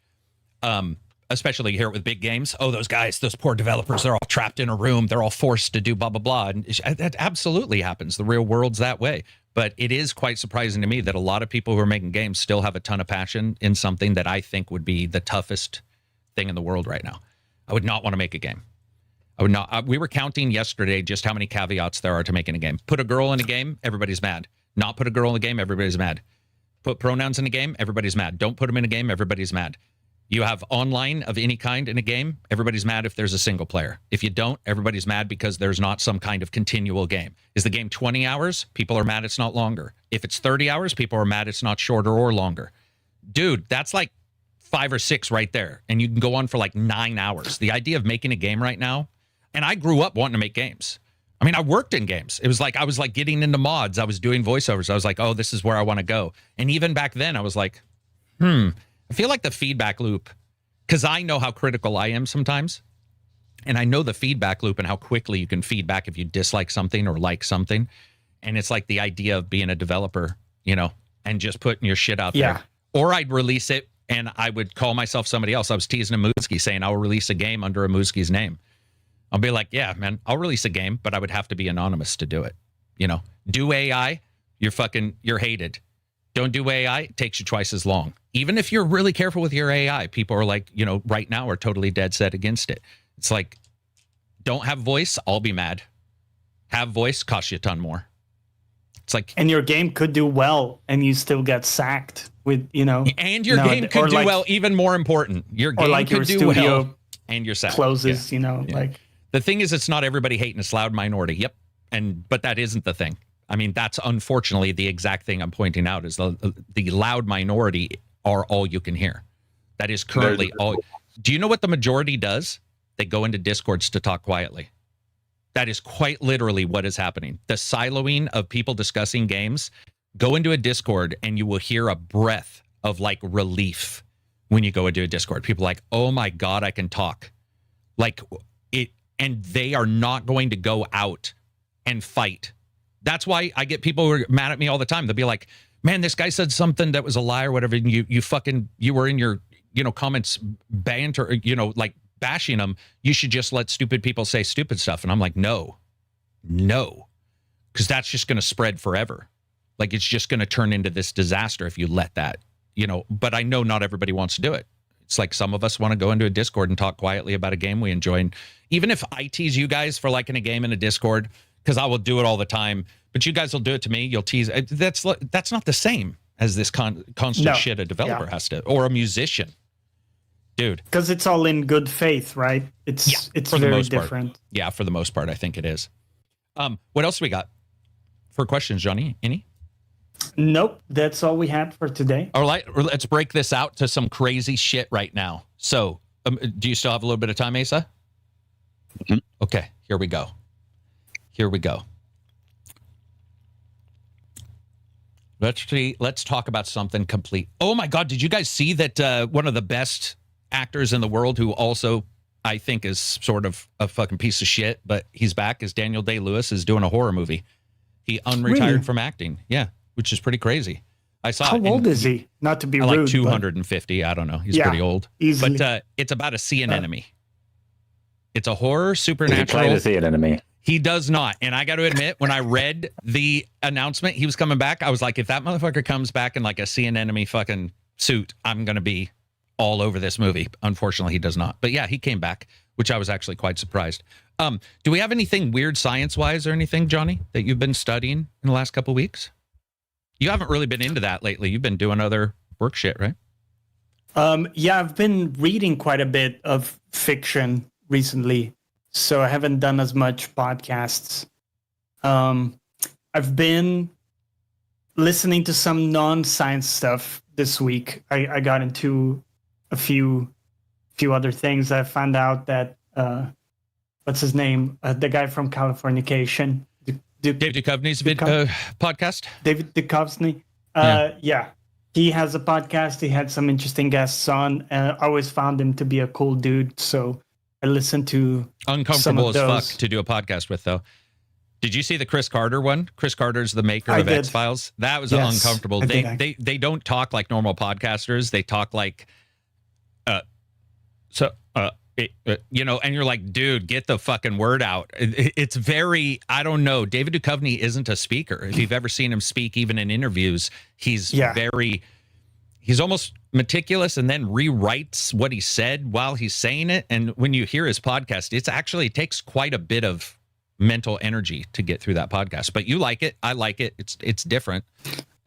especially here with big games, those guys, those poor developers, they're all trapped in a room. They're all forced to do blah, blah, blah. And that absolutely happens. The real world's that way. But it is quite surprising to me that a lot of people who are making games still have a ton of passion in something that I think would be the toughest thing in the world right now. I would not want to make a game. I would not. We were counting yesterday just how many caveats there are to making a game. Put a girl in a game, everybody's mad. Not put a girl in a game, everybody's mad. Put pronouns in a game, everybody's mad. Don't put them in a game, everybody's mad. You have online of any kind in a game, everybody's mad if there's a single player. If you don't, everybody's mad because there's not some kind of continual game. Is the game 20 hours? People are mad it's not longer. If it's 30 hours, people are mad it's not shorter or longer. Dude, that's like 5 or 6 right there. And you can go on for like 9 hours. The idea of making a game right now, and I grew up wanting to make games. I mean, I worked in games. It was like I was like getting into mods. I was doing voiceovers. I was like, oh, this is where I want to go. And even back then, I was like, I feel like the feedback loop, because I know how critical I am sometimes. And I know the feedback loop and how quickly you can feedback if you dislike something or like something. And it's like the idea of being a developer, you know, and just putting your shit out there. Or I'd release it and I would call myself somebody else. I was teasing Amuzki saying I'll release a game under Amuzki's name. I'll be like, yeah, man, I'll release a game, but I would have to be anonymous to do it. You know, do AI, you're hated. Don't do AI, it takes you twice as long. Even if you're really careful with your AI, people are like, you know, right now are totally dead set against it. It's like, don't have voice, I'll be mad. Have voice, costs you a ton more. It's like, and your game could do well, and you still get sacked with, you know. And your game could do well. Even more important, your game like could do well, and you're sacked. Closes, you know, like. The thing is, it's not everybody hating this loud minority. Yep, but that isn't the thing. I mean, that's unfortunately the exact thing I'm pointing out is the loud minority are all you can hear. That is currently all. Do you know what the majority does? They go into Discords to talk quietly. That is quite literally what is happening. The siloing of people discussing games, go into a Discord and you will hear a breath of like relief when you go into a Discord. People are like, oh my God, I can talk. Like it, and they are not going to go out and fight. That's why I get people who are mad at me all the time. They'll be like, man, this guy said something that was a lie or whatever. And you were in your, you know, comments banter, you know, like bashing them. You should just let stupid people say stupid stuff. And I'm like, no, because that's just going to spread forever. Like it's just going to turn into this disaster if you let that, you know, but I know not everybody wants to do it. It's like some of us want to go into a Discord and talk quietly about a game we enjoy. And even if I tease you guys for liking a game in a Discord, because I will do it all the time, but you guys will do it to me. You'll tease. That's not the same as this constant shit a developer has to, or a musician, dude. Because it's all in good faith, right? It's very different. Yeah, for the most part, I think it is. What else we got for questions, Johnny? Any? Nope, that's all we had for today. All right, let's break this out to some crazy shit right now. So, do you still have a little bit of time, Asa? Mm-hmm. Okay, here we go. Let's talk about something complete. Oh my God, did you guys see that one of the best actors in the world, who also I think is sort of a fucking piece of shit, but he's back, is Daniel Day-Lewis, is doing a horror movie. He unretired from acting. Yeah, which is pretty crazy. I saw. How old is he? Not to be rude, like 250. But I don't know. He's pretty old. Easily. But it's about a sea anemone. It's a horror supernatural. Does he play the sea anemone? He does not. And I got to admit, when I read the announcement he was coming back, I was like, if that motherfucker comes back in like a sea anemone fucking suit, I'm going to be all over this movie. Unfortunately, he does not. But yeah, he came back, which I was actually quite surprised. Do we have anything weird science-wise or anything, Johnny, that you've been studying in the last couple of weeks? You haven't really been into that lately. You've been doing other work shit, right? Yeah, I've been reading quite a bit of fiction recently, so I haven't done as much podcasts. I've been listening to some non-science stuff this week. I got into a few other things. I found out that what's his name? The guy from Californication. Dave Duchovny's podcast. David Duchovny. Yeah, he has a podcast. He had some interesting guests on. I always found him to be a cool dude. So I listened to uncomfortable as fuck to do a podcast with, though. Did you see the Chris Carter one? Chris Carter's the maker of X-Files. That was uncomfortable. They don't talk like normal podcasters. They talk like, you know, and you're like, dude, get the fucking word out. It's very, I don't know. David Duchovny isn't a speaker. If you've ever seen him speak, even in interviews, he's he's almost meticulous and then rewrites what he said while he's saying it. And when you hear his podcast, it takes quite a bit of mental energy to get through that podcast. But you like it. I like it. It's different.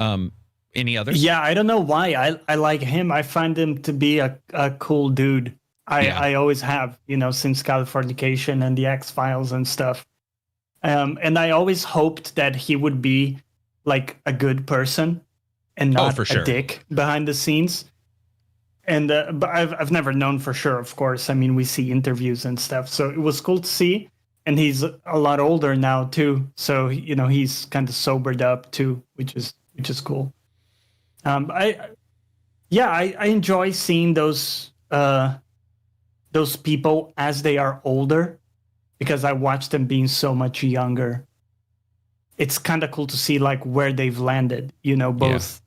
Any others? Yeah, I don't know why. I like him. I find him to be a cool dude. I always have, you know, since Californication and the X-Files and stuff. And I always hoped that he would be like a good person and not a dick behind the scenes. And but I've never known for sure, of course. I mean, we see interviews and stuff. So it was cool to see. and he's a lot older now too. So he's kind of sobered up too, which is cool. I enjoy seeing those people as they are older, because I watch them being so much younger. It's kind of cool to see like where they've landed, both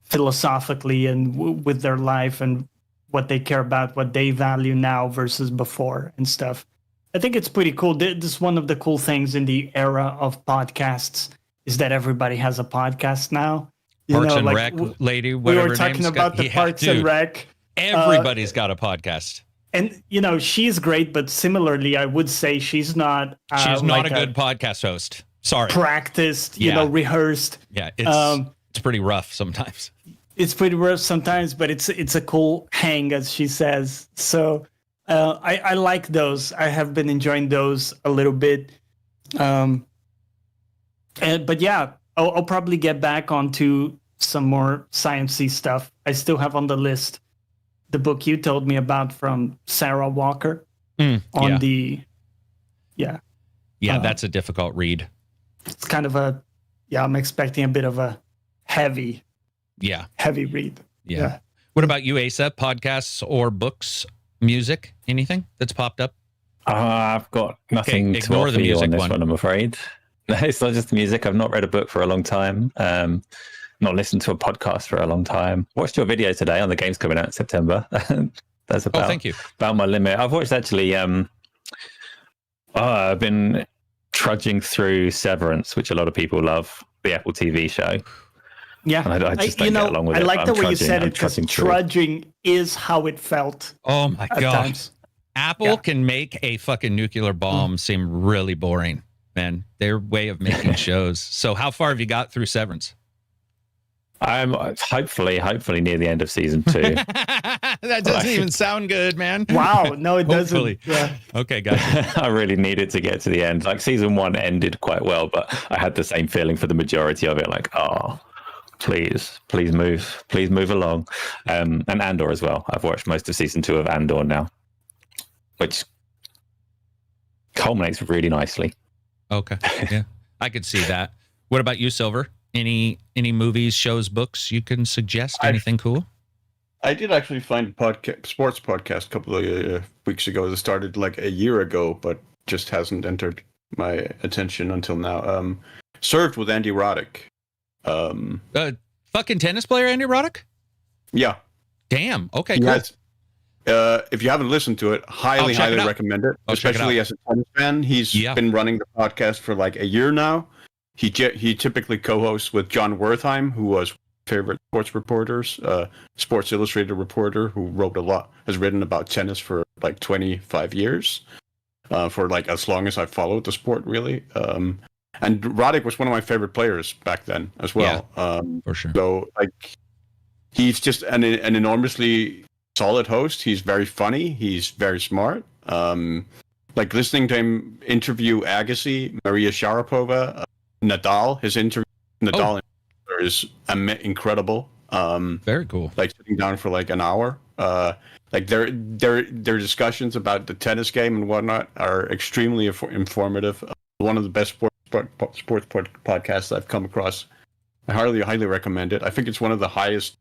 philosophically and with their life and what they care about, what they value now versus before and stuff. I think it's pretty cool. This is one of the cool things in the era of podcasts, is that everybody has a podcast now. Parks and Rec lady, whatever we were talking about the Parks and Rec. Everybody's got a podcast. And, she's great, but similarly, I would say she's not... she's not like a good podcast host. Sorry. Practiced, rehearsed. Yeah, it's pretty rough sometimes. It's pretty rough sometimes, but it's a cool hang, as she says. So I like those. I have been enjoying those a little bit. But yeah, I'll probably get back onto some more science-y stuff. I still have on the list the book you told me about from Sarah Walker Yeah, that's a difficult read. It's kind of I'm expecting a bit of a heavy read. Yeah. What about you, Asa? Podcasts or books, music, anything that's popped up? I've got nothing to offer you on this one, I'm afraid. No, it's not just the music. I've not read a book for a long time. Not listened to a podcast for a long time. Watched your video today on the games coming out in September. That's about, thank you. About my limit. I've watched actually, I've been trudging through Severance, which a lot of people love, the Apple TV show. Yeah, and I just don't get along with it. I like the way you said it, because trudging is how it felt. Oh my God. Apple can make a fucking nuclear bomb seem really boring, man. Their way of making shows. So how far have you got through Severance? I'm hopefully near the end of season 2. That doesn't even sound good, man. Wow, no, it doesn't. Yeah. Okay, gotcha. I really needed to get to the end. Like season 1 ended quite well, but I had the same feeling for the majority of it. Like, please move along. And Andor as well. I've watched most of season 2 of Andor now, which culminates really nicely. Okay, yeah, I could see that. What about you, Silver? Any movies, shows, books you can suggest? Anything cool? I did actually find a sports podcast a couple of weeks ago that started like a year ago, but just hasn't entered my attention until now. Served with Andy Roddick. Fucking tennis player Andy Roddick? Yeah. Damn. Okay, cool. If you haven't listened to it, highly recommend it. Especially as a tennis fan. He's been running the podcast for like a year now. He typically co-hosts with John Wertheim, who was favorite sports reporters, Sports Illustrated reporter who has written about tennis for like 25 years, for like as long as I followed the sport, really. And Roddick was one of my favorite players back then as well. Yeah, for sure. So like, he's just an enormously solid host. He's very funny. He's very smart. Like listening to him interview Agassi, Maria Sharapova, Nadal, his interview Nadal is incredible. Very cool. Like sitting down for like an hour. Like their discussions about the tennis game and whatnot are extremely informative. One of the best sports podcasts I've come across. I highly recommend it. I think it's one of the highest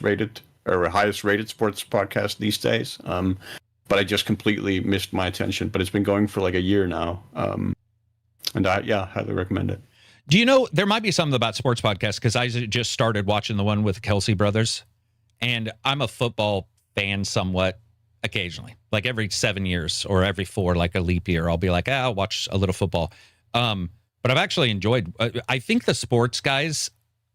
rated sports podcasts these days. But I just completely missed my attention. But it's been going for like a year now. And I highly recommend it. Do you know, there might be something about sports podcasts, because I just started watching the one with Kelsey brothers, and I'm a football fan somewhat occasionally, like every 7 years or every 4, like a leap year, I'll be like, I'll watch a little football. But I've actually enjoyed, I think the sports guys,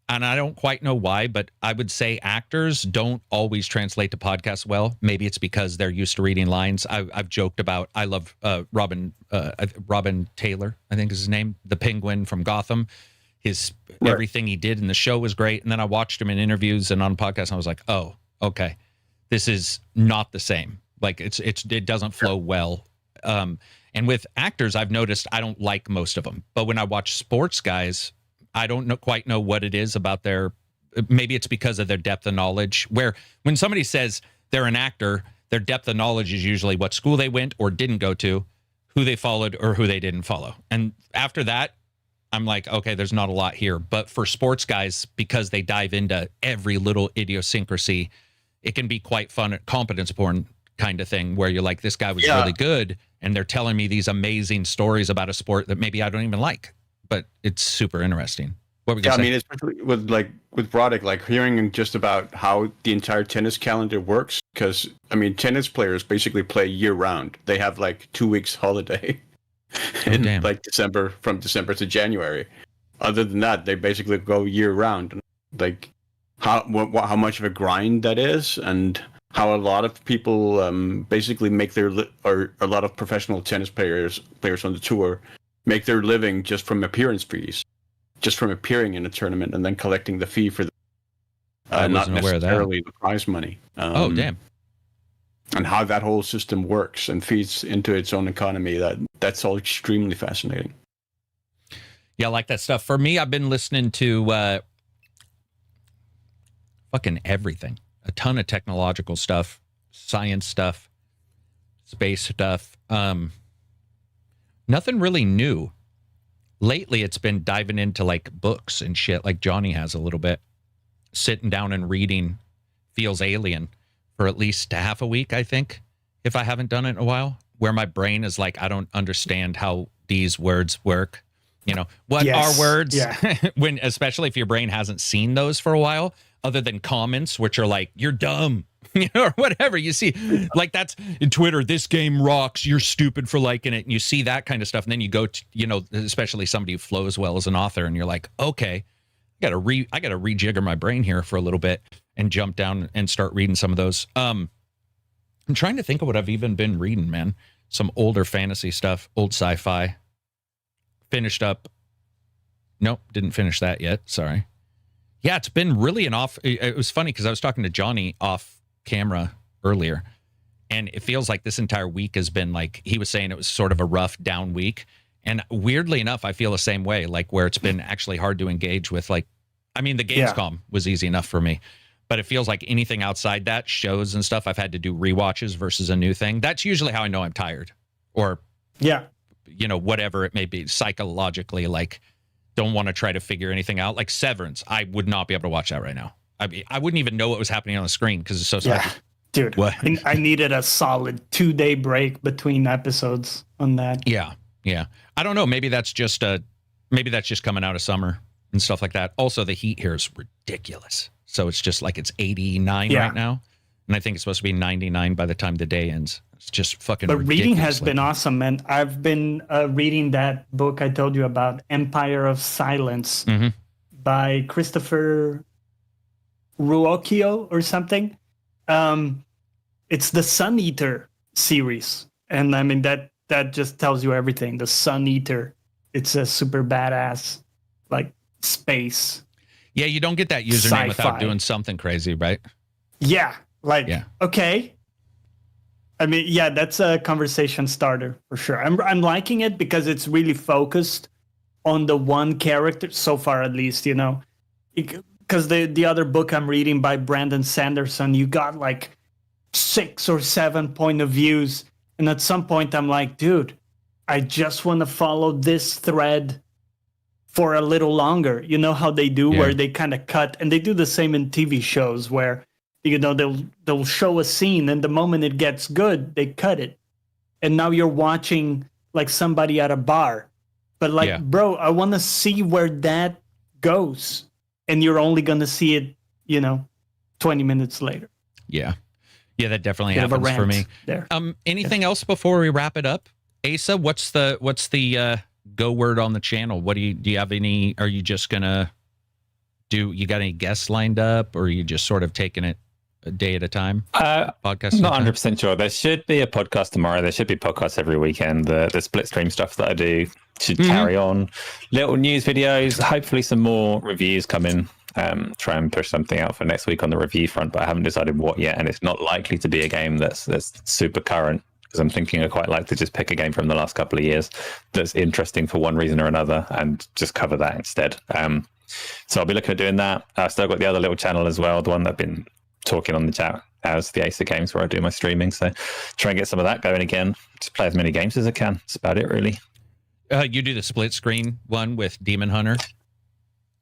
and I don't quite know why, but I would say actors don't always translate to podcasts well. Maybe it's because they're used to reading lines. I've joked about, I love Robin Taylor, I think is his name, the Penguin from Gotham. Everything he did in the show was great. And then I watched him in interviews and on podcasts, and I was like, oh, okay, this is not the same. Like it doesn't flow well. And with actors, I've noticed I don't like most of them. But when I watch sports guys, I don't quite know what it is about maybe it's because of their depth of knowledge, where when somebody says they're an actor, their depth of knowledge is usually what school they went or didn't go to, who they followed or who they didn't follow. And after that, I'm like, okay, there's not a lot here. But for sports guys, because they dive into every little idiosyncrasy, it can be quite fun, competence porn kind of thing, where you're like, this guy was really good, and they're telling me these amazing stories about a sport that maybe I don't even like, but it's super interesting. What were you gonna say? I mean, especially with Roddick, like hearing just about how the entire tennis calendar works, because I mean, tennis players basically play year round. They have like 2 weeks holiday in like from December to January. Other than that, they basically go year round. Like how much of a grind that is, and how a lot of people basically make or a lot of professional tennis players on the tour make their living just from appearance fees. Just from appearing in a tournament and then collecting the fee for not necessarily the prize money. Oh, damn. And how that whole system works and feeds into its own economy, that's all extremely fascinating. Yeah, I like that stuff. For me, I've been listening to fucking everything. A ton of technological stuff, science stuff, space stuff. Nothing really new. Lately, it's been diving into like books and shit, like Johnny has a little bit. Sitting down and reading feels alien for at least half a week, I think, if I haven't done it in a while, where my brain is like, I don't understand how these words work. You know, what are words? Yeah. When, especially if your brain hasn't seen those for a while, other than comments, which are like, you're dumb. You know, or whatever you see, like that's in Twitter, this game rocks, you're stupid for liking it, and you see that kind of stuff, and then you go to, you know, especially somebody who flows well as an author, and you're like, okay, I gotta rejigger my brain here for a little bit and jump down and start reading some of those. I'm trying to think of what I've even been reading, man. Some older fantasy stuff, old sci-fi. Finished up. Nope, didn't finish that yet. Sorry. Yeah, it's been really it was funny because I was talking to Johnny off camera earlier, and it feels like this entire week has been like, he was saying it was sort of a rough down week, and weirdly enough I feel the same way, like where it's been actually hard to engage with, like, I mean, the Gamescom was easy enough for me, but it feels like anything outside that, shows and stuff, I've had to do rewatches versus a new thing. That's usually how I know I'm tired, or you know, whatever it may be, psychologically, like don't want to try to figure anything out. Like Severance, I would not be able to watch that right now. I mean, I wouldn't even know what was happening on the screen because it's so sad. Yeah, dude. What? I needed a solid 2-day break between episodes on that. Yeah. I don't know. Maybe that's just coming out of summer and stuff like that. Also, the heat here is ridiculous. So it's just like it's 89 right now, and I think it's supposed to be 99 by the time the day ends. It's just fucking. But reading has been awesome, man. I've been reading that book I told you about, Empire of Silence, by Christopher Ruocchio or something. It's the Sun Eater series, and I mean that just tells you everything. The Sun Eater, it's a super badass like space. Yeah, you don't get that username sci-fi without doing something crazy, right? Yeah, like okay. I mean, yeah, that's a conversation starter for sure. I'm liking it because it's really focused on the one character so far, at least, you know. Because the other book I'm reading by Brandon Sanderson, you got like 6 or 7 point of views. And at some point I'm like, dude, I just want to follow this thread for a little longer. You know how they do where they kind of cut, and they do the same in TV shows where, you know, they'll show a scene and the moment it gets good, they cut it. And now you're watching like somebody at a bar. But like, bro, I want to see where that goes. And you're only going to see it, you know, 20 minutes later. Yeah, that definitely happens for me. There. Anything else before we wrap it up? Asa, what's the go word on the channel? What do you have any, are you just going to you got any guests lined up, or are you just sort of taking it a day at a time? Podcast? Not 100% sure. There should be a podcast tomorrow. There should be podcasts every weekend. The split stream stuff that I do should carry on. Little news videos, hopefully some more reviews coming. Try and push something out for next week on the review front, but I haven't decided what yet, and it's not likely to be a game that's super current, because I'm thinking I quite like to just pick a game from the last couple of years that's interesting for one reason or another and just cover that instead. So I'll be looking at doing that. I've still got the other little channel as well, the one that I've been talking on the chat as the Acer games where I do my streaming. So try and get some of that going again. Just play as many games as I can. That's about it, really. You do the split screen one with Demon Hunter?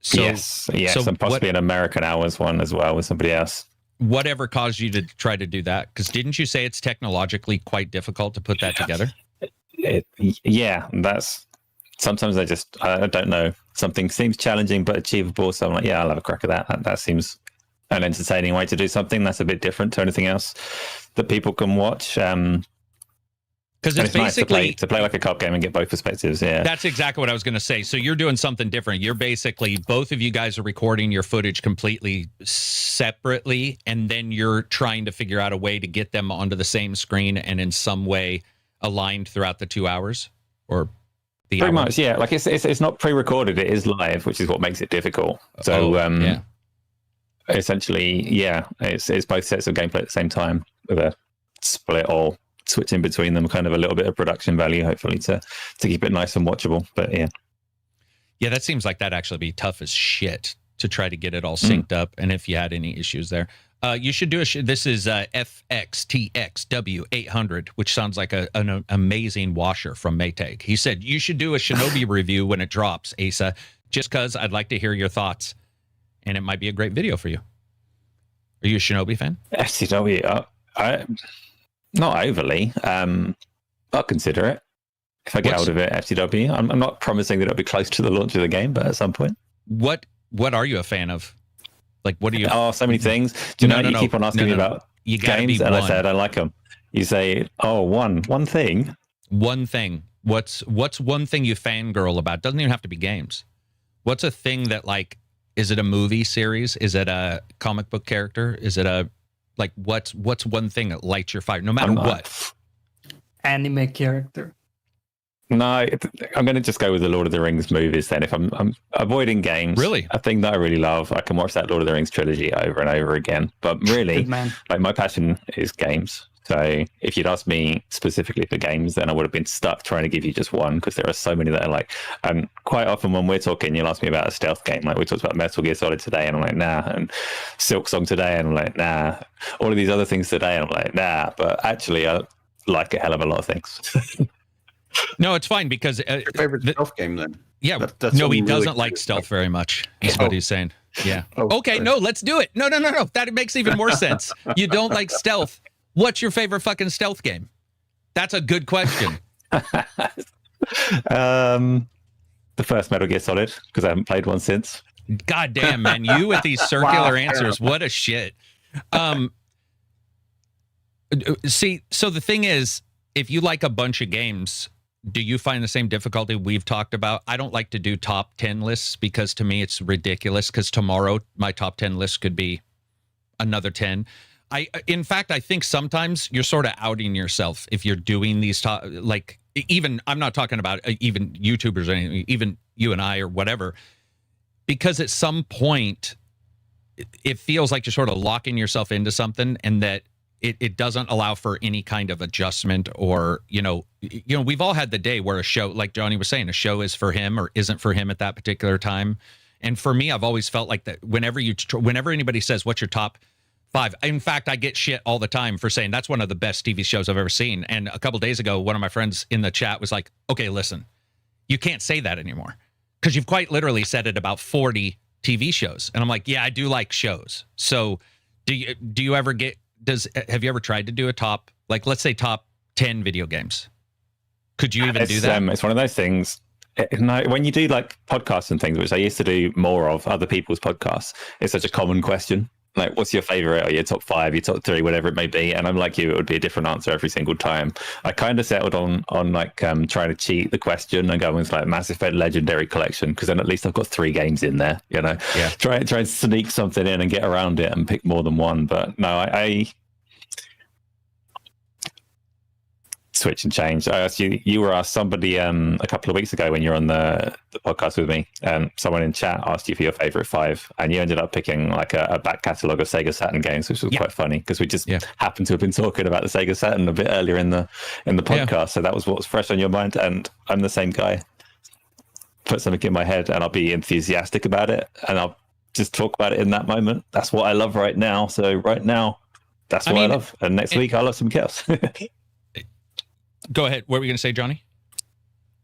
So, yes, so and possibly an American Hours one as well with somebody else. Whatever caused you to try to do that? Because didn't you say it's technologically quite difficult to put that together? That's sometimes I don't know. Something seems challenging but achievable. So I'm like, yeah, I'll have a crack at that. That seems an entertaining way to do something that's a bit different to anything else that people can watch. Because it's basically nice to play like a cop game and get both perspectives. Yeah, that's exactly what I was going to say. So you're doing something different. You're basically, both of you guys are recording your footage completely separately, and then you're trying to figure out a way to get them onto the same screen and in some way aligned throughout the 2 hours or the pretty hour. much. Yeah, like it's not pre-recorded. It is live, which is what makes it difficult. So essentially, it's both sets of gameplay at the same time with a split or switch in between them, kind of a little bit of production value, hopefully to keep it nice and watchable. But yeah, that seems like that'd actually be tough as shit to try to get it all synced up. And if you had any issues there, you should do this is FXTXW800, which sounds like an amazing washer from Maytag. He said you should do a Shinobi review when it drops, Asa, just because I'd like to hear your thoughts, and it might be a great video for you. Are you a Shinobi fan? FCW, not overly. I'll consider it if I get out of it. FTW. I'm not promising that it'll be close to the launch of the game, but at some point. What are you a fan of? Like, what do you? Oh, so many things. Do you know? You keep on asking me about games, and I said I like them. You say, one thing. One thing. What's one thing you fangirl about? Doesn't even have to be games. What's a thing that, like, is it a movie series? Is it a comic book character? Is it a like what's one thing that lights your fire, no matter what? Anime character. No, I'm going to just go with the Lord of the Rings movies then. If I'm avoiding games, really, a thing that I really love, I can watch that Lord of the Rings trilogy over and over again. But really, like my passion is games. So if you'd asked me specifically for games, then I would have been stuck trying to give you just one, because there are so many that are like, and quite often when we're talking, you'll ask me about a stealth game. Like we talked about Metal Gear Solid today, and I'm like, nah. And Silk Song today, and I'm like, nah. All of these other things today, and I'm like, nah. But actually, I like a hell of a lot of things. No, it's fine, because your favorite stealth game then? Yeah, that's no, he doesn't like stealth very much. Is what he's saying. Yeah. Okay, no, let's do it. No. That makes even more sense. You don't like stealth. What's your favorite fucking stealth game? That's a good question. The first Metal Gear Solid, because I haven't played one since. God damn, man. You with these circular answers. What a shit. See, so the thing is, if you like a bunch of games, do you find the same difficulty we've talked about? I don't like to do top 10 lists, because to me it's ridiculous, because tomorrow my top 10 list could be another 10. In fact, I think sometimes you're sort of outing yourself if you're doing these top, like, even, I'm not talking about even YouTubers or anything, even you and I or whatever, because at some point it feels like you're sort of locking yourself into something, and that it doesn't allow for any kind of adjustment, or, we've all had the day where a show, like Johnny was saying, a show is for him or isn't for him at that particular time. And for me, I've always felt like that whenever anybody says, what's your top 5? In fact, I get shit all the time for saying that's one of the best TV shows I've ever seen. And a couple days ago, one of my friends in the chat was like, okay, listen, you can't say that anymore, because you've quite literally said it about 40 TV shows. And I'm like, yeah, I do like shows. So do you ever have you ever tried to do a top, like, let's say top 10 video games? Could you even do that? It's one of those things. No, when you do like podcasts and things, which I used to do more of, other people's podcasts, it's such a common question. Like, what's your favorite, or your top 5, your top 3, whatever it may be? And I'm like you, it would be a different answer every single time. I kind of settled on like trying to cheat the question and go with like Mass Effect Legendary Collection, because then at least I've got 3 games in there, Yeah. Try and sneak something in and get around it and pick more than one. But no, I switch and change. I asked you were asked somebody a couple of weeks ago when you were on the podcast with me, someone in chat asked you for your favorite 5, and you ended up picking like a back catalogue of Sega Saturn games, which was quite funny, because we just happened to have been talking about the Sega Saturn a bit earlier in the podcast. So that was what was fresh on your mind, and I'm the same guy. Put something in my head and I'll be enthusiastic about it, and I'll just talk about it in that moment. That's what I love right now. So right now, That's what I love. And next week I'll have some chaos. Go ahead. What were you going to say, Johnny?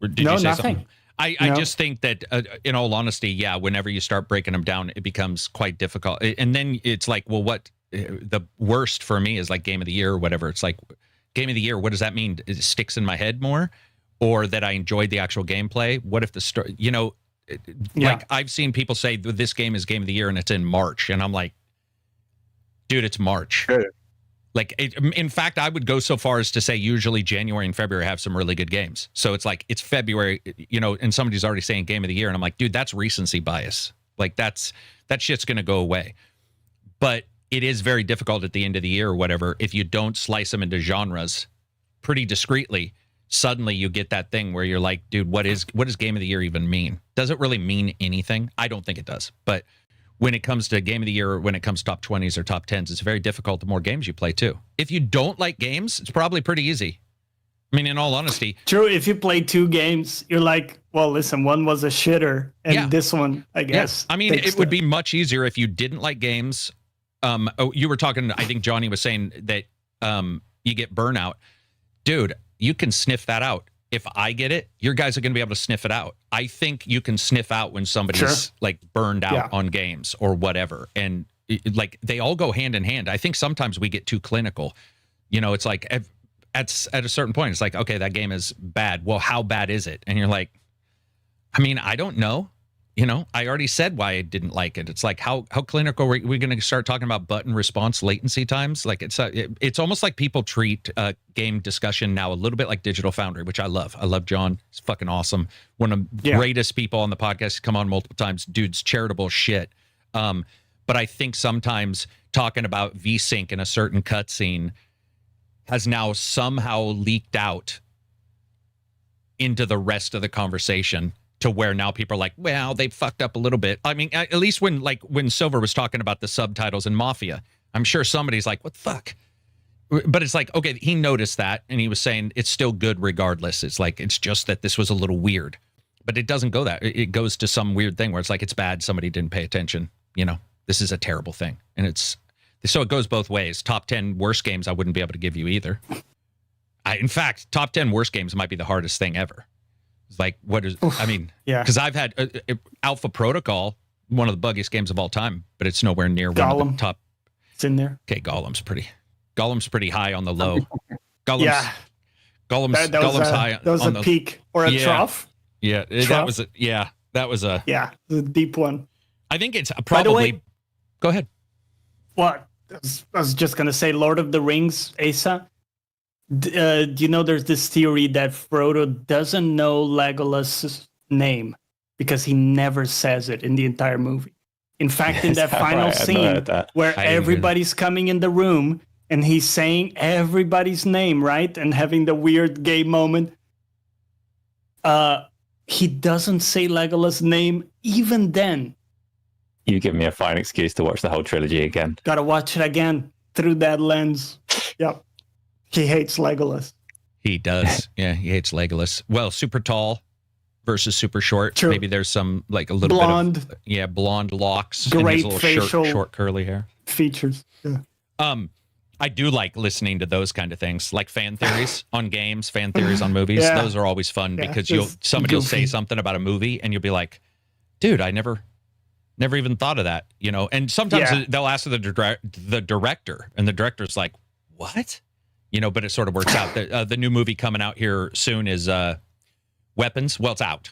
Or did No, you say nothing. something? I just think that, in all honesty, yeah, whenever you start breaking them down, it becomes quite difficult. And then it's like, well, what the worst for me is like game of the year or whatever. It's like game of the year. What does that mean? It sticks in my head more, or that I enjoyed the actual gameplay? What if the story, like I've seen people say this game is game of the year and it's in March. And I'm like, dude, it's March. Sure. Like, in fact, I would go so far as to say usually January and February have some really good games. So it's like, it's February, and somebody's already saying game of the year. And I'm like, dude, that's recency bias. Like that shit's going to go away. But it is very difficult at the end of the year or whatever. If you don't slice them into genres pretty discreetly, suddenly you get that thing where you're like, dude, what does game of the year even mean? Does it really mean anything? I don't think it does. But when it comes to game of the year, or when it comes to top 20s or top 10s, it's very difficult the more games you play too. If you don't like games, it's probably pretty easy. I mean, in all honesty. True, if you play 2 games, you're like, well, listen, one was a shitter, and this one, I guess. Yeah. I mean, it would be much easier if you didn't like games. You were talking, I think Johnny was saying that you get burnout. Dude, you can sniff that out. If I get it, your guys are going to be able to sniff it out. I think you can sniff out when somebody's like burned out on games or whatever. And like they all go hand in hand. I think sometimes we get too clinical. It's like at a certain point, it's like, okay, that game is bad. Well, how bad is it? And you're like, I mean, I don't know. I already said why I didn't like it. It's like, how clinical are we going to start talking about button response latency times? Like it's almost like people treat game discussion now a little bit like Digital Foundry, which I love. I love John. He's fucking awesome. One of the greatest people on the podcast. He's come on multiple times. Dude's charitable shit. But I think sometimes talking about VSync in a certain cutscene has now somehow leaked out into the rest of the conversation, to where now people are like, well, they fucked up a little bit. I mean, at least when Silver was talking about the subtitles in Mafia, I'm sure somebody's like, what the fuck? But it's like, okay, he noticed that, and he was saying it's still good regardless. It's like, it's just that this was a little weird. But it doesn't go that. It goes to some weird thing where it's like, it's bad, somebody didn't pay attention. This is a terrible thing. And so it goes both ways. Top 10 worst games I wouldn't be able to give you either. In fact, top 10 worst games might be the hardest thing ever. Like, what is, I mean, because I've had Alpha Protocol, one of the buggiest games of all time, but it's nowhere near one of the top. It's in there. Okay, Gollum's pretty high on the low. Gollum's high. That was a peak or a trough. Yeah, that was the deep one. I think it's probably. By the way, go ahead. What? I was just gonna say, Lord of the Rings, Asa. Do you know there's this theory that Frodo doesn't know Legolas' name because he never says it in the entire movie. In fact, in that final scene where everybody's coming in the room and he's saying everybody's name, right? And having the weird gay moment, he doesn't say Legolas' name even then. You give me a fine excuse to watch the whole trilogy again. Gotta watch it again through that lens. Yep. He hates Legolas. He does. Yeah, he hates Legolas. Well, super tall versus super short. True. Maybe there's some, like, a little blonde, bit of blonde locks. Great and his facial short curly hair. Features. Yeah. I do like listening to those kind of things, like fan theories on games, fan theories on movies. Yeah. Those are always fun because somebody will say something about a movie and you'll be like, dude, I never even thought of that, And sometimes they'll ask the director, and the director's like, what? But it sort of works out. The new movie coming out here soon is Weapons. Well, it's out.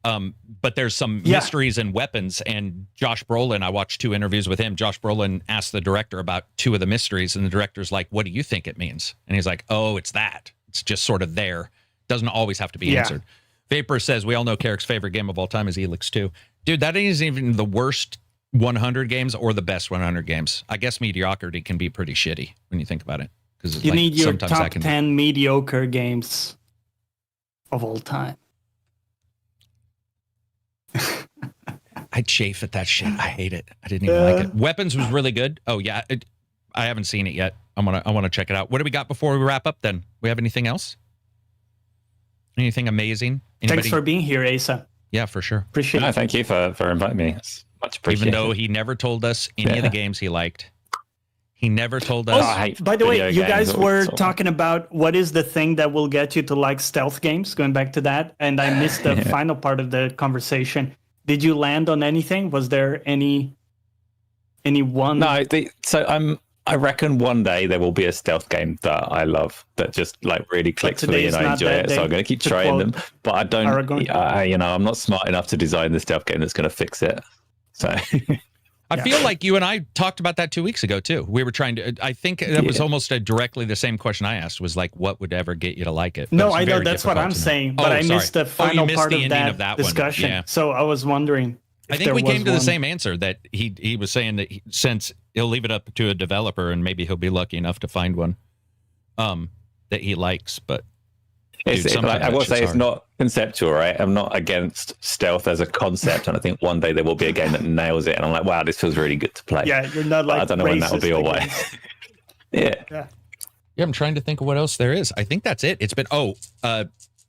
But there's some mysteries in Weapons, and Josh Brolin, I watched 2 interviews with him. Josh Brolin asked the director about 2 of the mysteries, and the director's like, what do you think it means? And he's like, oh, it's that. It's just sort of there. Doesn't always have to be answered. Vapor says, we all know Carrick's favorite game of all time is Elix 2. Dude, that isn't even the worst 100 games or the best 100 games. I guess mediocrity can be pretty shitty when you think about it. You need your top 10 mediocre games of all time. I chafe at that shit. I hate it. I didn't even like it. Weapons was really good. Oh yeah, I haven't seen it yet. I want to check it out. What do we got before we wrap up? Then we have anything else? Anything amazing? Anybody? Thanks for being here, Asa. Yeah, for sure. Appreciate it. Thank you for inviting me. It's much appreciated. Even though he never told us any of the games he liked. He never told us. By the way, you guys were talking. talking about what is the thing that will get you to like stealth games, going back to that, and I missed the final part of the conversation. Did you land on anything? Was there any one? No, I reckon one day there will be a stealth game that I love that just like really clicks for me and I enjoy it. So I'm going to keep trying them, but I don't. I'm not smart enough to design the stealth game that's going to fix it. So. I feel like you and I talked about that 2 weeks ago too. We were trying to. I think that was almost directly the same question I asked. Was like, what would ever get you to like it? But no, I know that's what I'm saying, but I missed the final part of that discussion. Yeah. So I was wondering. I think we came to the same answer that he was saying that since he'll leave it up to a developer and maybe he'll be lucky enough to find one that he likes, but. I will say it's not conceptual, right? I'm not against stealth as a concept, and I think one day there will be a game that nails it, and I'm like, wow, this feels really good to play. Yeah, you're not like. But I don't know when that'll be or why. Yeah, I'm trying to think of what else there is. I think that's it. It's been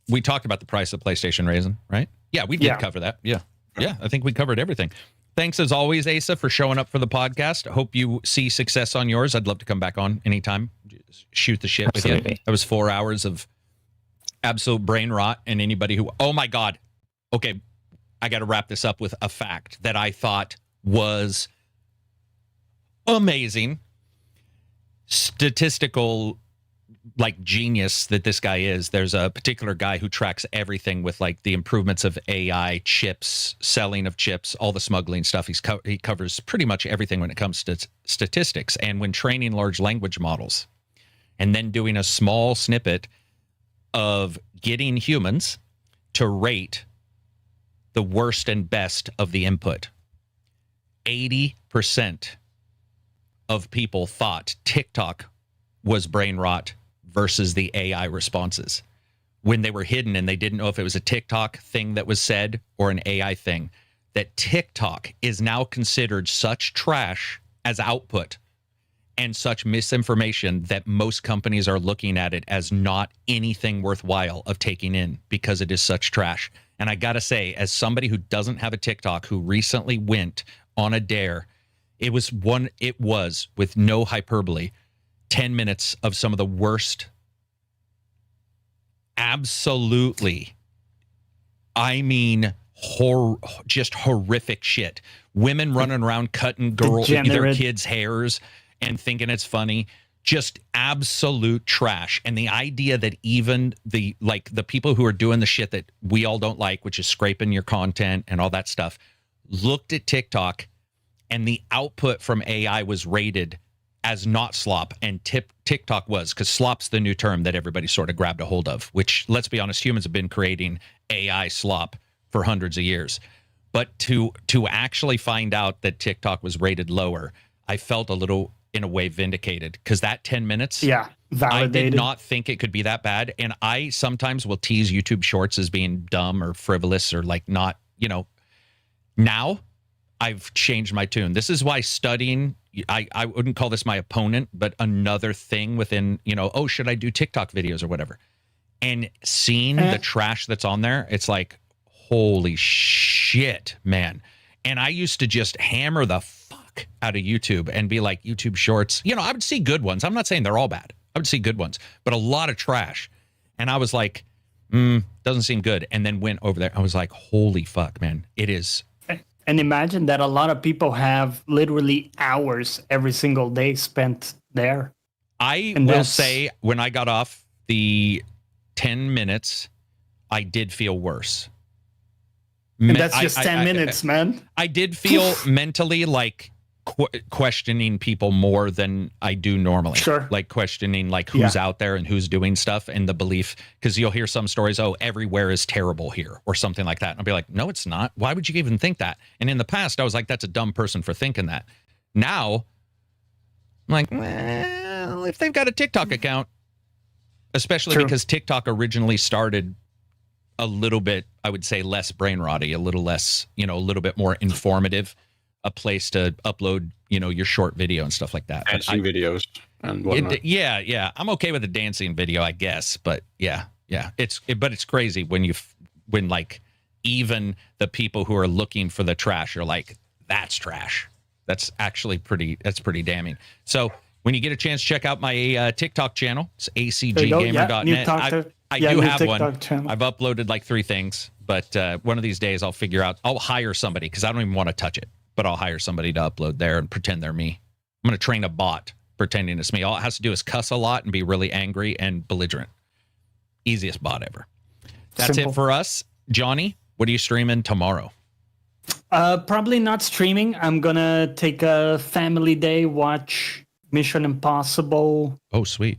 we talked about the price of PlayStation raising, right? Yeah, we did cover that. Yeah, I think we covered everything. Thanks as always, Asa, for showing up for the podcast. I hope you see success on yours. I'd love to come back on anytime. Just shoot the shit with you. That was 4 hours of absolute brain rot, and anybody who, oh my God. Okay, I got to wrap this up with a fact that I thought was amazing. Statistical, like, genius that this guy is. There's a particular guy who tracks everything with, like, the improvements of AI, chips, selling of chips, all the smuggling stuff. He covers pretty much everything when it comes to statistics. And when training large language models and then doing a small snippet of getting humans to rate the worst and best of the input. 80% of people thought TikTok was brain rot versus the AI responses. When they were hidden and they didn't know if it was a TikTok thing that was said or an AI thing, that TikTok is now considered such trash as output and such misinformation that most companies are looking at it as not anything worthwhile of taking in because it is such trash. And I gotta say, as somebody who doesn't have a TikTok, who recently went on a dare, it was with no hyperbole, 10 minutes of some of the worst, absolutely, I mean, just horrific shit. Women running around cutting their kids' hairs and thinking it's funny, just absolute trash. And the idea that even the people who are doing the shit that we all don't like, which is scraping your content and all that stuff, looked at TikTok and the output from AI was rated as not slop, and TikTok was, because slop's the new term that everybody sort of grabbed a hold of, which, let's be honest, humans have been creating AI slop for hundreds of years. But to actually find out that TikTok was rated lower, I felt a little, in a way, vindicated, because that 10 minutes, validated. I did not think it could be that bad. And I sometimes will tease YouTube Shorts as being dumb or frivolous or like not, now I've changed my tune. This is why studying, I wouldn't call this my opponent, but another thing within, should I do TikTok videos or whatever? And seeing the trash that's on there, it's like, holy shit, man. And I used to just hammer the fuck out of YouTube and be like, YouTube Shorts, I would see good ones. I'm not saying they're all bad. I would see good ones, but a lot of trash. And I was like, doesn't seem good. And then went over there. I was like, holy fuck, man. It is. And imagine that a lot of people have literally hours every single day spent there. I will say, when I got off the 10 minutes, I did feel worse. And that's just 10 minutes, man. I did feel mentally like questioning people more than I do normally. Sure. Like questioning like who's out there and who's doing stuff, and the belief, because you'll hear some stories, everywhere is terrible here or something like that. And I'll be like, no, it's not. Why would you even think that? And in the past, I was like, that's a dumb person for thinking that. Now, I'm like, well, if they've got a TikTok account, especially because TikTok originally started a little bit, I would say, less brain rotty, a little less, a little bit more informative, a place to upload, your short video and stuff like that. Dancing videos and whatnot. Yeah. I'm okay with a dancing video, I guess. But yeah. But it's crazy when like even the people who are looking for the trash are like, that's trash. That's actually pretty damning. So When you get a chance, check out my TikTok channel. It's There you go. Yeah, new accgamer.net. TikTok- I yeah, do new have TikTok one. channel. I've uploaded like 3 things, but one of these days I'll figure out. I'll hire somebody because I don't even want to touch it, but I'll hire somebody to upload there and pretend they're me. I'm going to train a bot pretending it's me. All it has to do is cuss a lot and be really angry and belligerent. Easiest bot ever. That's Simple. it for us. Johnny, what are you streaming tomorrow? Probably not streaming. I'm gonna take a family day, watch Mission Impossible, Oh, sweet.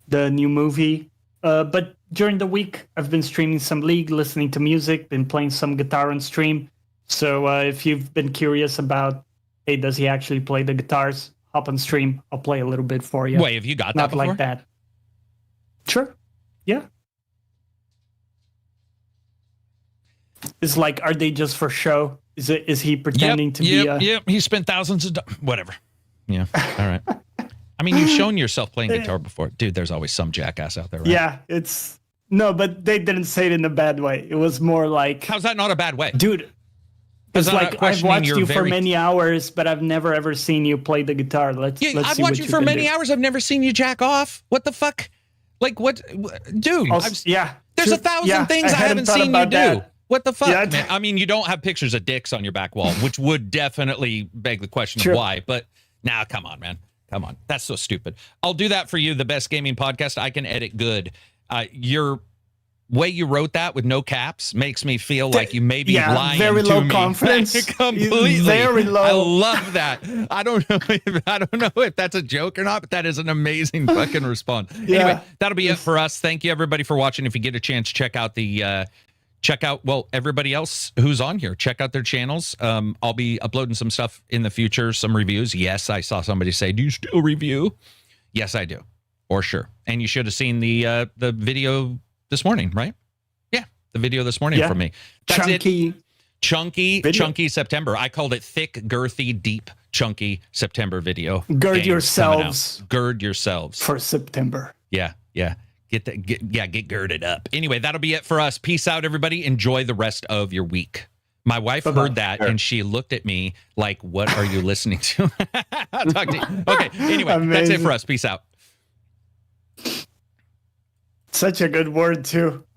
the new movie. But during the week, I've been streaming some League, listening to music, been playing some guitar on stream. So if you've been curious about, hey, does he actually play the guitars? Hop on stream. I'll play a little bit for you. Wait, have you got that Not before? like that. Sure. Yeah. It's like, are they just for show? Is he pretending to be a... Yep. He spent thousands of dollars. Whatever. Yeah. All right. I mean, you've shown yourself playing guitar before. Dude, there's always some jackass out there, right? Yeah, it's... No, but they didn't say it in a bad way. It was more like... How's that not a bad way? Dude, Is it's that not like, I've questioning watched your you for very- let's hours, but I've never ever seen you play the guitar. Let's I've see watched what you you've for been many doing. hours. I've never seen you jack off. What the fuck? Like, what? Dude, Also, yeah. there's True. 1,000 Yeah, things I haven't thought seen you about do. that. What the fuck, Yeah, man? I mean, you don't have pictures of dicks on your back wall, which would definitely beg the question True. of why. But now, come on, man. Come on. That's so stupid. I'll do that for you, the best gaming podcast. I can edit good. Your way you wrote that with no caps makes me feel like you may be lying very to low me. confidence. Completely. Very low. I love that. I don't know if that's a joke or not, but that is an amazing fucking response. Yeah. Anyway, that'll be it for us. Thank you everybody for watching. If you get a chance, check out everybody else who's on here. Check out their channels. I'll be uploading some stuff in the future, some reviews. Yes, I saw somebody say, "Do you still review?" Yes, I do. For sure. And you should have seen the video this morning, right? Yeah, the video this morning from me. That's it. Chunky September. I called it thick, girthy, deep, chunky September video. Gird Games yourselves. coming out. Gird yourselves. For September. Yeah. Get girded up. Anyway, that'll be it for us. Peace out, everybody. Enjoy the rest of your week. My wife heard that and she looked at me like, "What are you listening to?" I'll talk to you. Okay. Anyway, that's it for us. Peace out. Such a good word, too.